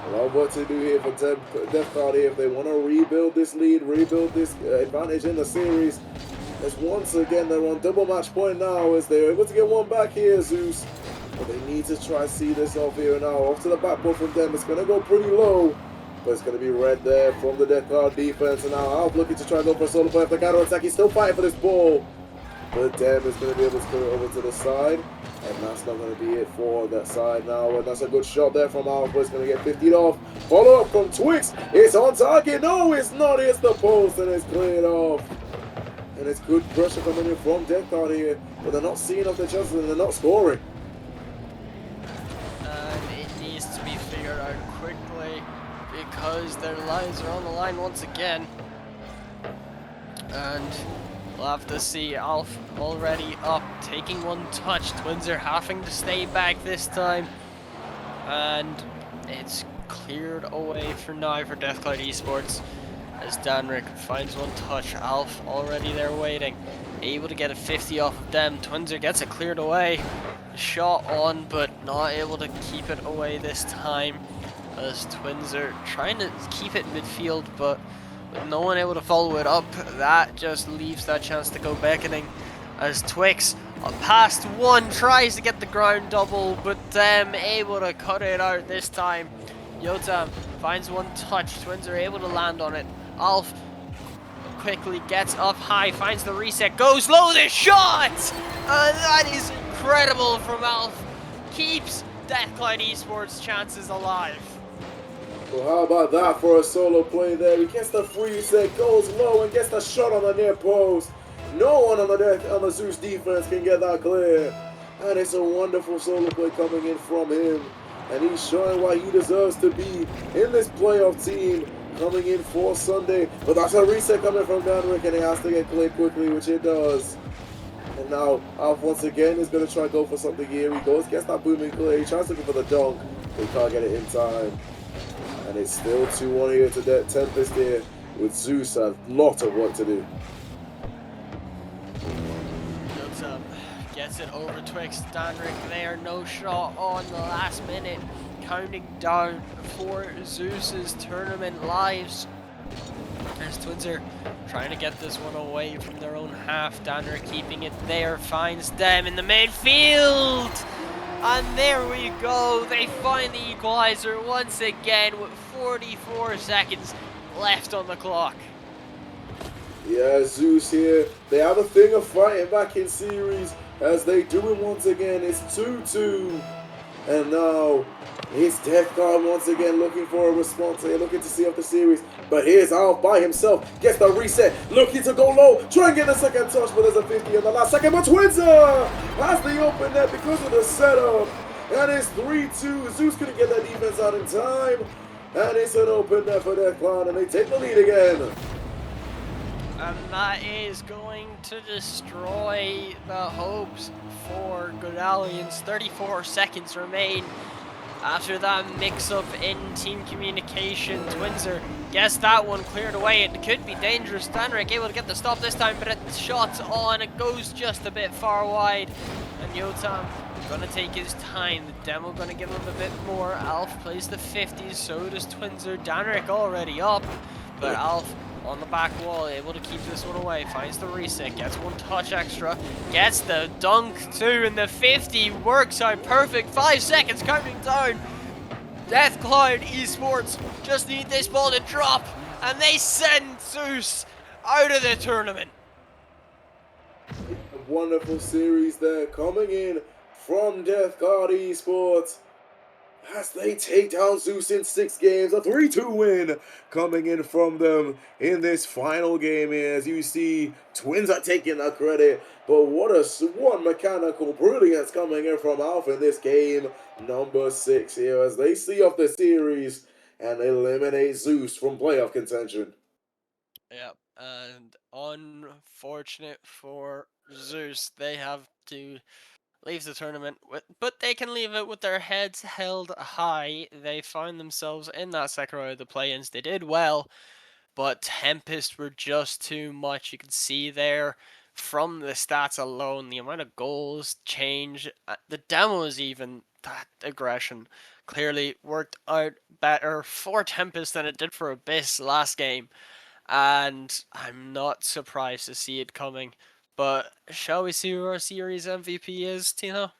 a lot of work to do here for Deathcloud here if they want to rebuild this lead, rebuild this advantage in the series. As once again they're on double match point now as they're able to get one back here, Zeus. But they need to try to see this off here now. Off to the backboard from them. It's going to go pretty low. But it's going to be red there from the Deathcloud defense. And now Alf looking to try and go for a solo play after counter attack. He's still fighting for this ball. But Dem is going to be able to put it over to the side. And that's not going to be it for that side now. And that's a good shot there from Alpha. It's going to get 50'd off. Follow up from Twix. It's on target. No, it's not. It's the post and it's cleared off. And it's good pressure coming in from Deathcloud here. But they're not seeing off the chances and they're not scoring. And it needs to be figured out quickly because their lives are on the line once again. And we'll have to see Alf already up, taking one touch. Twins are having to stay back this time. And it's cleared away for now for Deathcloud Esports. As Danrik finds one touch. Alf already there waiting. Able to get a 50 off of them. Twinser gets it cleared away. Shot on, but not able to keep it away this time. As Twinser trying to keep it midfield, but with no one able to follow it up, that just leaves that chance to go beckoning. As Twix past one tries to get the ground double, but them able to cut it out this time. Yotam finds one touch. Twins are able to land on it. Alf quickly gets up high, finds the reset, goes low, the shot! That is incredible from Alf. Keeps Deathcloud Esports chances alive. Well, how about that for a solo play there? He gets the free set, goes low, and gets the shot on the near post. No one on the Zeus defense can get that clear. And it's a wonderful solo play coming in from him. And he's showing why he deserves to be in this playoff team coming in for Sunday. But that's a reset coming from Danrik, and he has to get cleared quickly, which it does. And now Alf once again is going to try and go for something here. He goes, gets that booming clear. He tries looking for the dunk, but he can't get it in time. And it's still 2-1 here to Tempest here, with Zeus a lot of work to do. Gets it over Twix. Danrik there, no shot on the last minute. Counting down for Zeus's tournament lives. As Twins are trying to get this one away from their own half. Danrik keeping it there, finds them in the midfield. And there we go. They find the equalizer once again with 44 seconds left on the clock. Yeah, Zeus here. They have a thing of fighting back in series as they do it once again. It's 2-2. And now it's Deathcloud once again looking for a response here, looking to see off the series. But here's Alf by himself, gets the reset, looking to go low, try and get the second touch, but there's a 50 in the last second. But Twinser has the open net because of the setup. And it's 3-2. Zeus couldn't get that defense out in time. And it's an open net for Deathcloud, and they take the lead again. And that is going to destroy the hopes for Godalians. 34 seconds remain after that mix-up in team communication. Twinser gets that one cleared away. It could be dangerous. Danrik able to get the stop this time, but it's shot on. It goes just a bit far wide. And Yotam gonna take his time. The demo gonna give him a bit more. Alf plays the 50s, so does Twinser. Danrik already up, but Alf on the back wall, able to keep this one away, finds the reset, gets one touch extra, gets the dunk too, and the 50 works out perfect. 5 seconds counting down. Deathcloud Esports just need this ball to drop, and they send Zeus out of the tournament. A wonderful series there coming in from Deathcloud Esports. as they take down Zeus in 6 games. A 3-2 win coming in from them in this final game here. As you see, Twins are taking the credit, but what a one mechanical brilliance coming in from Alpha in this game. Number 6 here as they see off the series and eliminate Zeus from playoff contention. Yep, and unfortunate for Zeus, they have to leave the tournament, but they can leave it with their heads held high. They found themselves in that second round of the play-ins. They did well, but Tempest were just too much. You can see there from the stats alone, the amount of goals change, the demos even, that aggression clearly worked out better for Tempest than it did for Abyss last game. And I'm not surprised to see it coming. But shall we see who our series MVP is, Tino?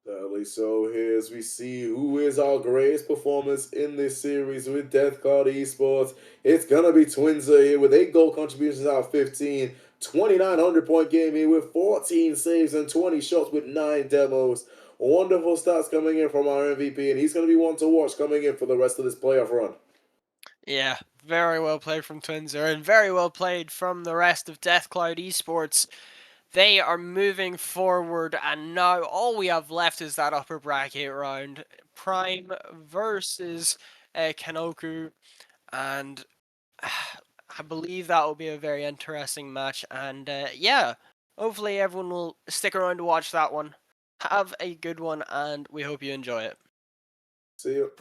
Sadly so, here as we see who is our greatest performance in this series with Death Card Esports. It's gonna be Twinzer here with 8 goal contributions out of 15, 2,900 point game here with 14 saves and 20 shots with 9 demos. Wonderful stats coming in from our MVP, and he's gonna be one to watch coming in for the rest of this playoff run. Yeah, very well played from Twinzer and very well played from the rest of Deathcloud Esports. They are moving forward, and now all we have left is that upper bracket round. Prime versus Kanoku, and I believe that will be a very interesting match. And yeah, hopefully everyone will stick around to watch that one. Have a good one, and we hope you enjoy it. See you.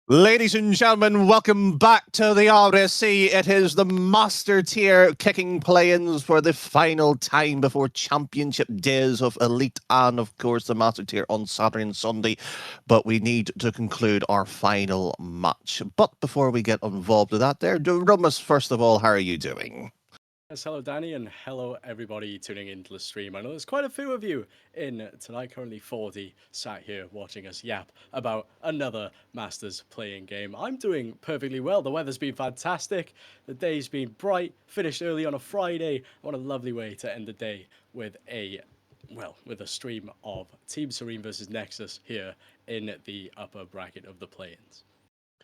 Ladies and gentlemen, welcome back to the RSC. It is the Master Tier kicking play-ins for the final time before Championship days of Elite and, of course, the Master Tier on Saturday and Sunday. But we need to conclude our final match. But before we get involved with that there, Rumus, first of all, how are you doing? Yes, hello Danny, and hello everybody tuning into the stream. I know there's quite a few of you in tonight, currently 40, sat here watching us yap about another Masters playing game. I'm doing perfectly well. The weather's been fantastic, the day's been bright, finished early on a Friday. What a lovely way to end the day with a stream of Team Serene versus Nexus here in the upper bracket of the play-ins.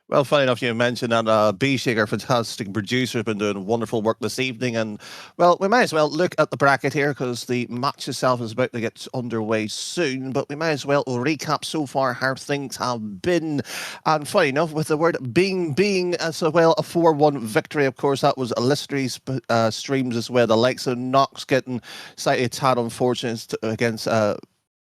Well, funny enough, you mentioned that B-Shaker, fantastic producer, has been doing wonderful work this evening. And, well, we might as well look at the bracket here because the match itself is about to get underway soon. But we might as well recap so far how things have been. And funny enough, with the word being as well, a 4-1 victory, of course, that was illustrious streams as well. The likes of Nox getting slightly a tad unfortunate against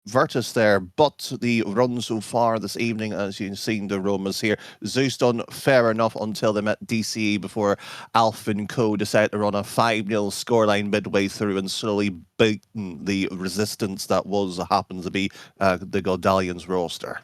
Virtus there, but the run so far this evening, as you've seen the Romas here, Zeus done fair enough until they met DCE before Alpha and Co decided to run a 5-0 scoreline midway through and slowly beaten the resistance that happens to be the Godalians roster.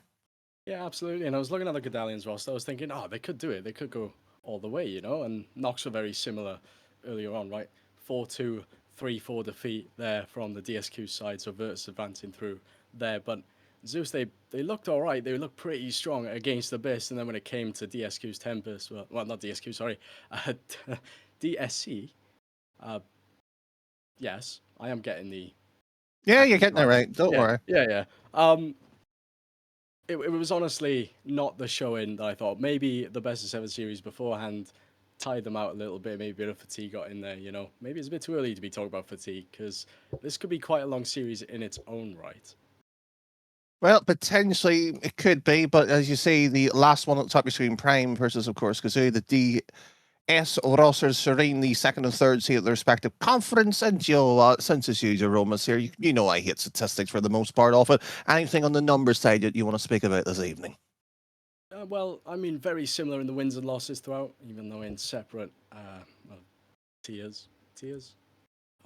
Yeah, absolutely. And I was looking at the Godalians roster, I was thinking, oh, they could do it. They could go all the way, you know? And Nox were very similar earlier on, right? 4-2, 3-4 defeat there from the DSQ side, so Virtus advancing through there. But Zeus, they looked all right. They looked pretty strong against Abyss. And then when it came to DSQ's Tempest, well not DSQ, sorry, DSC, yes, I am getting the... Yeah, you're getting it right. Don't worry. Yeah. It was honestly not the showing that I thought. Maybe the best of 7 series beforehand tied them out a little bit. Maybe a bit of fatigue got in there, you know. Maybe it's a bit too early to be talking about fatigue because this could be quite a long series in its own right. Well, potentially it could be, but as you say, the last one at the top of your screen, Prime versus, of course, Kazoo, the DS rosters Serene, the second and third seed at their respective conference. And Joe, since it's you, Roma's here, you know I hate statistics for the most part of it. Anything on the numbers side that you want to speak about this evening? Well, I mean, very similar in the wins and losses throughout, even though in separate tiers.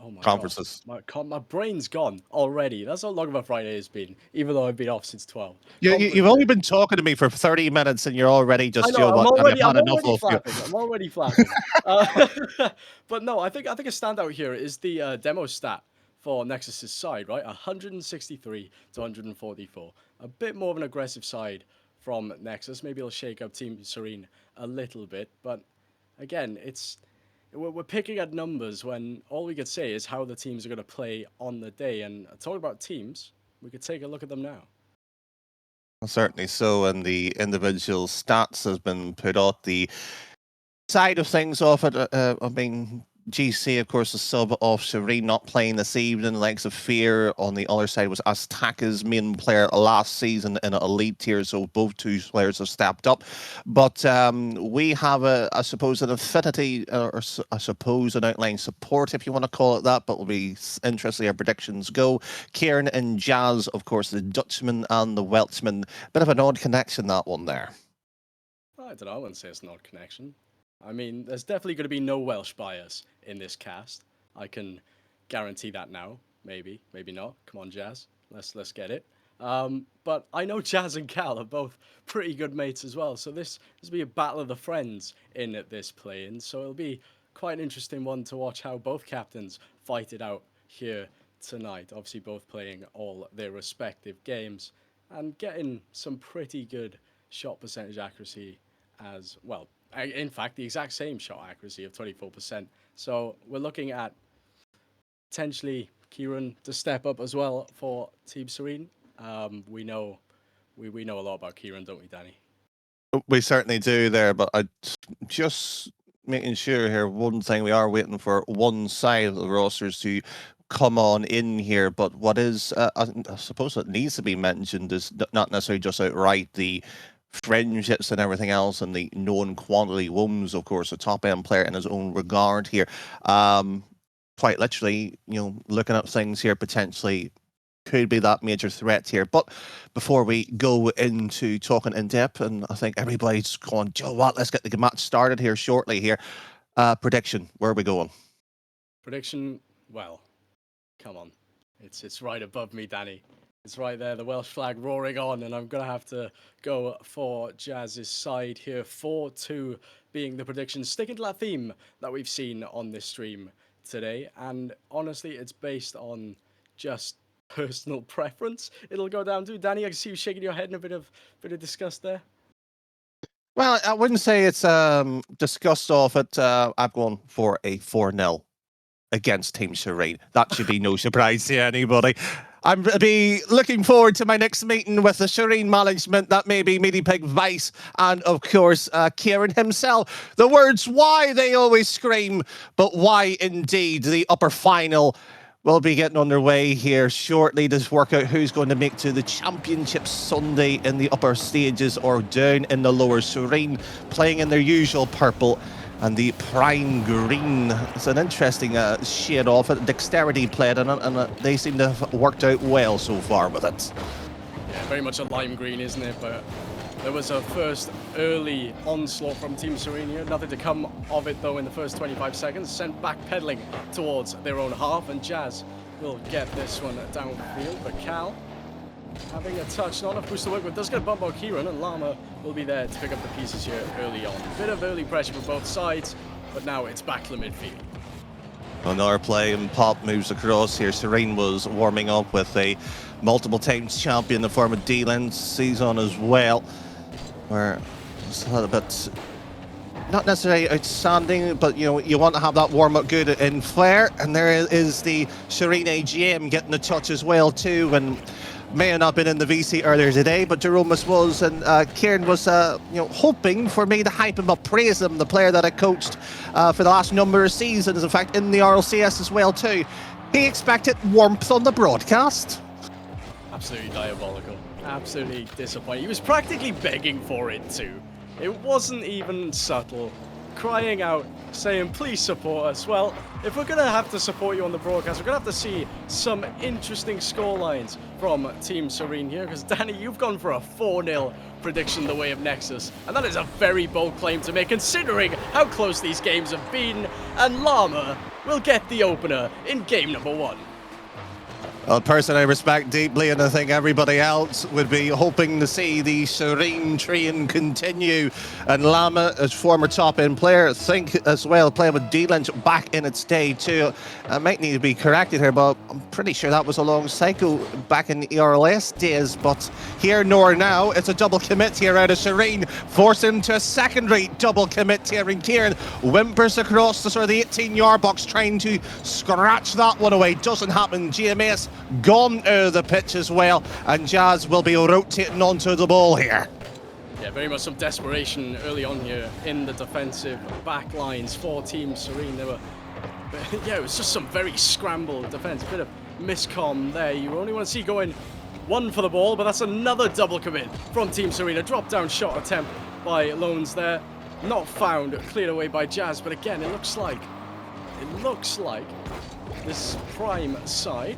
Oh my Conferences. God. My brain's gone already. That's how long of a Friday it's been, even though I've been off since 12. You've only been talking to me for 30 minutes and you're already just, I know, I'm already flapping. I'm already flapping. But no, I think a standout here is the demo stat for Nexus's side, right? 163 to 144. A bit more of an aggressive side from Nexus. Maybe it'll shake up Team Serene a little bit, but again, we're picking at numbers when all we could say is how the teams are going to play on the day. And talking about teams, we could take a look at them now. Certainly so, and the individual stats has been put out. The side of things off it, I mean, GC, of course, the sub of Serene not playing this evening. Likes of Fear on the other side was Aztaka's main player last season in an elite tier, so both two players have stepped up. But we have, I suppose, an affinity, or I suppose an outline support, if you want to call it that, but we'll be interested our predictions go. Kieran and Jazz, of course, the Dutchman and the Welshman. Bit of an odd connection, that one there. I don't know, I wouldn't say it's an odd connection. I mean, there's definitely going to be no Welsh bias in this cast. I can guarantee that now. Maybe not. Come on, Jazz. Let's get it. But I know Jazz and Cal are both pretty good mates as well. So this will be a battle of the friends in this play-in. So it'll be quite an interesting one to watch how both captains fight it out here tonight. Obviously, both playing all their respective games and getting some pretty good shot percentage accuracy as well. In fact, the exact same shot accuracy of 24%. So we're looking at potentially Kieran to step up as well for Team Serene. We know a lot about Kieran, don't we, Danny? We certainly do there, but I just making sure here, one thing, we are waiting for one side of the rosters to come on in here, but what is, I suppose it needs to be mentioned is not necessarily just outright the friendships and everything else and the known quantity. Wombs, of course, a top-end player in his own regard here. Quite literally, you know, looking at things here, potentially could be that major threat here. But before we go into talking in depth, and I think everybody's going, Joe, what? Let's get the match started here shortly here. Prediction, where are we going? Prediction, well, come on. It's right above me, Danny. It's right there, the Welsh flag roaring on, and I'm going to have to go for Jazz's side here. 4-2 being the prediction, sticking to that theme that we've seen on this stream today. And honestly, it's based on just personal preference. It'll go down to Danny. I can see you shaking your head in a bit of disgust there. Well, I wouldn't say it's discussed off it. I'm going for a 4-0 against Team Serene. That should be no surprise to anybody. I'm be looking forward to my next meeting with the Serene management. That may be Meaty Pig Vice and, of course, Kieran himself. The words why they always scream, but why indeed. The upper final will be getting underway here shortly to work out who's going to make to the Championship Sunday in the upper stages or down in the lower. Serene playing in their usual purple and the prime green. It's an interesting shade off it. Dexterity played in it, and they seem to have worked out well so far with it. Yeah, very much a lime green, isn't it? But there was a first early onslaught from Team Serene here. Nothing to come of it, though, in the first 25 seconds. Sent backpedaling towards their own half, and Jazz will get this one downfield. But Cal, having a touch, not enough boost to work with, does get a bump on Kieran, and Llama will be there to pick up the pieces here early on. Bit of early pressure for both sides, but now it's back to the midfield. Another play and Pop moves across here. Serene was warming up with a multiple times champion in the form of D-Lens season as well, where it's a little bit not necessarily outstanding, but you know, you want to have that warm-up good in flair, and there is the Serene AGM getting a touch as well too, and may have not been in the VC earlier today, but Jeromus was, and Kieran was hoping for me to hype him up, praise him, the player that I coached for the last number of seasons, in fact in the RLCS as well too. He expected warmth on the broadcast. Absolutely diabolical. Absolutely disappointing. He was practically begging for it too. It wasn't even subtle. Crying out, saying, please support us. Well, if we're going to have to support you on the broadcast, we're going to have to see some interesting scorelines from Team Serene here, because Danny, you've gone for a 4-0 prediction the way of Nexus, and that is a very bold claim to make, considering how close these games have been, and Llama will get the opener in game number 1. A person I respect deeply, and I think everybody else would be hoping to see the Serene train continue. And Llama, as former top-end player, think as well, playing with D-Lynch back in its day too. I might need to be corrected here, but I'm pretty sure that was a long cycle back in the ERLS days. But here nor now, it's a double commit here out of Serene, forcing to a secondary double commit here in Kieran. Whimpers across the sort of the 18-yard box, trying to scratch that one away. Doesn't happen. GMS gone out of the pitch as well, and Jazz will be rotating onto the ball here. Yeah, very much some desperation early on here in the defensive back lines for Team Serene. They were, yeah, it was just some very scrambled defense, bit of miscom there. You only want to see going one for the ball, but that's another double commit from Team Serene. A drop down shot attempt by Loans there, not found, cleared away by Jazz, but again, it looks like this prime side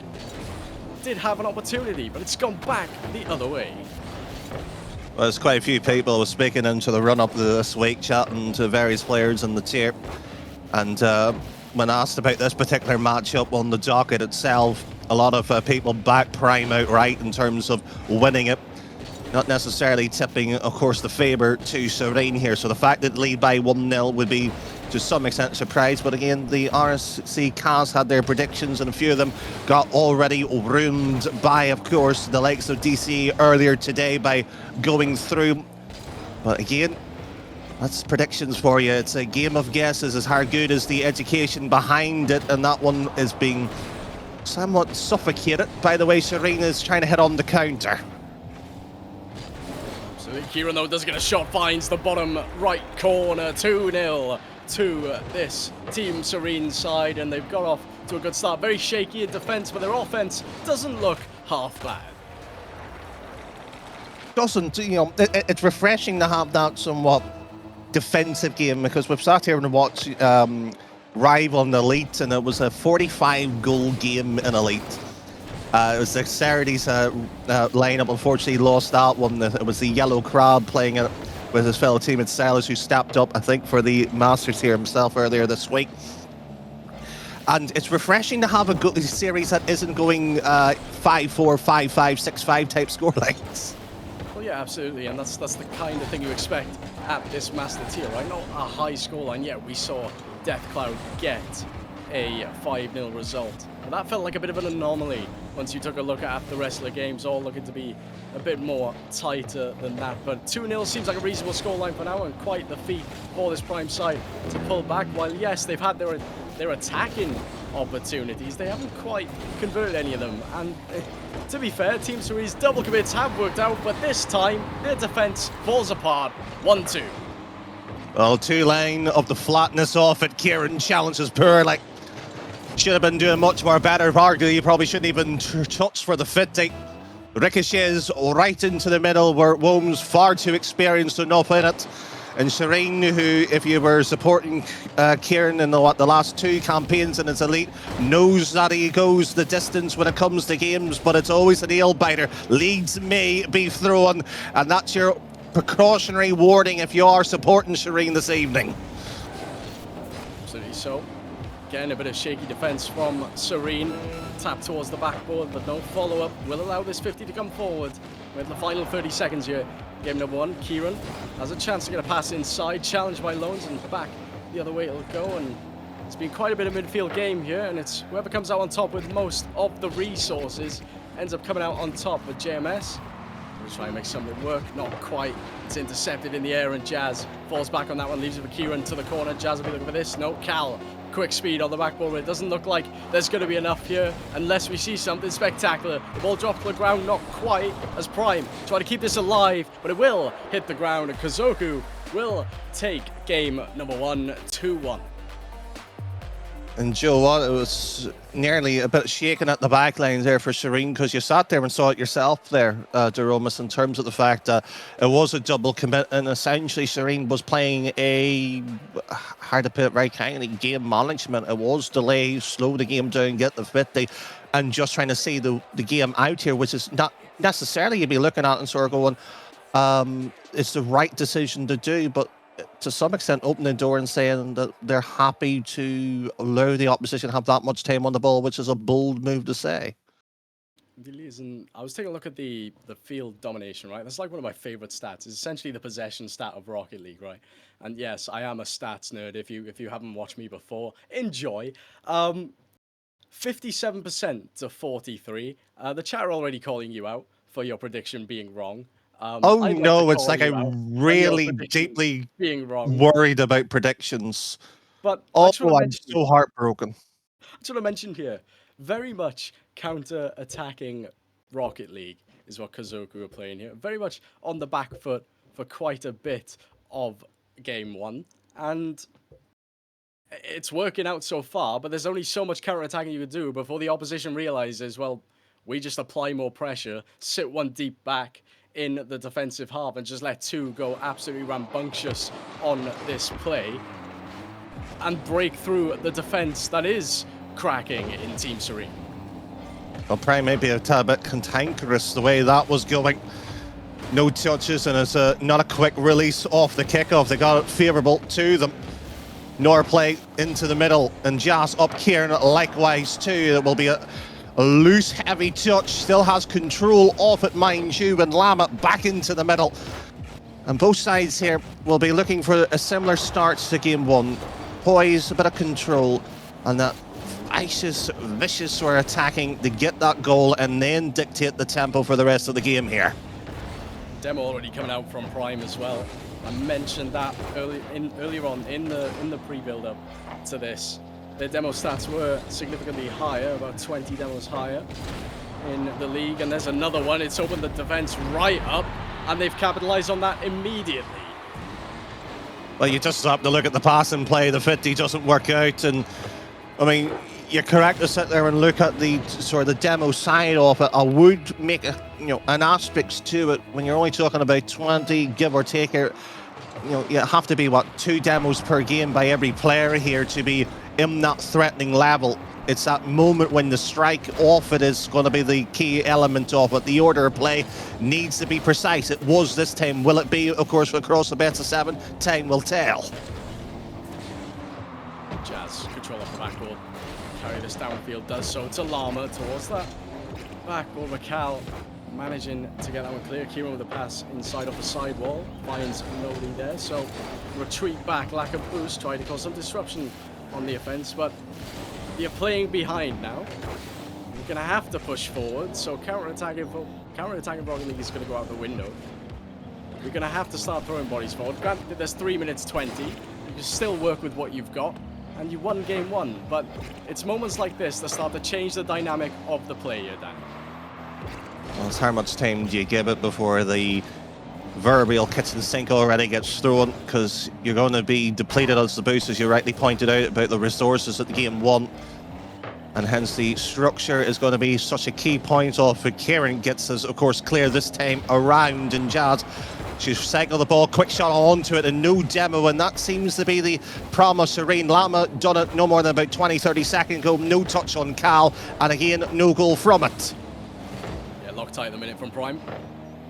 did have an opportunity, but it's gone back the other way. Well, there's quite a few people speaking into the run-up this week, chatting to various players in the tier, and when asked about this particular matchup on the docket itself, a lot of people back Prime outright in terms of winning it, not necessarily tipping, of course, the favour to Serene here. So the fact that lead by 1-0 would be to some extent a surprise, but again, the RSC cast had their predictions, and a few of them got already ruined by, of course, the likes of DC earlier today by going through. But again, that's predictions for you. It's a game of guesses as how good is the education behind it, and that one is being somewhat suffocated by the way Serene is trying to hit on the counter. So Kieran, though, does get a shot, finds the bottom right corner. 2-0 to this Team Serene side, and they've got off to a good start. Very shaky in defense, but their offense doesn't look half bad. Doesn't, you know, it's refreshing to have that somewhat defensive game, because we've sat here and watched Rival and Elite, and it was a 45 goal game in Elite. It was Dexterity's lineup. Unfortunately, lost that one. It was the Yellow Crab playing it with his fellow teammate Sellers, who stepped up, I think, for the Masters here himself earlier this week. And it's refreshing to have a series that isn't going 5-4, 5-5, 6-5 type scorelines. Well, yeah, absolutely, and that's the kind of thing you expect at this Master tier, right? Not a high scoreline yet. We saw Deathcloud get a 5-0 result. But that felt like a bit of an anomaly once you took a look at the rest of the games, all looking to be a bit more tighter than that. But 2-0 seems like a reasonable scoreline for now, and quite the feat for this Prime side to pull back. While, yes, they've had their attacking opportunities, they haven't quite converted any of them. And to be fair, Team Cerene's double commits have worked out, but this time their defense falls apart. 1-2. Well, 2-lane of the flatness off it. Kieran challenges poor, like, should have been doing much more better. Arguably, you probably shouldn't even touch for the 50. Ricochets right into the middle, where Wome's far too experienced to not win it. And Shireen, who, if you were supporting Kieran in the last 2 campaigns in his elite, knows that he goes the distance when it comes to games, but it's always a nail biter. Leads may be thrown, and that's your precautionary warning if you are supporting Shireen this evening. Absolutely so. Again, a bit of shaky defense from Serene. Tap towards the backboard, but no follow-up. Will allow this 50 to come forward with the final 30 seconds here. Game number 1, Kieran has a chance to get a pass inside, challenged by Loans, and back the other way it'll go. And it's been quite a bit of midfield game here, and it's whoever comes out on top with most of the resources ends up coming out on top. With JMS, we'll try and make something work. Not quite. It's intercepted in the air, and Jazz falls back on that one, leaves it for Kieran to the corner. Jazz will be looking for this. No, Cal. Quick speed on the backboard. It doesn't look like there's going to be enough here unless we see something spectacular. The ball dropped to the ground, not quite as Prime try to keep this alive, but it will hit the ground, and Kazoku will take game number 1, 2-1. And Joe, what, it was nearly a bit shaken at the back lines there for Shireen, because you sat there and saw it yourself there, Deromus, in terms of the fact that it was a double commit, and essentially Shireen was playing a, hard to put it very kindly, game management. It was delay, slow the game down, get the 50, and just trying to see the game out here, which is not necessarily you'd be looking at and sort of going, it's the right decision to do, but to some extent opening the door and saying that they're happy to allow the opposition to have that much time on the ball, which is a bold move to say. It really is, and I was taking a look at the field domination, right? That's like one of my favorite stats. It's essentially the possession stat of Rocket League, right? And yes, I am a stats nerd. If you haven't watched me before, enjoy. 57% to 43. The chat are already calling you out for your prediction being wrong. No, it's like I'm really deeply being wrong, worried about predictions. But I'm so heartbroken. I just want to mention here, very much counter-attacking Rocket League is what Kazoku are playing here. Very much on the back foot for quite a bit of game 1. And it's working out so far, but there's only so much counter-attacking you could do before the opposition realizes, well, we just apply more pressure, sit one deep back in the defensive half, and just let 2 go absolutely rambunctious on this play and break through the defense that is cracking in Team Serene. Well, Prime may be a tad bit cantankerous the way that was going. No touches, and it's not a quick release off the kickoff. They got it favourable to them. Nor play into the middle, and Jazz up Kieran likewise too. It will be a loose, heavy touch, still has control of it, mind you, and Lama back into the middle. And both sides here will be looking for a similar start to game 1. Poise, a bit of control, and that vicious sort of attacking to get that goal and then dictate the tempo for the rest of the game here. Demo already coming out from Prime as well. I mentioned that earlier on in the pre-build-up to this. Their demo stats were significantly higher, about 20 demos higher in the league. And there's another one. It's opened the defense right up, and they've capitalized on that immediately. Well, you just have to look at the pass and play. The 50 doesn't work out. And, I mean, you're correct to sit there and look at the sort of the demo side of it. I would make an asterisk to it when you're only talking about 20, give or take. You have to be, 2 demos per game by every player here to be in that threatening level. It's that moment when the strike off it is going to be the key element of it. The order of play needs to be precise. It was this time. Will it be, of course, across the best of 7? Time will tell. Jazz control off the backboard. Carry this downfield, does so to Llama towards that backboard. Cal managing to get that one clear. Kieran with a pass inside off the sidewall. Finds nobody there, so retreat back, lack of boost, trying to cause some disruption on the offense, but you're playing behind now. You're going to have to push forward, so counter-attacking Rocket League is going to go out the window. You're going to have to start throwing bodies forward. Granted, there's 3 minutes 20. You can still work with what you've got, and you won game 1, but it's moments like this that start to change the dynamic of the play here, Dan. Well, it's how much time do you give it before the proverbial kitchen sink already gets thrown, because you're going to be depleted as the boost, as you rightly pointed out, about the resources that the game want. And hence the structure is going to be such a key point of it. Kieran gets us, of course, clear this time around, and Jazz, she's cycled the ball, quick shot onto it, and no demo, and that seems to be the promise. Serene Lama done it no more than about 20-30 seconds ago, no touch on Cal, and again, no goal from it. Yeah, Loctite at the minute from Prime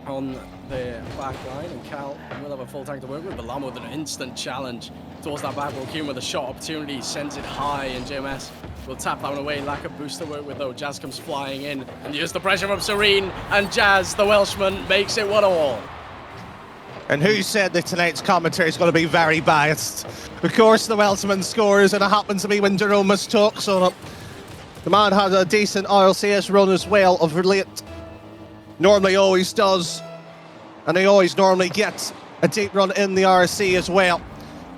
on the back line, and Cal will have a full tank to work with, but Lama with an instant challenge towards that backboard. Kieran with a shot opportunity, sends it high, and JMS will tap that one away. Lack of boost to work with though. Jazz comes flying in, and use the pressure from Serene, and Jazz, the Welshman, makes it 1-1. And who said that tonight's commentary is going to be very biased? Of course the Welshman scores, and it happens to be when Jeromas talks on it. The man had a decent RLCS run as well of late. Normally always does. And he always normally gets a deep run in the RSC as well.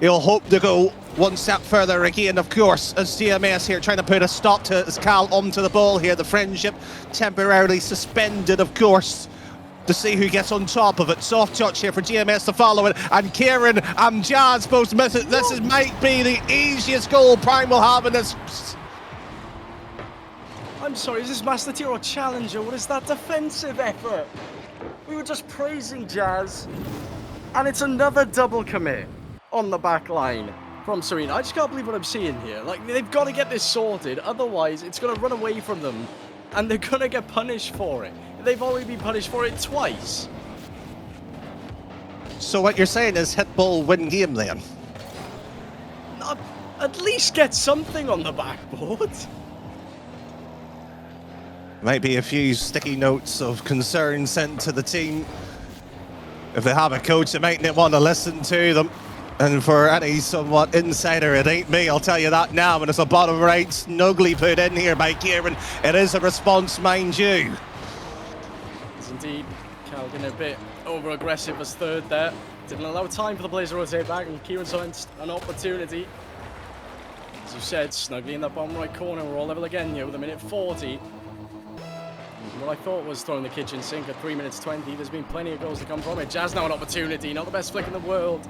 He'll hope to go one step further again, of course, as GMS here trying to put a stop to as Cal onto the ball here. The friendship temporarily suspended, of course, to see who gets on top of it. Soft touch here for GMS to follow it, and Kieran and Jazz both miss it. This might be the easiest goal Prime will have in this. I'm sorry, is this Master Tier or Challenger? What is that defensive effort? We were just praising Jazz, and it's another double commit on the back line from Serena. I just can't believe what I'm seeing here. Like, they've got to get this sorted, otherwise it's going to run away from them, and they're going to get punished for it. They've already been punished for it twice. So what you're saying is hit ball win game then? At least get something on the backboard. Might be a few sticky notes of concern sent to the team. If they have a coach, they might not want to listen to them. And for any somewhat insider, it ain't me, I'll tell you that now. And it's a bottom right, snugly put in here by Kieran. It is a response, mind you. It's indeed. Cal getting a bit over-aggressive as third there. Didn't allow time for the players to rotate back, and Kieran saw an opportunity. As you said, snugly in that bottom right corner. We're all level again here with a minute 40. What I thought was throwing the kitchen sink at 3 minutes 20. There's been plenty of goals to come from it. Jazz now an opportunity, not the best flick in the world.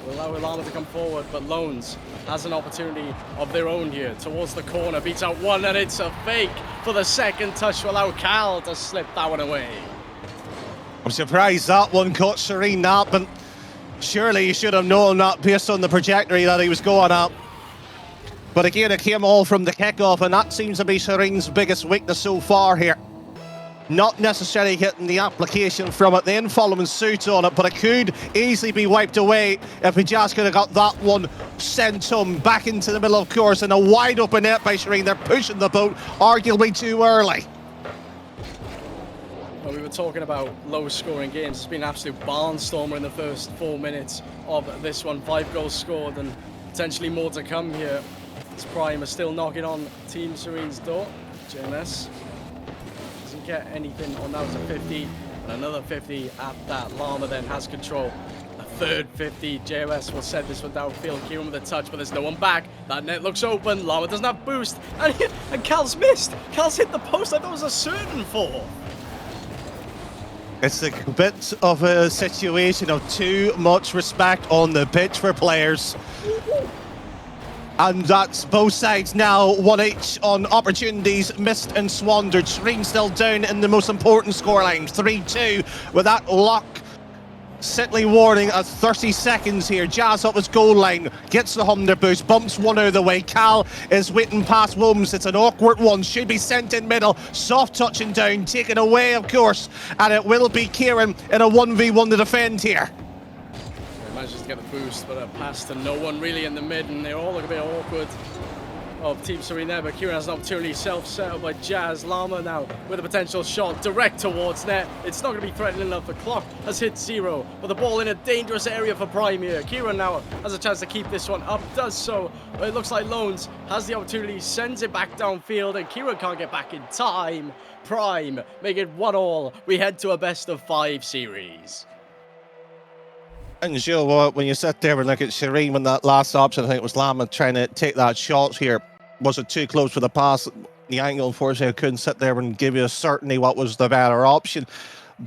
Will allow Ilana to come forward, but Loans has an opportunity of their own here towards the corner. Beats out one, and it's a fake for the second touch to allow Cal to slip that one away. I'm surprised that one caught Serene napping. Surely you should have known that based on the trajectory that he was going up. But again, it came all from the kickoff, and that seems to be Serene's biggest weakness so far here. Not necessarily getting the application from it, then following suit on it, but it could easily be wiped away if we just could have got that one sent home back into the middle, of course, and a wide open net by Serene. They're pushing the boat, arguably too early. Well, we were talking about low-scoring games. It's been an absolute barnstormer in the first 4 minutes of this one. 5 goals scored and potentially more to come here. As Prime is still knocking on Team Serene's door. JMS doesn't get anything on that. Was a 50 and another 50 at that. Llama then has control. A third 50. JMS will set this one downfield. Kieran with a touch, but there's no one back. That net looks open. Llama doesn't have boost. And Cal's missed. Cal's hit the post. I thought it was a certain four. It's a bit of a situation of too much respect on the pitch for players. And that's both sides now, one each on opportunities missed and squandered. Serene still down in the most important scoreline, 3-2, with that lock Sitley warning at 30 seconds here. Jazz up his goal line, gets the Humder boost, bumps one out of the way. Cal is waiting past Wilms. It's an awkward one, should be sent in middle. Soft touching down, taken away, of course, and it will be Kieran in a 1v1 to defend here. He manages to get the boost, but a pass to no one really in the mid, and they all look a bit awkward. Of Team Serene there, but Kieran has an opportunity, self-settled by Jazz. Llama now with a potential shot direct towards net. It's not going to be threatening enough. The clock has hit 0, but the ball in a dangerous area for Prime here. Kieran now has a chance to keep this one up, does so, but it looks like Loans has the opportunity, sends it back downfield, and Kieran can't get back in time. Prime make it 1-1. We head to a best-of-5 series. And you know what, when you sit there and look at Shireen when that last option, I think it was Lama trying to take that shot here. Was it too close for the pass? The angle, unfortunately, I couldn't sit there and give you certainly what was the better option.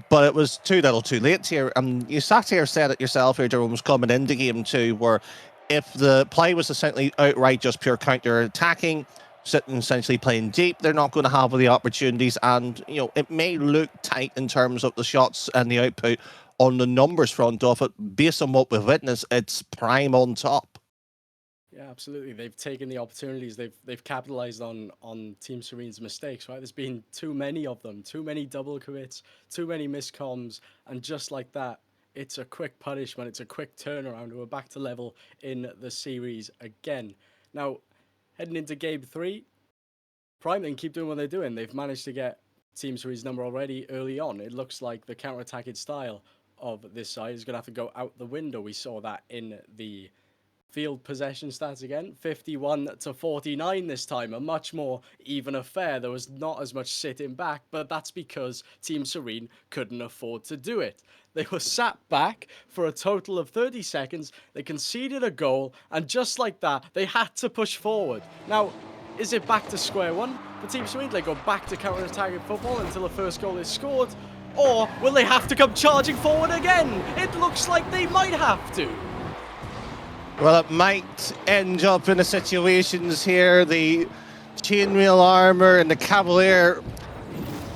But it was too little too late here. And you sat here, said it yourself here, Jerome, was coming into game 2, where if the play was essentially outright just pure counter-attacking, sitting essentially playing deep, they're not going to have the opportunities. And, you know, it may look tight in terms of the shots and the output on the numbers front of it. Based on what we've witnessed, it's Prime on top. Yeah, absolutely. They've taken the opportunities. They've capitalized on Team Serene's mistakes, right? There's been too many of them, too many double commits, too many miscoms, and just like that, it's a quick punishment. It's a quick turnaround. We're back to level in the series again. Now, heading into game 3, Prime then keep doing what they're doing. They've managed to get Team Serene's number already early on. It looks like the counter-attacking style of this side is going to have to go out the window. We saw that in the field possession stats again, 51-49 this time, a much more even affair. There was not as much sitting back, but that's because Team Serene couldn't afford to do it. They were sat back for a total of 30 seconds, they conceded a goal, and just like that, they had to push forward. Now, is it back to square one for Team Serene? They go back to counter-attacking football until the first goal is scored, or will they have to come charging forward again? It looks like they might have to. Well, it might end up in the situations here. The chainmail armour and the Cavalier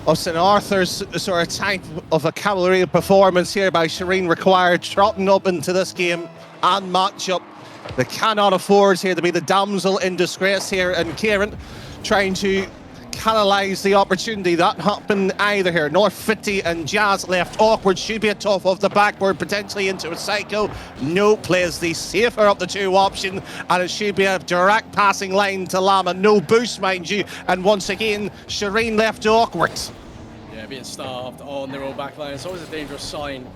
of St Arthur's sort of type of a cavalry performance here by Shireen required trotting up into this game and matchup. They cannot afford here to be the damsel in disgrace here, and Kieran trying to canalise the opportunity. That happened either here. North 50 and Jazz left awkward. Should be a tough off the backboard, potentially into a psycho. No, plays the safer up the 2 option, and it should be a direct passing line to Lama. No boost, mind you. And once again, Shireen left awkward. Yeah, being starved on their own back line. It's always a dangerous sign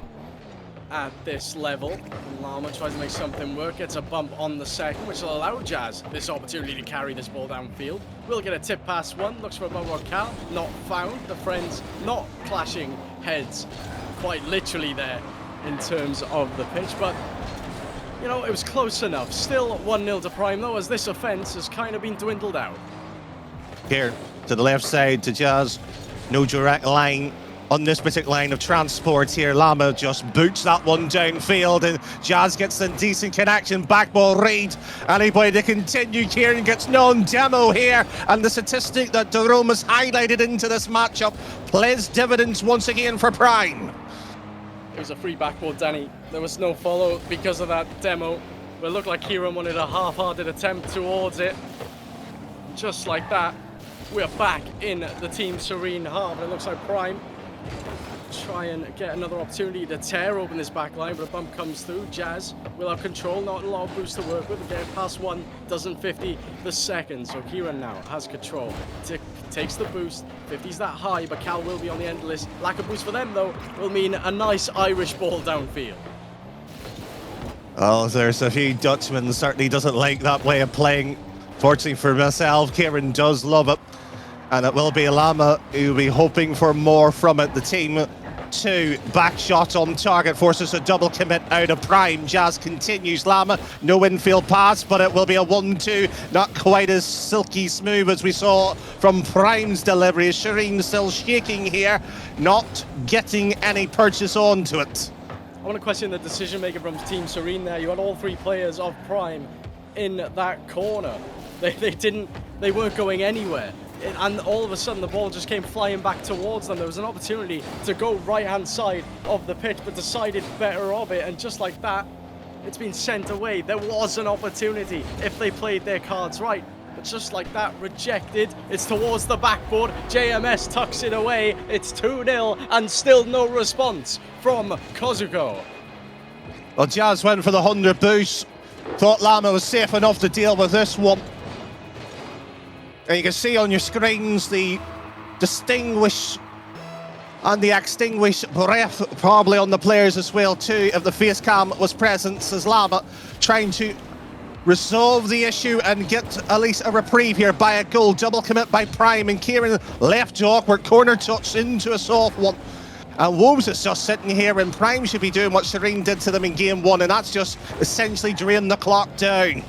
at this level. And Lama tries to make something work, gets a bump on the second, which will allow Jazz this opportunity to carry this ball downfield. We'll get a tip past one, looks for a bump on Cal, not found. The friends not clashing heads quite literally there in terms of the pitch, but you know, it was close enough. Still 1-0 to Prime though, as this offence has kind of been dwindled out. Here to the left side to Jazz, no direct line on this particular line of transport here. Lama just boots that one downfield, and Jazz gets a decent connection. Back ball read. Anybody to continue. Kieran gets non-demo here, and the statistic that Jerome has highlighted into this matchup plays dividends once again for Prime. It was a free backboard, Danny. There was no follow because of that demo. But it looked like Kieran wanted a half-hearted attempt towards it. Just like that, we're back in the Team Serene half, and it looks like Prime try and get another opportunity to tear open this back line, but a bump comes through. Jazz will have control, not a lot of boost to work with. Again, past one, doesn't 50 the second, so Kieran now has control. Takes the boost, 50's that high, but Cal will be on the end list. Lack of boost for them, though, will mean a nice Irish ball downfield. Oh, there's a few Dutchmen certainly doesn't like that way of playing. Fortunately for myself, Kieran does love it. And it will be Lama who will be hoping for more from it. The team 2 back shot on target forces a double commit out of Prime. Jazz continues. Lama, no infield pass, but it will be a 1-2. Not quite as silky smooth as we saw from Prime's delivery. Shireen still shaking here, not getting any purchase onto it. I want to question the decision maker from Team Serene there. You had all 3 players of Prime in that corner. They weren't going anywhere. and all of a sudden the ball just came flying back towards them. There was an opportunity to go right-hand side of the pitch, but decided better of it, and just like that, it's been sent away. There was an opportunity if they played their cards right, but just like that, rejected. It's towards the backboard. JMS tucks it away. It's 2-0, and still no response from Kozuko. Well, Jazz went for the 100 boost. Thought Lama was safe enough to deal with this one. And you can see on your screens the distinguished and the extinguished breath probably on the players as well too, if the face cam was present, as Lama trying to resolve the issue and get at least a reprieve here by a goal. Double commit by Prime, and Kieran left awkward corner touch into a soft one. And Wolves is just sitting here, and Prime should be doing what Shireen did to them in game one, and that's just essentially drain the clock down.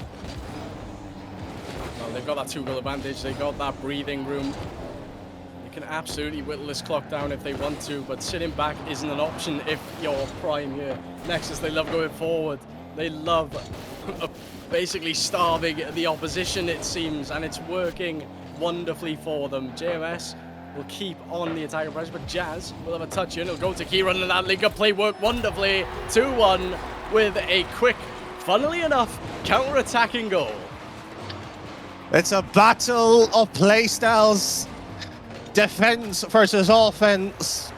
Well, they've got that 2-goal advantage. They got that breathing room. They can absolutely whittle this clock down if they want to, but sitting back isn't an option if you're Prime here. Nexus, they love going forward. They love basically starving the opposition, it seems, and it's working wonderfully for them. JMS will keep on the attacking pressure, but Jazz will have a touch in. It'll go to Kieran, and that link-up play worked wonderfully. 2-1 with a quick, funnily enough, counter-attacking goal. It's a battle of playstyles, defense versus offense,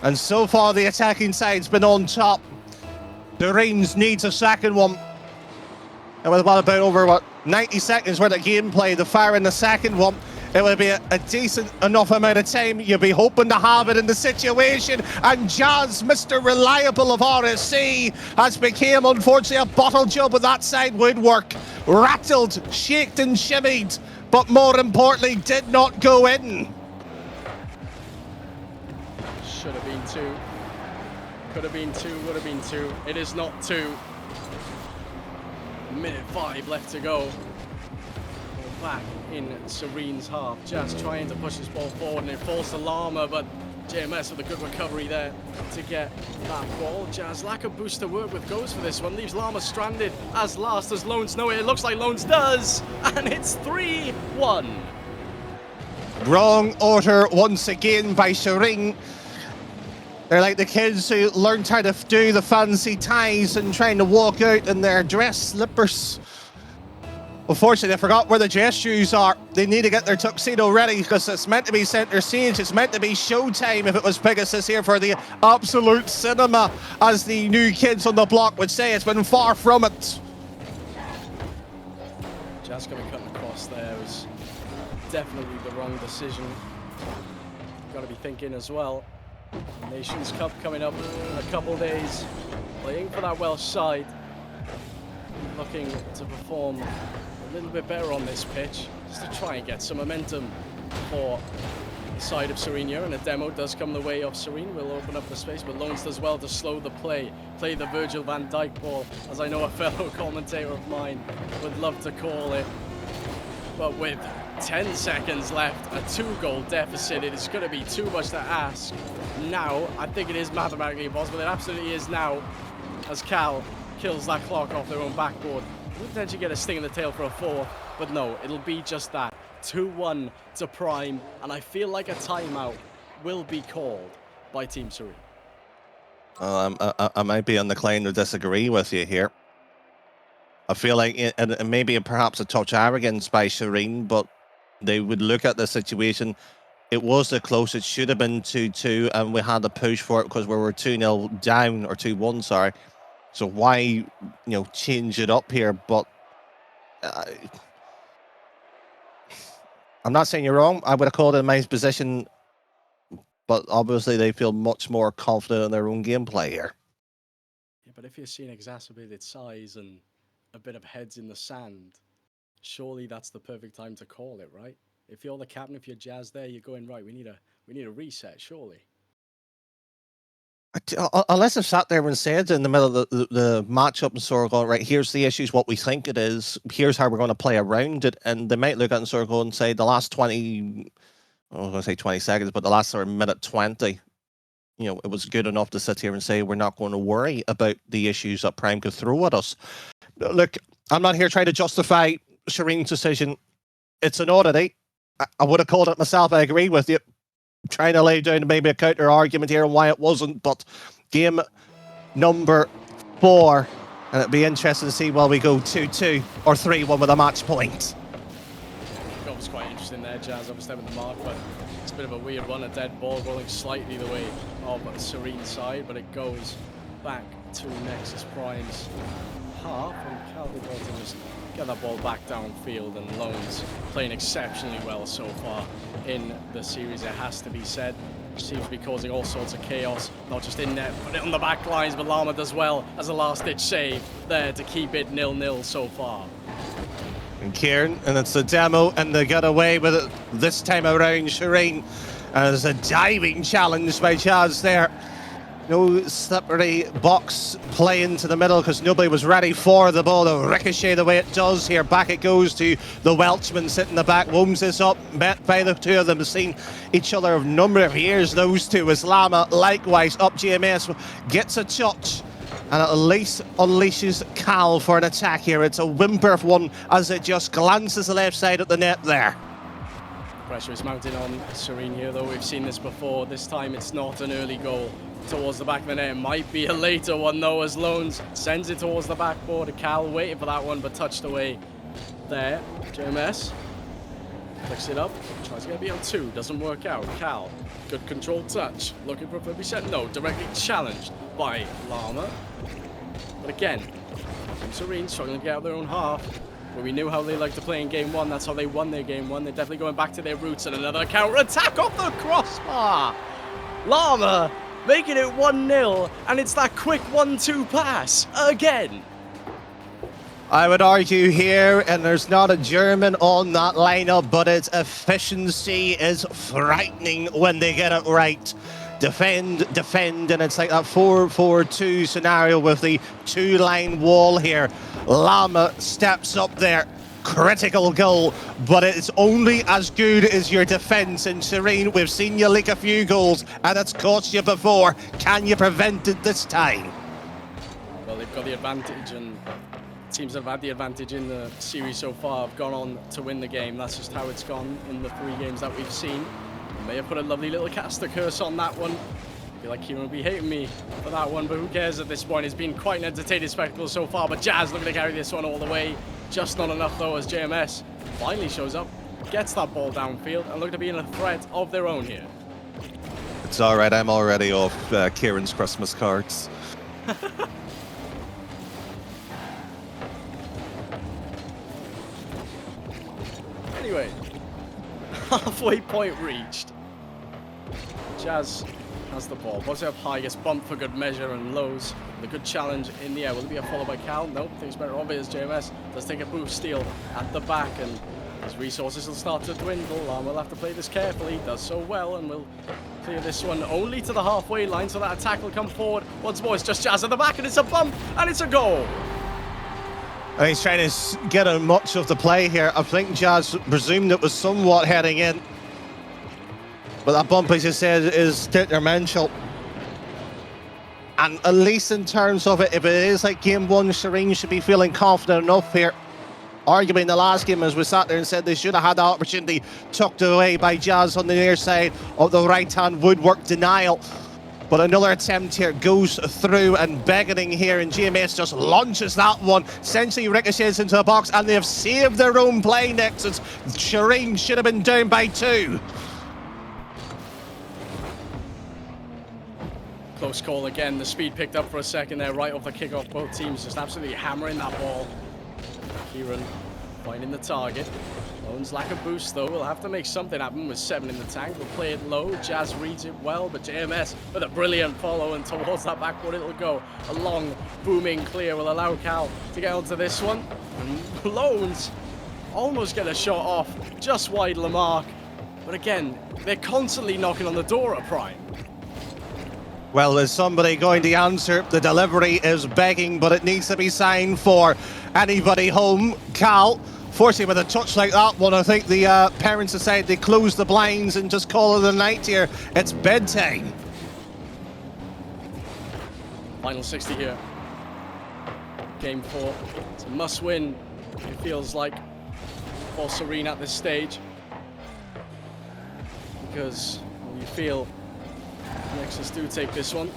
and so far the attacking side's been on top. The Reigns needs a second one, and with about over 90 seconds worth of gameplay, the fire in the second one, it would be a decent enough amount of time. You'd be hoping to have it in the situation, and Jazz, Mr. Reliable of RSC, has become unfortunately a bottle job with that side woodwork. Rattled, shaked and shimmied, but more importantly, did not go in. Should have been 2. Could have been 2, would have been 2. It is not 2. Minute 5 left to go. We're back in Serene's half. Jazz trying to push this ball forward, and it falls to Lama, but JMS with a good recovery there to get that ball. Jazz lack of boost to work with goes for this one. Leaves Lama stranded as last as Loans know it. It looks like Loans does, and it's 3-1. Wrong order once again by Shireen. They're like the kids who learned how to do the fancy ties and trying to walk out in their dress slippers. Unfortunately, they forgot where the dress shoes are. They need to get their tuxedo ready because it's meant to be center stage. It's meant to be showtime if it was Pegasus here for the absolute cinema, as the new kids on the block would say. It's been far from it. Jazz going to cut across there is definitely the wrong decision. Got to be thinking as well. Nations Cup coming up in a couple days. Playing for that Welsh side. Looking to perform a little bit better on this pitch, just to try and get some momentum for the side of Serene here. And a demo does come the way of Serene. Will open up the space, but Loans does well to slow the play the Virgil van Dijk ball, as I know a fellow commentator of mine would love to call it. But with 10 seconds left, a 2-goal deficit, it is going to be too much to ask. Now, I think it is mathematically impossible. It absolutely is now, as Cal kills that clock off their own backboard. We'll potentially get a sting in the tail for a 4th, but no, it'll be just that. 2-1 to Prime, and I feel like a timeout will be called by Team Serene. I might be inclined to disagree with you here. I feel like and maybe perhaps a touch arrogance by Shireen, but they would look at the situation. It was the close. It should have been 2-2, and we had to push for it because we were 2-0 down, or 2-1, sorry. So why, change it up here? But I'm not saying you're wrong. I would have called it in my position, but obviously they feel much more confident in their own gameplay here. Yeah, but if you're seeing exacerbated size and a bit of heads in the sand, surely that's the perfect time to call it, right? If you're the captain, if you're Jazz there, you're going, right, we need a reset, surely. Unless I've sat there and said in the middle of the matchup and sort of going, right, here's the issues, what we think it is, here's how we're going to play around it, and they might look at it and sort of go and say the last 20, I was going to say 20 seconds, but the last sort of minute 20, it was good enough to sit here and say we're not going to worry about the issues that Prime could throw at us. Look, I'm not here trying to justify Shireen's decision. It's an oddity. I would have called it myself. I agree with you. Trying to lay down maybe a counter argument here on why it wasn't, but game number 4, and it'd be interesting to see will we go 2-2 or 3-1 with a match point. That was quite interesting there, Jazz, obviously with the mark, but it's a bit of a weird one. A dead ball rolling slightly the way of Serene's side, but it goes back to Nexus Prime's half, and Cal did well to just get that ball back downfield, and Loans playing exceptionally well so far in the series, it has to be said. Seems to be causing all sorts of chaos, not just in net, but on the back lines, but Llama does well as a last-ditch save there to keep it 0-0 so far. And Kieran, and it's a demo, and they got away with it this time around. Shireen, and there's a diving challenge by Chaz there. No slippery box play into the middle because nobody was ready for the ball to ricochet the way it does here. Back it goes to the Welshman sitting in the back, warms this up, met by the two of them, seen each other a number of years, those two. As Lama likewise up GMS, gets a touch and at least unleashes Cal for an attack here. It's a whimper of one as it just glances the left side of the net there. Pressure is mounting on Serene here, though we've seen this before. This time it's not an early goal towards the back of the net. It might be a later one though, as Loans sends it towards the backboard. Cal waiting for that one, but touched away there. JMS flicks it up, tries to get a BL2, doesn't work out. Cal, good control touch, looking for a 30%. No, directly challenged by Llama. But again, Serene struggling to get out their own half. But we knew how they like to play in game 1. That's how they won their game 1. They're definitely going back to their roots, and another counter attack off the crossbar. Llama making it 1-0, and it's that quick 1-2 pass again. I would argue here, and there's not a German on that lineup, but its efficiency is frightening when they get it right. Defend, and it's like that 4-4-2 scenario with the two-line wall here. Llama steps up there. Critical goal, but it's only as good as your defence. And Serene, we've seen you leak a few goals, and it's cost you before. Can you prevent it this time? Well, they've got the advantage, and teams that have had the advantage in the series so far have gone on to win the game. That's just how it's gone in the 3 games that we've seen. May have put a lovely little caster curse on that one. I feel like Kieran will be hating me for that one, but who cares at this point? It's been quite an entertaining spectacle so far, but Jazz looking to carry this one all the way. Just not enough though, as JMS finally shows up, gets that ball downfield, and look to be in a threat of their own here. It's all right, I'm already off Kieran's Christmas cards. Anyway, halfway point reached. Jazz has the ball, puts it up high, gets bumped for good measure, and Lows with a good challenge in the air. Will it be a follow by Cal? Nope, things better off it as JMS does take a boost steal at the back, and his resources will start to dwindle. Llama will have to play this carefully, does so well, and will clear this one only to the halfway line, so that attack will come forward. Once more, it's just Jazz at the back, and it's a bump, and it's a goal. And he's trying to get on much of the play here. I think Jazz presumed it was somewhat heading in. But that bump, as you said, is detrimental. And at least in terms of it, if it is like game 1, Serene should be feeling confident enough here. Arguably in the last game, as we sat there and said they should have had the opportunity tucked away by Jazz on the near side of the right-hand woodwork denial. But another attempt here goes through, and Begening here, and GMS just launches that one. Essentially ricochets into the box, and they've saved their own play next. Shireen should have been down by 2. Close call again. The speed picked up for a second there, right off the kickoff. Both teams just absolutely hammering that ball. Kieran finding the target. Loans lack a boost though. We'll have to make something happen with 7 in the tank. We'll play it low. Jazz reads it well, but JMS with a brilliant follow, and towards that backboard it'll go. A long booming clear will allow Cal to get onto this one. And Loans almost get a shot off just wide Lamarck. But again, they're constantly knocking on the door at Prime. Well, is somebody going to answer? The delivery is begging, but it needs to be signed for. Anybody home? Cal. Fortunately, with a touch like that one, I think the parents decided they close the blinds and just call it a night here. It's bedtime. Final 60 here. Game 4. It's a must-win, it feels like, for Serene at this stage. because you feel Nexus do take this one.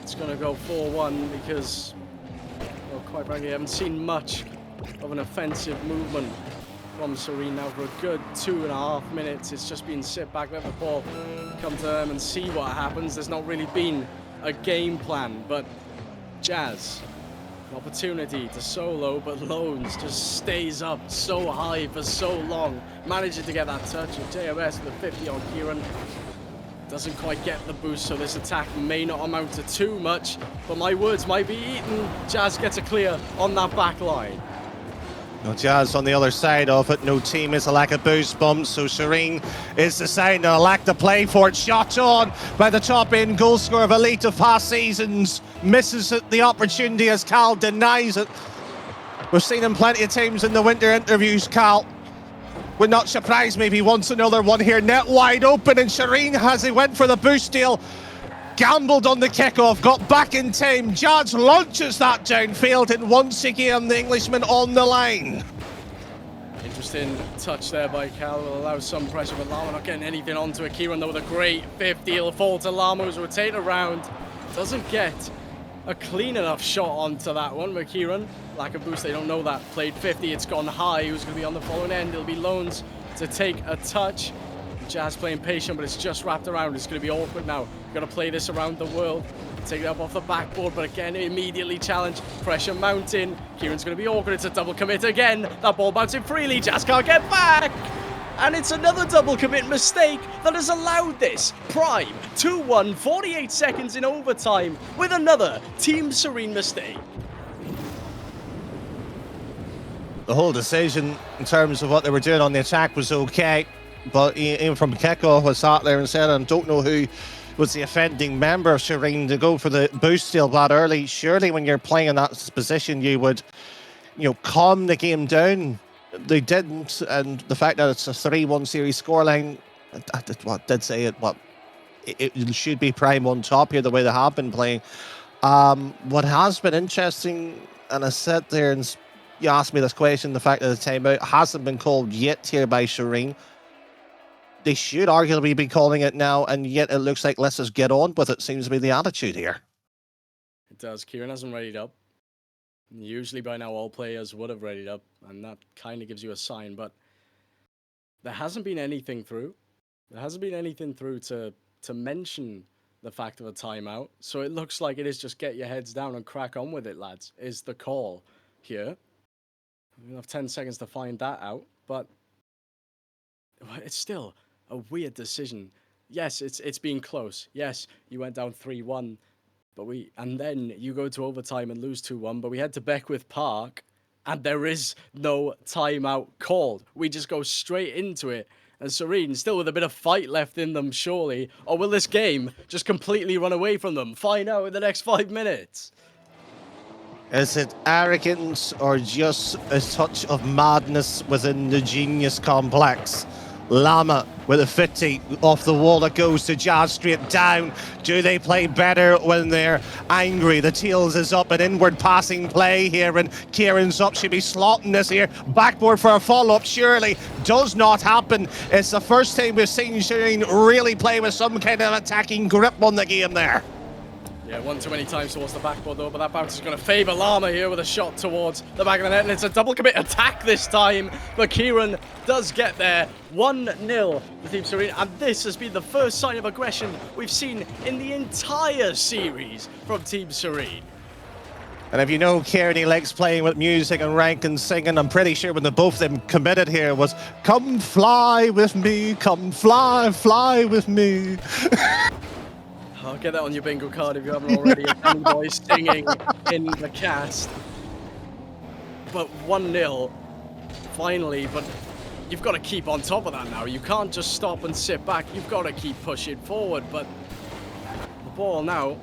It's going to go 4-1 because, well, quite frankly, I haven't seen much of an offensive movement from Serene now for a good 2.5 minutes. It's just been sit back, let the ball come to them and see what happens. There's not really been a game plan, but Jazz, an opportunity to solo, but Loans just stays up so high for so long, manages to get that touch, and JMS with the 50 on Kieran doesn't quite get the boost, so this attack may not amount to too much, but my words might be eaten. Jazz gets a clear on that back line. No Jazz on the other side of it. No team is a lack of boost bumps, so Serene is the side a lack to play for it. Shot on by the top end goal scorer of Elite of past seasons. Misses it, the opportunity as Cal denies it. We've seen him plenty of times in the winter interviews, Cal. Would not surprise me if he wants another one here. Net wide open, and Serene, as he went for the boost deal, gambled on the kickoff, got back in time. Jazz launches that downfield, and once again the Englishman on the line. Interesting touch there by Cal, will allow some pressure, but Lama not getting anything onto it. Kieran though with a great 50, he'll fall to Lama, who's rotate around. Doesn't get a clean enough shot onto that one, but Kieran, lack of boost, they don't know that. Played 50, it's gone high. Who's going to be on the following end? It'll be Loans to take a touch. Jazz playing patient, but it's just wrapped around. It's going to be awkward now. Got to play this around the world. Take it up off the backboard, but again, immediately challenged. Pressure mounting. Kieran's going to be awkward. It's a double commit again. That ball bouncing freely. Jazz can't get back. And it's another double commit mistake that has allowed this. Prime 2-1, 48 seconds in overtime with another Team Serene mistake. The whole decision in terms of what they were doing on the attack was okay, but even from kickoff, I sat there and said, I don't know who was the offending member of Serene to go for the boost steal that early. Surely when you're playing in that position, you would, calm the game down. They didn't, and the fact that it's a 3-1 series scoreline, I did say it, but it should be Prime on top here the way they have been playing. What has been interesting, and I said there, and you asked me this question, the fact that the timeout hasn't been called yet here by Serene. They should arguably be calling it now, and yet it looks like let's just get on with it, seems to be the attitude here. It does. Kieran hasn't readied up. Usually by now all players would have readied up, and that kind of gives you a sign, but there hasn't been anything through. There hasn't been anything through to mention the fact of a timeout, so it looks like it is just get your heads down and crack on with it, lads, is the call here. We have 10 seconds to find that out, but it's still a weird decision. Yes, it's been close. Yes, you went down 3-1. And then you go to overtime and lose 2-1, but we head to Beckwith Park, and there is no timeout called. We just go straight into it, and Serene still with a bit of fight left in them, surely. Or will this game just completely run away from them? Find out in the next 5 minutes. Is it arrogance or just a touch of madness within the genius complex? Lama with a 50 off the wall that goes to Jazz straight down. Do they play better when they're angry? The Teals is up, an inward passing play here, and Kieran's up. Should be slotting this here. Backboard for a follow-up, surely. Does not happen. It's the first time we've seen Serene really play with some kind of attacking grip on the game there. Yeah, one too many times towards the backboard though, but that bounce is going to favour Lama here with a shot towards the back of the net, and it's a double commit attack this time, but Kieran does get there. 1-0 for Team Serene, and this has been the first sign of aggression we've seen in the entire series from Team Serene. And if you know Kearney likes playing with music and rank and singing, I'm pretty sure when the both of them committed here was, come fly with me, come fly with me. I'll get that on your bingo card if you haven't already. Danny Boy singing in the cast. But 1-0, finally, but you've got to keep on top of that now. You can't just stop and sit back. You've got to keep pushing forward, but the ball now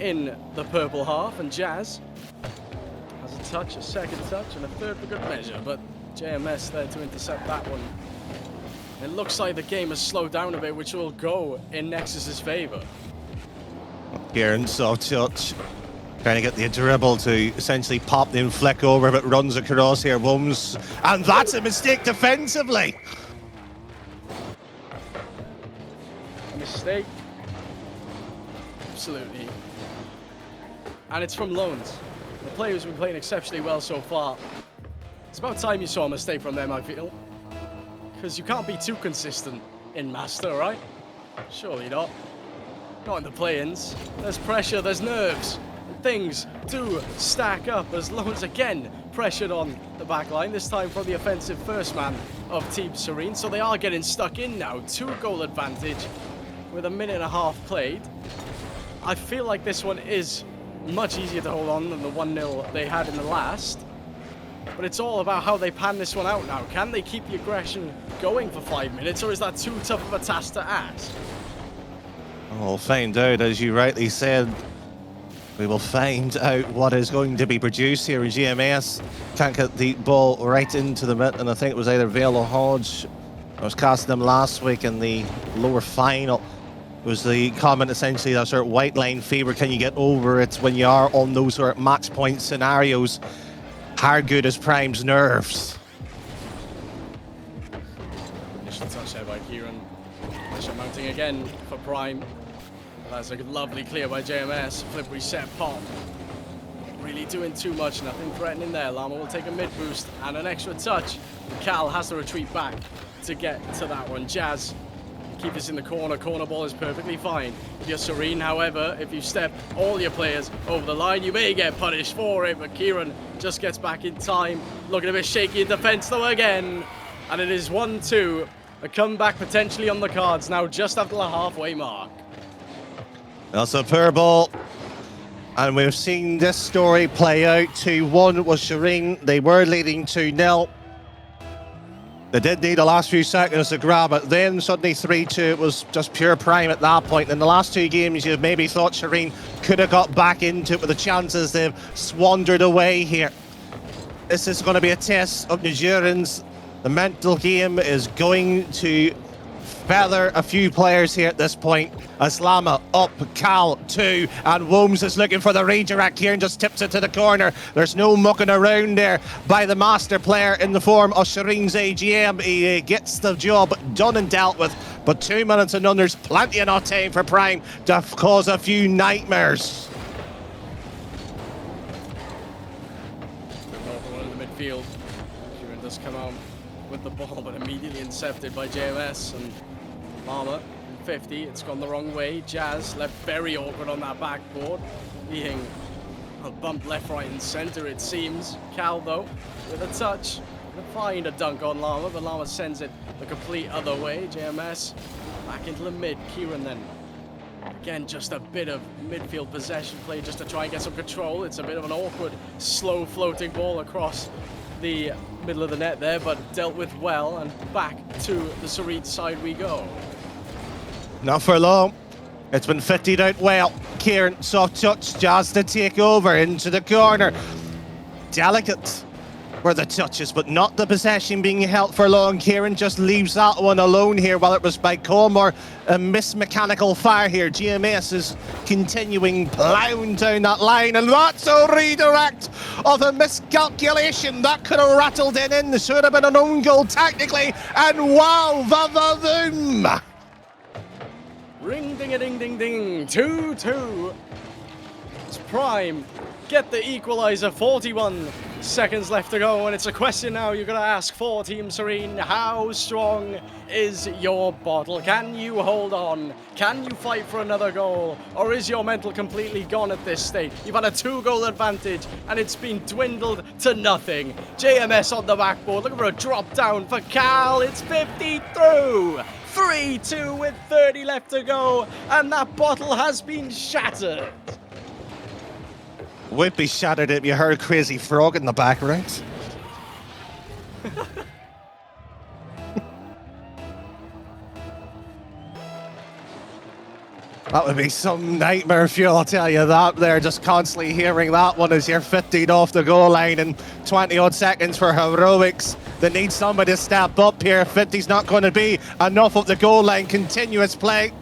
in the purple half, and Jazz has a touch, a second touch, and a third for good measure, but JMS there to intercept that one. It looks like the game has slowed down a bit, which will go in Nexus's favour. Kieran soft touch, trying to get the dribble to essentially pop the flick over, but runs across here, Wums, and that's a mistake defensively. mistake. Absolutely. And it's from loans. The players have been playing exceptionally well so far. It's about time you saw a mistake from them, I feel. Because you can't be too consistent in Master, right? Surely not. Not in the play-ins. There's pressure, there's nerves. And things do stack up as Loans again pressured on the back line, this time from the offensive first man of Team Serene. So they are getting stuck in now. 2-goal advantage with a minute and a half played. I feel like this one is much easier to hold on than the 1-0 they had in the last. But it's all about how they pan this one out now. Can they keep the aggression going for 5 minutes, or is that too tough of a task to ask? We'll find out, as you rightly said. We will find out what is going to be produced here in GMS. Can't get the ball right into the mid, and I think it was either Vale or Hodge. I was casting them last week in the lower final. It was the comment essentially that sort of white line fever. Can you get over it when you are on those sort of match point scenarios? How good is Prime's nerves? Initial touch there by Kieran. Pressure mounting again for Prime. That's a lovely clear by JMS. Flip reset pop. Really doing too much, nothing threatening there. Llama will take a mid boost and an extra touch. Cal has to retreat back to get to that one. Jazz, keep this in the corner. Corner ball is perfectly fine. If you're Serene, however, if you step all your players over the line, you may get punished for it. But Kieran just gets back in time. Looking a bit shaky in defense though again. And it is 1-2. A comeback potentially on the cards now just after the halfway mark. That's a pure ball. And we've seen this story play out. 2-1 was Serene. They were leading 2-0. They did need the last few seconds to grab it. Then suddenly 3-2, it was just pure Prime at that point. In the last two games, you maybe thought Serene could have got back into it, with the chances they've squandered away here. This is going to be a test of endurance. The mental game is going to feather a few players here at this point. Aslama up, Cal 2, and Womes is looking for the redirect here and just tips it to the corner. There's no mucking around there by the master player in the form of Serene's AGM. He gets the job done and dealt with, but 2 minutes and none, there's plenty enough time for Prime to cause a few nightmares. In the midfield, Kieran does come out with the ball, but immediately intercepted by JMS and Llama. 50, it's gone the wrong way. Jazz left very awkward on that backboard, being a bump left, right, and center, it seems. Cal, though, with a touch, to find a dunk on Llama, but Llama sends it the complete other way. JMS back into the mid. Kieran then. Again, just a bit of midfield possession play just to try and get some control. It's a bit of an awkward, slow floating ball across the middle of the net there, but dealt with well, and back to the Serene side we go. Not for long. It's been 50'd out well. Kieran, soft touch, Jazz to take over into the corner. Delicate were the touches, but not the possession being held for long. Kieran just leaves that one alone here, while it was by Colmore. A mechanical fire here. GMS is continuing plowing down that line, and that's a redirect of a miscalculation. That could have rattled it in. This should have been an own goal technically, and wow, va-va-voom! Ring ding a ding ding ding. 2-2. It's Prime. Get the equalizer. 41 seconds left to go, and it's a question now you're going to ask for Team Serene. How strong is your bottle? Can you hold on? Can you fight for another goal? Or is your mental completely gone at this stage? You've had a 2-goal advantage, and it's been dwindled to nothing. JMS on the backboard, looking for a drop down for Cal. It's 50 through. 3-2 with 30 left to go, and that bottle has been shattered. Would be shattered if you heard Crazy Frog in the background. That would be some nightmare fuel, I'll tell you that. There, just constantly hearing that one as you're 15 off the goal line and 20 odd seconds for heroics. They need somebody to step up here. 50's not going to be enough of the goal line. Continuous play.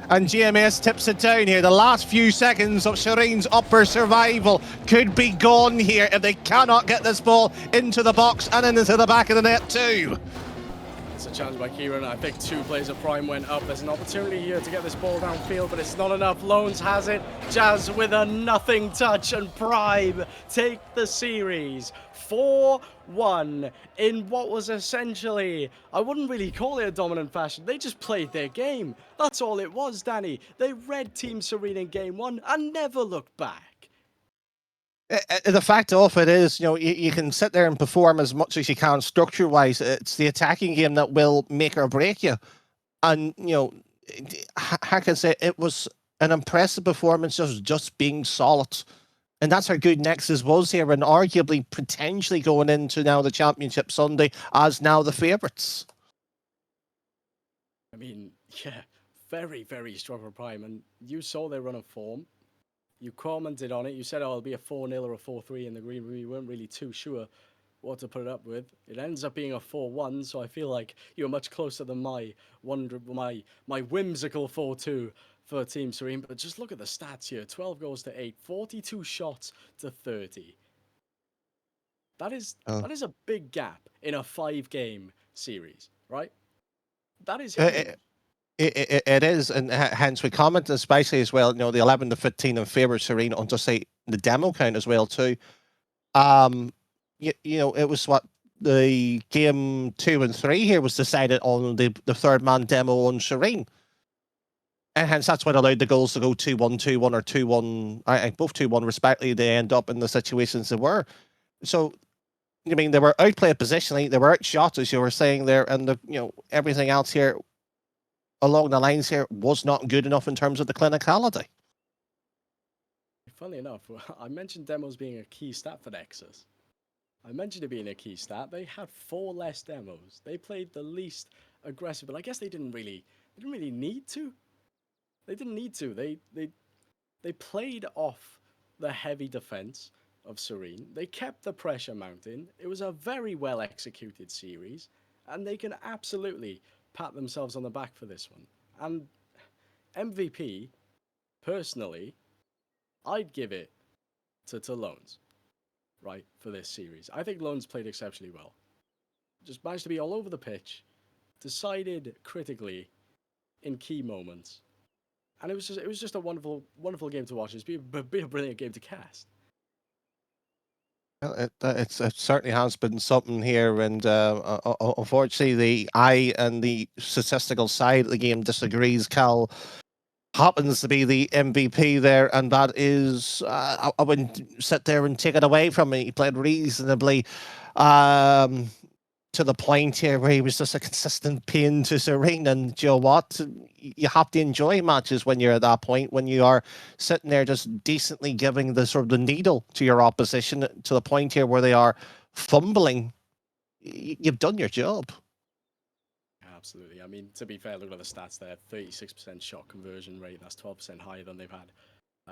And GMS tips it down here. The last few seconds of Serene's upper survival could be gone here if they cannot get this ball into the box and into the back of the net too. It's a challenge by Kieran. I think 2 players of Prime went up. There's an opportunity here to get this ball downfield, but it's not enough. Loans has it. Jazz with a nothing touch, and Prime take the series 4-1 in what was essentially, I wouldn't really call it a dominant fashion. They just played their game. That's all it was, Danny. They read Team Serene in game 1 and never looked back. The fact of it is, you can sit there and perform as much as you can structure-wise. It's the attacking game that will make or break you. And, how can I say, it was an impressive performance of just being solid. And that's how good Nexus was here, and arguably potentially going into now the Championship Sunday as now the favourites. I mean, yeah, very, very strong for Prime. And you saw their run of form. You commented on it. You said, oh, it'll be a 4-0 or a 4-3 in the green room. You weren't really too sure what to put it up with. It ends up being a 4-1, so I feel like you're much closer than my whimsical 4-2 for Team Serene. But just look at the stats here. 12 goals to 8, 42 shots to 30. That is a big gap in a 5-game series, right? That is huge. It is, and hence we comment especially as well, the 11 to 15 in favour of Serene on just say the demo count as well too. It was what the game 2 and 3 here was decided on the third man demo on Serene. And hence that's what allowed the goals to go 2-1, 2-1 or 2-1, both 2-1 respectively. They end up in the situations they were. So, I mean, they were outplayed positionally, they were outshot, as you were saying there, and everything else here along the lines here was not good enough in terms of the clinicality. Funnily enough, I mentioned demos being a key stat for Nexus. I mentioned it being a key stat. They had 4 less demos. They played the least aggressive, but I guess they didn't really need to. They didn't need to. They played off the heavy defense of Serene. They kept the pressure mounting. It was a very well executed series, and they can absolutely pat themselves on the back for this one. And MVP, personally, I'd give it to Loans, right, for this series. I think Loans played exceptionally well. Just managed to be all over the pitch, decided critically in key moments. And it was just a wonderful, wonderful game to watch. It's been a brilliant game to cast. Well, it certainly has been something here, and unfortunately, the eye and the statistical side of the game disagrees. Cal happens to be the MVP there, and that is, I wouldn't sit there and take it away from him. He played reasonably to the point here where he was just a consistent pain to Serene. And you know what? You have to enjoy matches when you're at that point, when you are sitting there just decently giving the sort of the needle to your opposition to the point here where they are fumbling. You've done your job. Absolutely. I mean, to be fair, look at the stats there. 36% shot conversion rate. That's 12% higher than they've had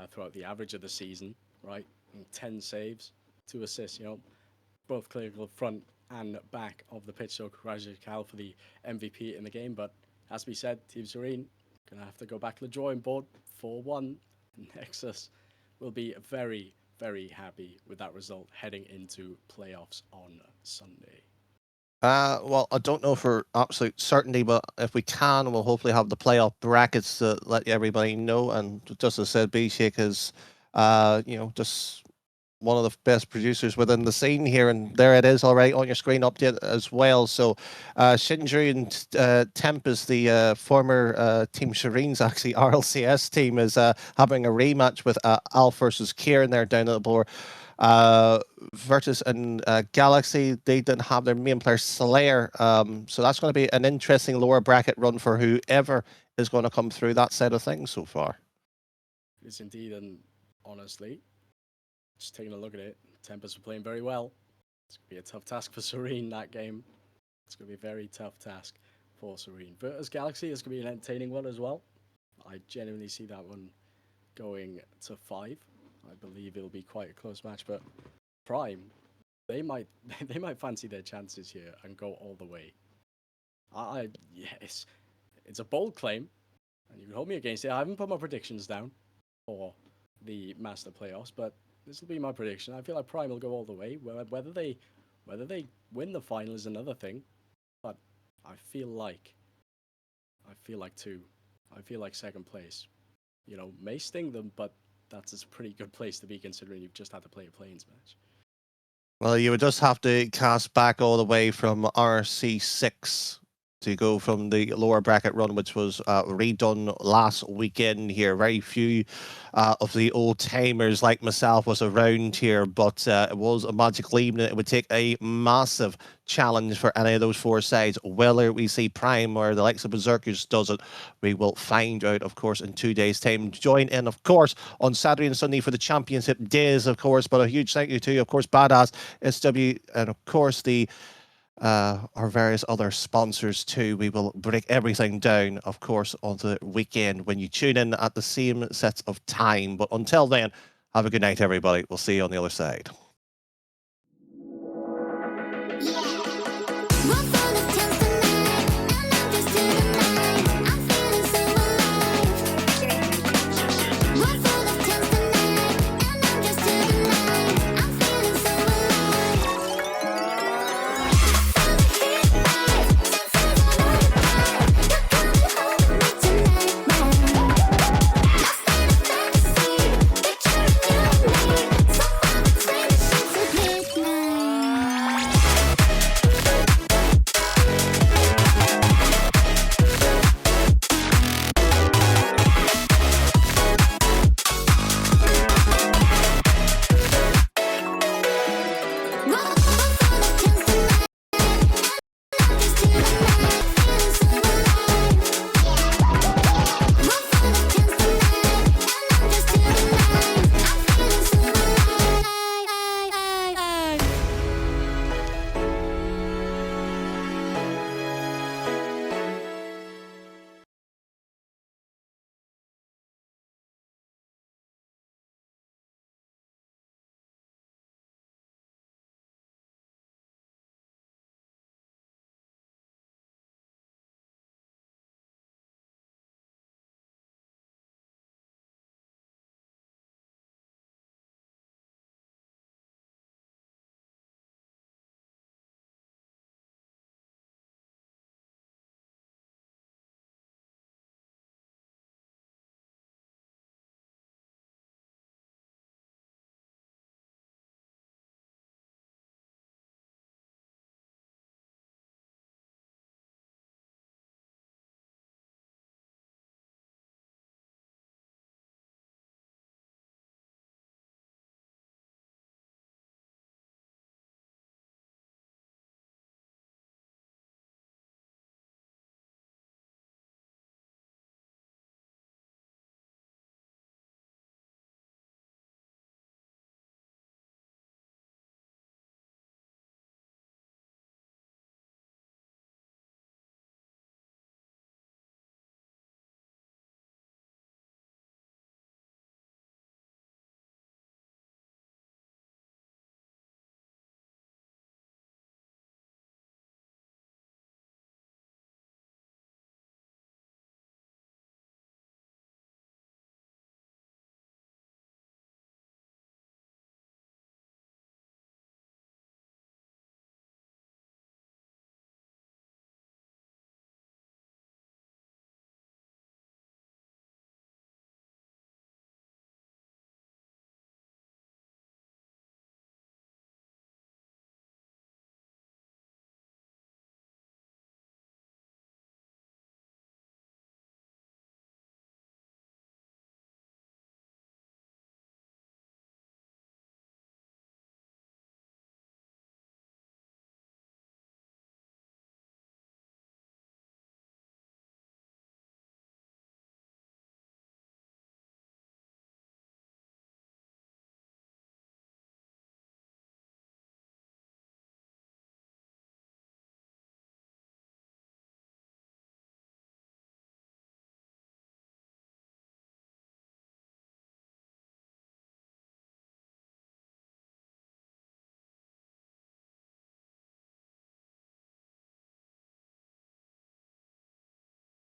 throughout the average of the season, right? And 10 saves, 2 assists, both clinical front and back of the pitch. So congratulations, Cal, for the MVP in the game. But as we said, Team Serene going to have to go back to the drawing board. 4-1. Nexus will be very, very happy with that result heading into playoffs on Sunday. Well, I don't know for absolute certainty, but if we can, we'll hopefully have the playoff brackets to let everybody know. And just as I said, B-Shake is, just one of the best producers within the scene here, and there it is already on your screen update as well. So Shinju and Temp is the former Team Serene's actually RLCS team is having a rematch with Alf versus Kieran there down at the board. Virtus and Galaxy, they didn't have their main player Slayer, so that's going to be an interesting lower bracket run for whoever is going to come through that side of things so far. Yes, indeed, and honestly, just taking a look at it, Tempest were playing very well. It's going to be a tough task for Serene, that game. It's going to be a very tough task for Serene. Virtus Galaxy is going to be an entertaining one as well. I genuinely see that one going to 5. I believe it'll be quite a close match, but Prime, they might fancy their chances here and go all the way. Yes, it's a bold claim, and you can hold me against it. I haven't put my predictions down for the Master Playoffs, but this will be my prediction. I feel like Prime will go all the way. Whether they win the final is another thing, but I feel like two. I feel like second place, may sting them, but that's a pretty good place to be considering you've just had to play a Plains match. Well, you would just have to cast back all the way from RC6 to go from the lower bracket run, which was redone last weekend here. Very few of the old timers like myself was around here, but it was a magical evening. It would take a massive challenge for any of those four sides. Whether we see Prime or the likes of Berserkers does it, we will find out, of course, in 2 days' time. Join in, of course, on Saturday and Sunday for the championship days, of course. But a huge thank you to, of course, Badass, SW, and of course the our various other sponsors too. We will break everything down, of course, on the weekend when you tune in at the same sets of time. But until then, have a good night, everybody. We'll see you on the other side. Yeah.